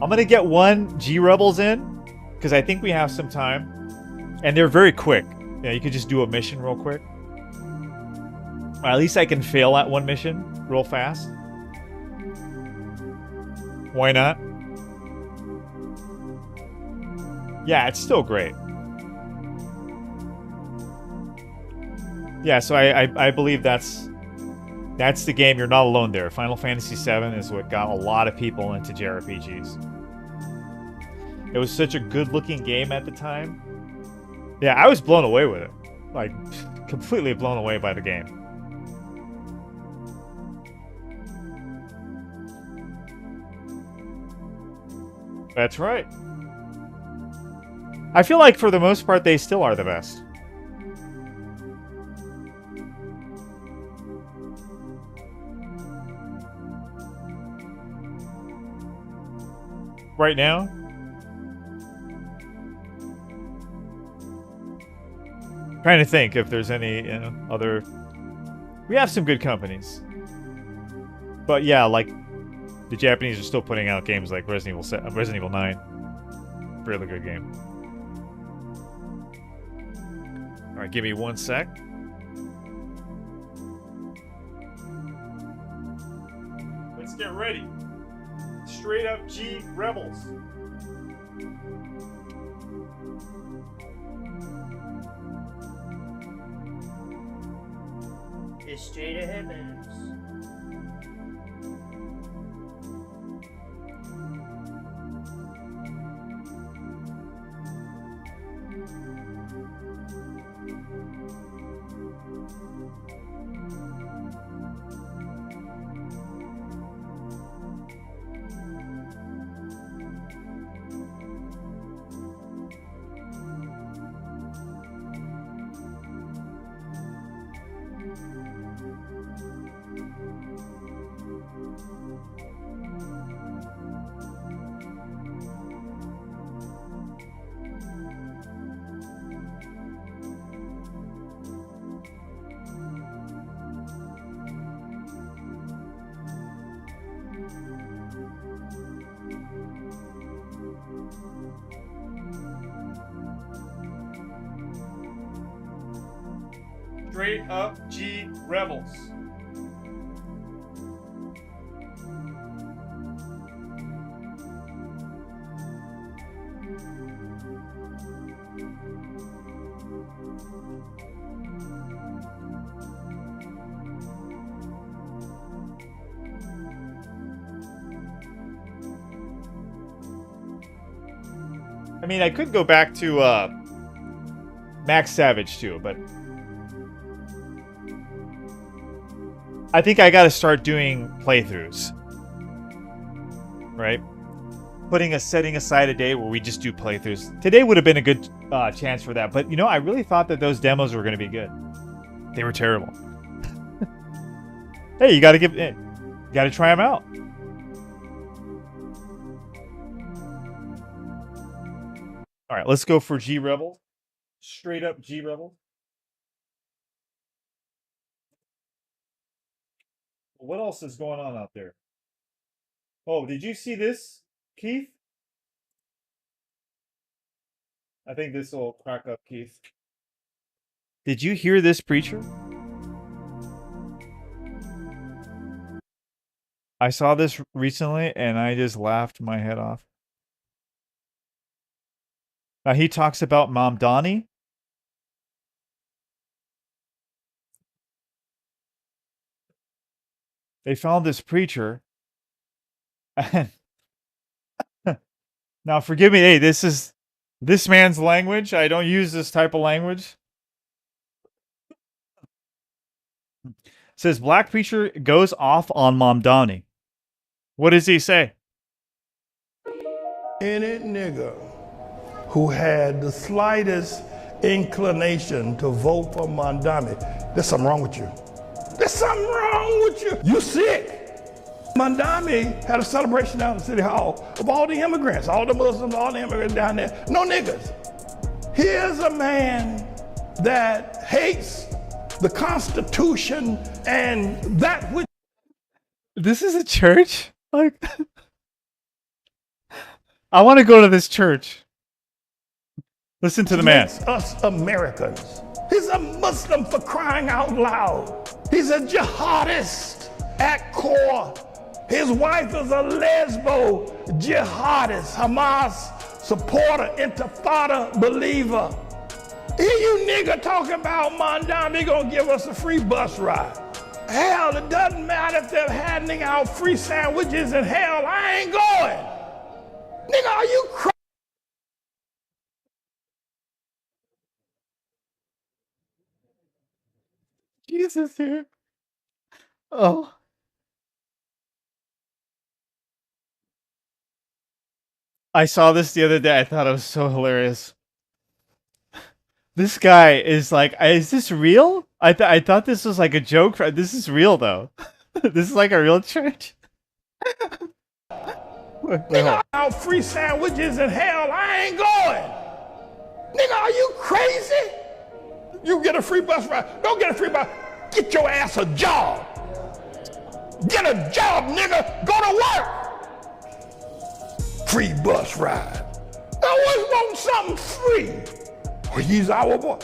I'm gonna get one G-Rebels in, because I think we have some time. And they're very quick. Yeah, you could just do a mission real quick. Or at least I can fail at one mission real fast. Why not? Yeah, it's still great. Yeah, so I believe that's the game. You're not alone there. Final Fantasy VII is what got a lot of people into JRPGs. It was such a good-looking game at the time. Yeah, I was blown away with it. Like, completely blown away by the game. That's right. I feel like for the most part, they still are the best. right now. Trying to think if there's any other. We have some good companies, but yeah, like the Japanese are still putting out games like Resident Evil 9. Really good game. All right, give me 1 sec. Let's get ready. Straight up G Rebels. It's straight ahead, man. Straight up G Rebels. I mean, I could go back to Max Savage too, but I think I gotta start doing playthroughs. Right? Setting aside a day where we just do playthroughs. Today would have been a good chance for that, but you know, I really thought that those demos were gonna be good. They were terrible. Hey, you gotta try them out. All right, let's go for G Rebel. Straight up G Rebel. What else is going on out there? Oh, did you see this, Keith? I think this will crack up Keith. Did you hear this, Preacher? I saw this recently and I just laughed my head off. Now he talks about Mom Donnie. They found this preacher. And now forgive me, hey, this is this man's language. I don't use this type of language. It says black preacher goes off on Mom Donnie. What does he say? Any nigga who had the slightest inclination to vote for Mondami, there's something wrong with you. There's something wrong with you. You sick. Mondami had a celebration down in City Hall of all the immigrants, all the Muslims, all the immigrants down there. No niggas. Here's a man that hates the Constitution and that which... This is a church? Like, I want to go to this church. Listen to the man. Makes us Americans. He's a Muslim for crying out loud. He's a jihadist at core. His wife is a lesbo jihadist, Hamas supporter, Intifada believer. Here you nigga talking about Mondami gonna give us a free bus ride. Hell, it doesn't matter if they're handing out free sandwiches in hell, I ain't going. Nigga, are you crazy? Jesus here. Oh. I saw this the other day. I thought it was so hilarious. This guy is like, is this real? I thought this was like a joke. This is real though. This is like a real church. Wait, hold on. Out free sandwiches in hell, I ain't going. Nigga, are you crazy? You get a free bus ride. Don't get a free bus. Get your ass a job. Get a job, nigga. Go to work. Free bus ride. I always want something free. Well, he's our boy.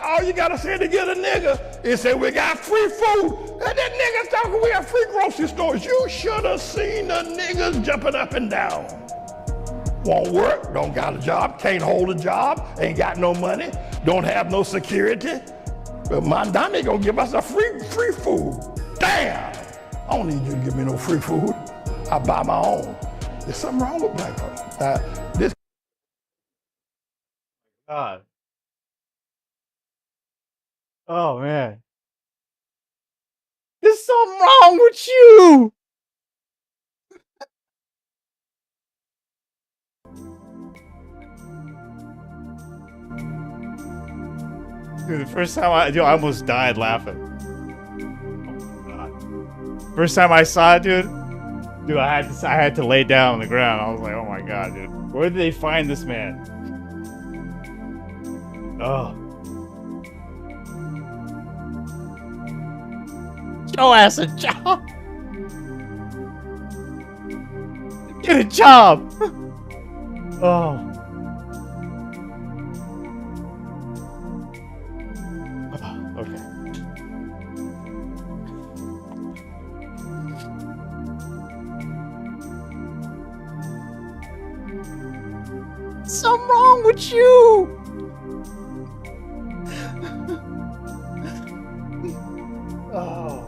All you gotta say to get a nigga is say we got free food. And that nigga's talking we have free grocery stores. You should have seen the niggas jumping up and down. Won't work, don't got a job, can't hold a job, ain't got no money, don't have no security. But Mondani gonna give us a free food. Damn! I don't need you to give me no free food. I buy my own. There's something wrong with black folks. This God. Oh man. There's something wrong with you. Dude, the first time I almost died laughing. Oh my God. First time I saw it, dude, I had to lay down on the ground. I was like, oh my God, dude. Where did they find this man? Oh. Show ass a job. Get a job. Oh. Okay. Something wrong with you. Oh.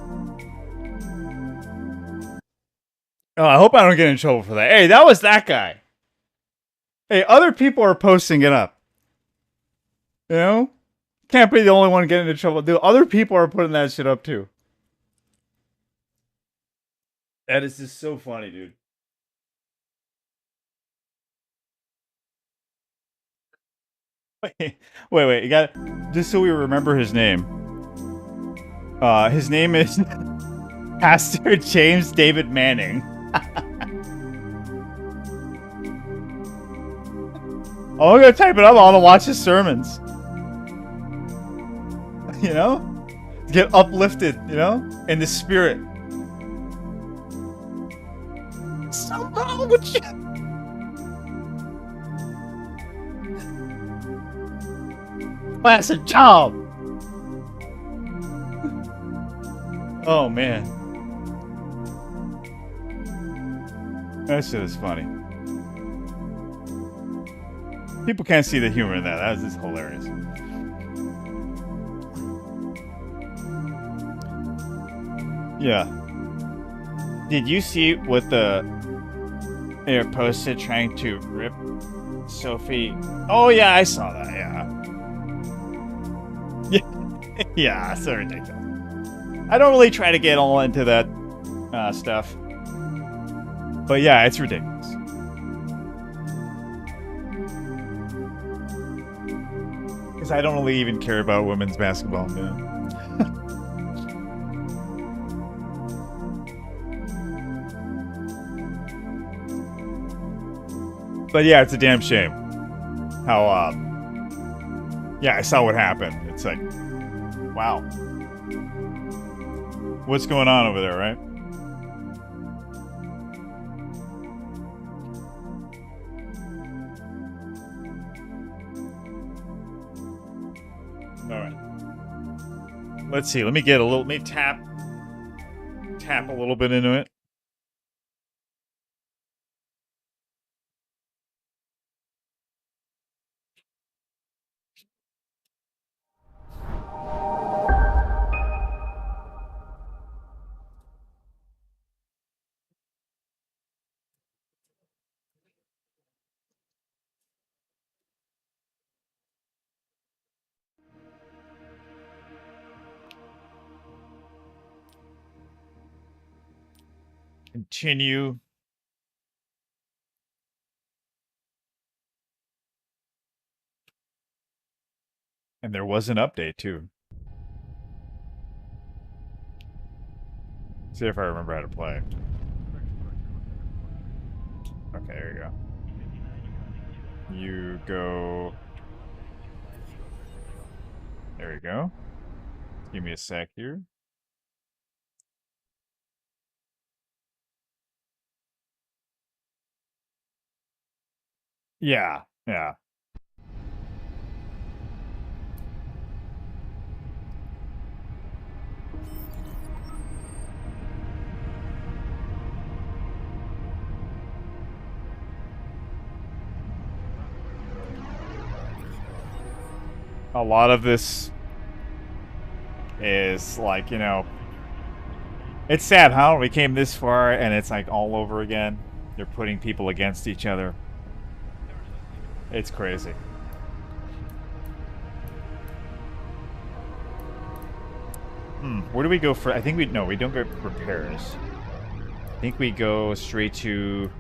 Oh, I hope I don't get in trouble for that. Hey, that was that guy. Hey, other people are posting it up. You know? Can't be the only one getting into trouble. Dude, other people are putting that shit up too. That is just so funny, dude. Wait. You got just so we remember his name. His name is Pastor James David Manning. Oh, I'm gonna type it up. I want to watch his sermons. You know, get uplifted. You know, in the spirit. Something wrong with you. That's a job. Oh man, that shit is funny. People can't see the humor in that. That was just hilarious. Yeah. Did you see what the air posted trying to rip Sophie? Oh yeah, I saw that. Yeah. Yeah, so ridiculous. I don't really try to get all into that stuff. But yeah, it's ridiculous. Because I don't really even care about women's basketball, man. But yeah, it's a damn shame how, yeah, I saw what happened. It's like, wow. What's going on over there, right? All right. Let's see. Let me tap a little bit into it. Continue. And there was an update too. See if I remember how to play. Okay, there you go. You go. There you go. Give me a sec here. Yeah, yeah. A lot of this is like, you know, it's sad, huh? We came this far and it's like all over again. They're putting people against each other. It's crazy. Where do we go for? I think we don't go repairs. I think we go straight to.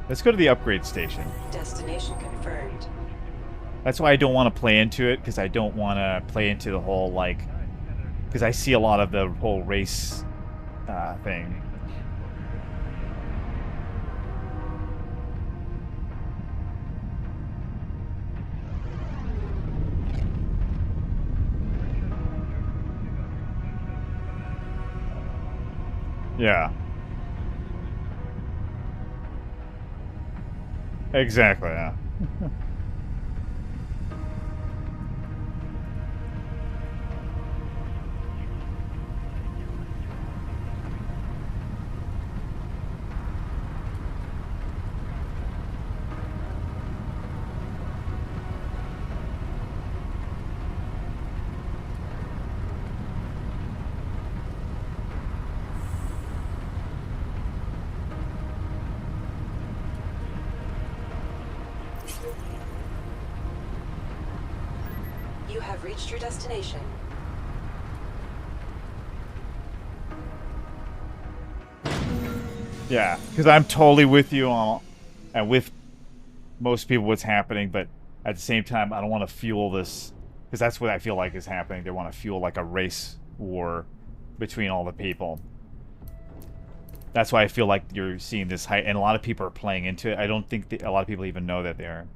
Let's go to the upgrade station. Destination confirmed. That's why I don't want to play into it, because I don't want to play into the whole, like, because I see a lot of the whole race thing. Yeah. Exactly, yeah. You have reached your destination. Yeah, because I'm totally with you on, and with most people what's happening, but at the same time, I don't want to fuel this, because that's what I feel like is happening. They want to fuel like a race war between all the people. That's why I feel like you're seeing this height, and a lot of people are playing into it. I don't think a lot of people even know that they are.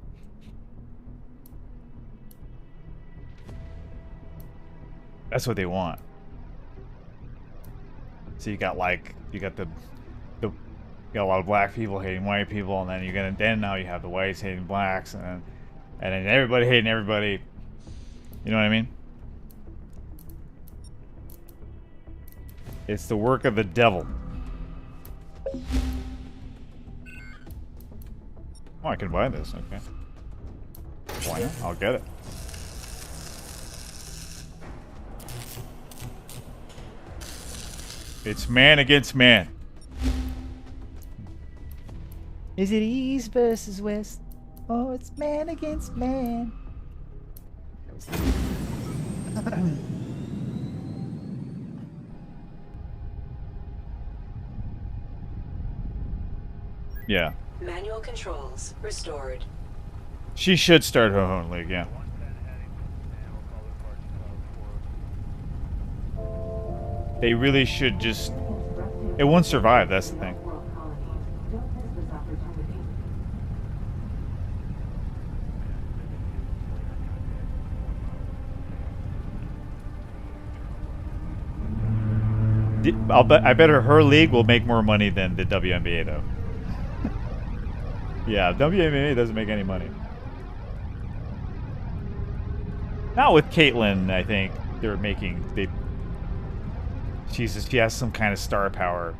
That's what they want. So you got like, you got you got a lot of black people hating white people, and then now you have the whites hating blacks, and then everybody hating everybody. You know what I mean? It's the work of the devil. Oh, I can buy this. Okay. Why not? I'll get it. It's man against man. Is it East versus West? Oh, it's man against man. Yeah. Manual controls restored. She should start her own league, yeah. They really should just... It won't survive, that's the thing. I bet her league will make more money than the WNBA, though. Yeah, WNBA doesn't make any money. Not with Caitlyn, I think they're making... She has some kind of star power.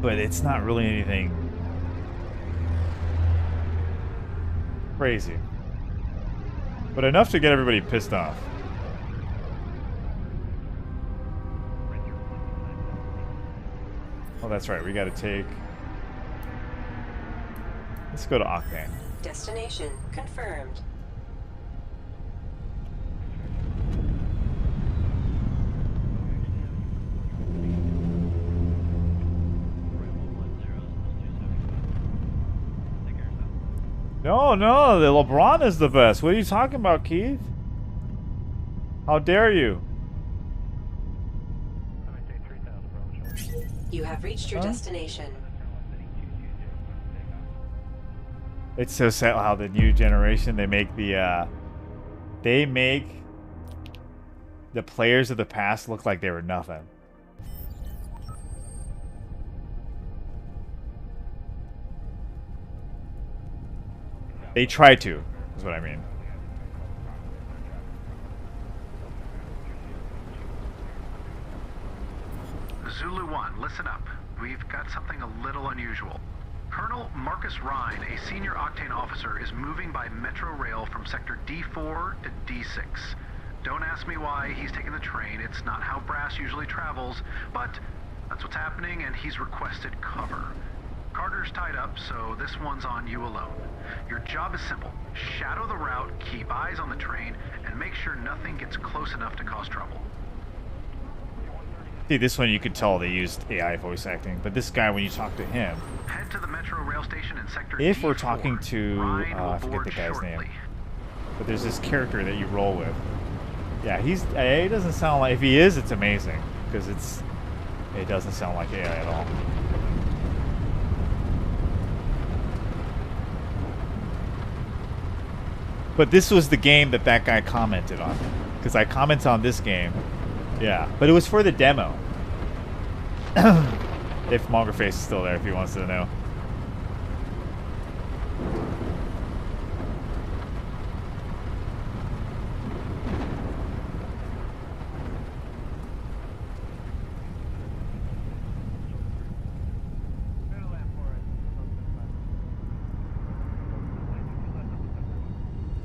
But it's not really anything crazy. But enough to get everybody pissed off. Oh, that's right. We gotta take... Let's go to Octane. Destination confirmed. No, the LeBron is the best. What are you talking about, Keith? How dare you? You have reached your destination. It's so sad how the new generation, they make the players of the past look like they were nothing. They try to, is what I mean. Zulu 1, listen up. We've got something a little unusual. Colonel Marcus Ryan, a senior Octane officer, is moving by Metro Rail from Sector D4 to D6. Don't ask me why he's taking the train. It's not how Brass usually travels, but that's what's happening, and he's requested cover. Carter's tied up, so this one's on you alone. Your job is simple. Shadow the route, keep eyes on the train, and make sure nothing gets close enough to cause trouble. See, this one you could tell they used AI voice acting, but this guy, when you talk to him, Head to the Metro Rail Station in Sector if D4. we're talking to, I forget the guy's name, but there's this character that you roll with. Yeah, he doesn't sound like, if he is, it's amazing, because it doesn't sound like AI at all. But this was the game that guy commented on. Because I commented on this game. Yeah. But it was for the demo. If Mongerface is still there, if he wants to know.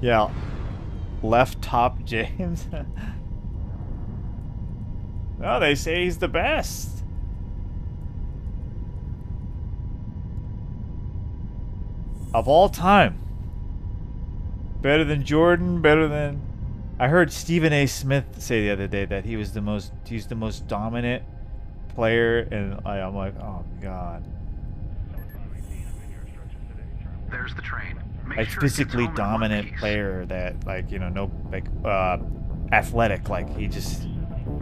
Yeah. Left top James. Oh, they say he's the best. Of all time. Better than Jordan, better than... I heard Stephen A. Smith say the other day that he's the most dominant player, and I'm like, oh god. There's the train. Like physically dominant player that, like, you know, no, like, athletic, like he just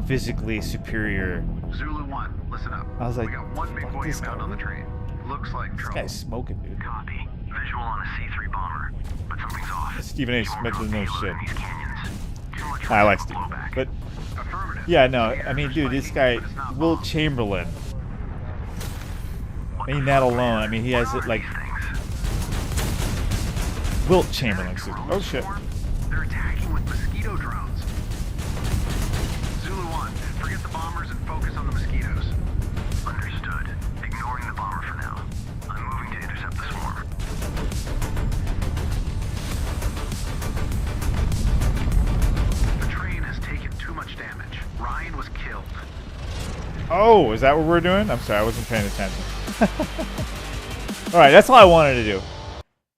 physically superior. Zulu 1, listen up. I was like, we got one big boy inbound on the train. Looks like trouble. This guy's smoking, dude. Copy. Visual on a C3 bomber, but something's off. Stephen A. Smith doesn't know shit. I like Steve, but yeah, no, I mean, dude, this guy, Will Chamberlain. I mean, that alone, I mean, he has it like. Wilt Chamberlain. Oh shit. They're attacking with mosquito drones. Zulu 1, forget the bombers and focus on the mosquitoes. Understood. Ignoring the bomber for now. I'm moving to intercept the swarm. The train has taken too much damage. Ryan was killed. Oh, is that what we're doing? I'm sorry, I wasn't paying attention. Alright, that's all I wanted to do.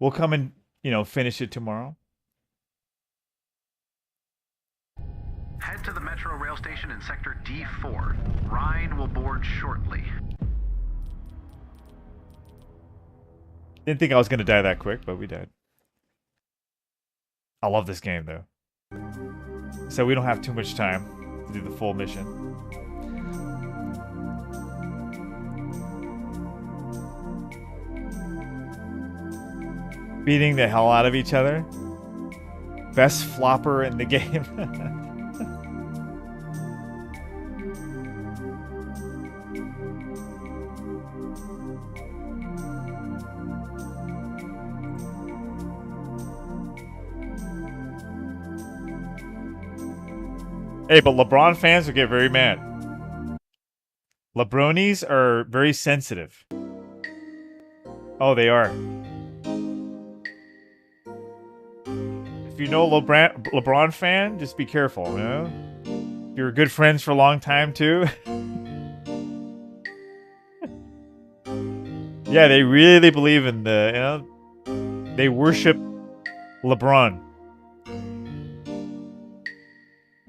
We'll come and, you know, finish it tomorrow. Head to the Metro Rail Station in Sector D4. Ryan will board shortly. Didn't think I was going to die that quick, but we died. I love this game, though. So we don't have too much time to do the full mission. Beating the hell out of each other. Best flopper in the game. Hey, but LeBron fans will get very mad. LeBronies are very sensitive. Oh, they are. If you know LeBron fan, just be careful, you know? You're good friends for a long time, too. Yeah, they really believe in the, you know, they worship LeBron.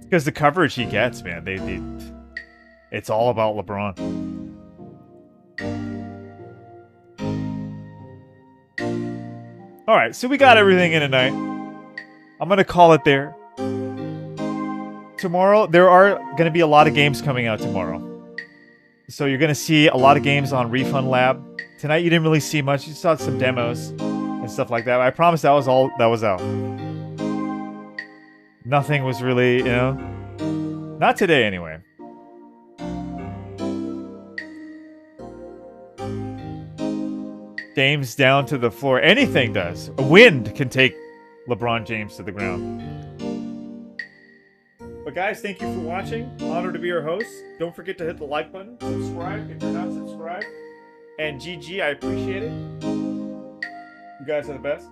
Because the coverage he gets, man, it's all about LeBron. Alright, so we got everything in tonight. I'm going to call it there. Tomorrow, there are going to be a lot of games coming out tomorrow. So you're gonna see a lot of games on Refund Lab. Tonight you didn't really see much. You saw some demos and stuff like that. I promise that was all that was out. Nothing was really, you know, not today anyway. James down to the floor. Anything does. A wind can take LeBron James to the ground. But guys, thank you for watching. Honored to be your host. Don't forget to hit the like button. Subscribe if you're not subscribed. And GG, I appreciate it. You guys are the best.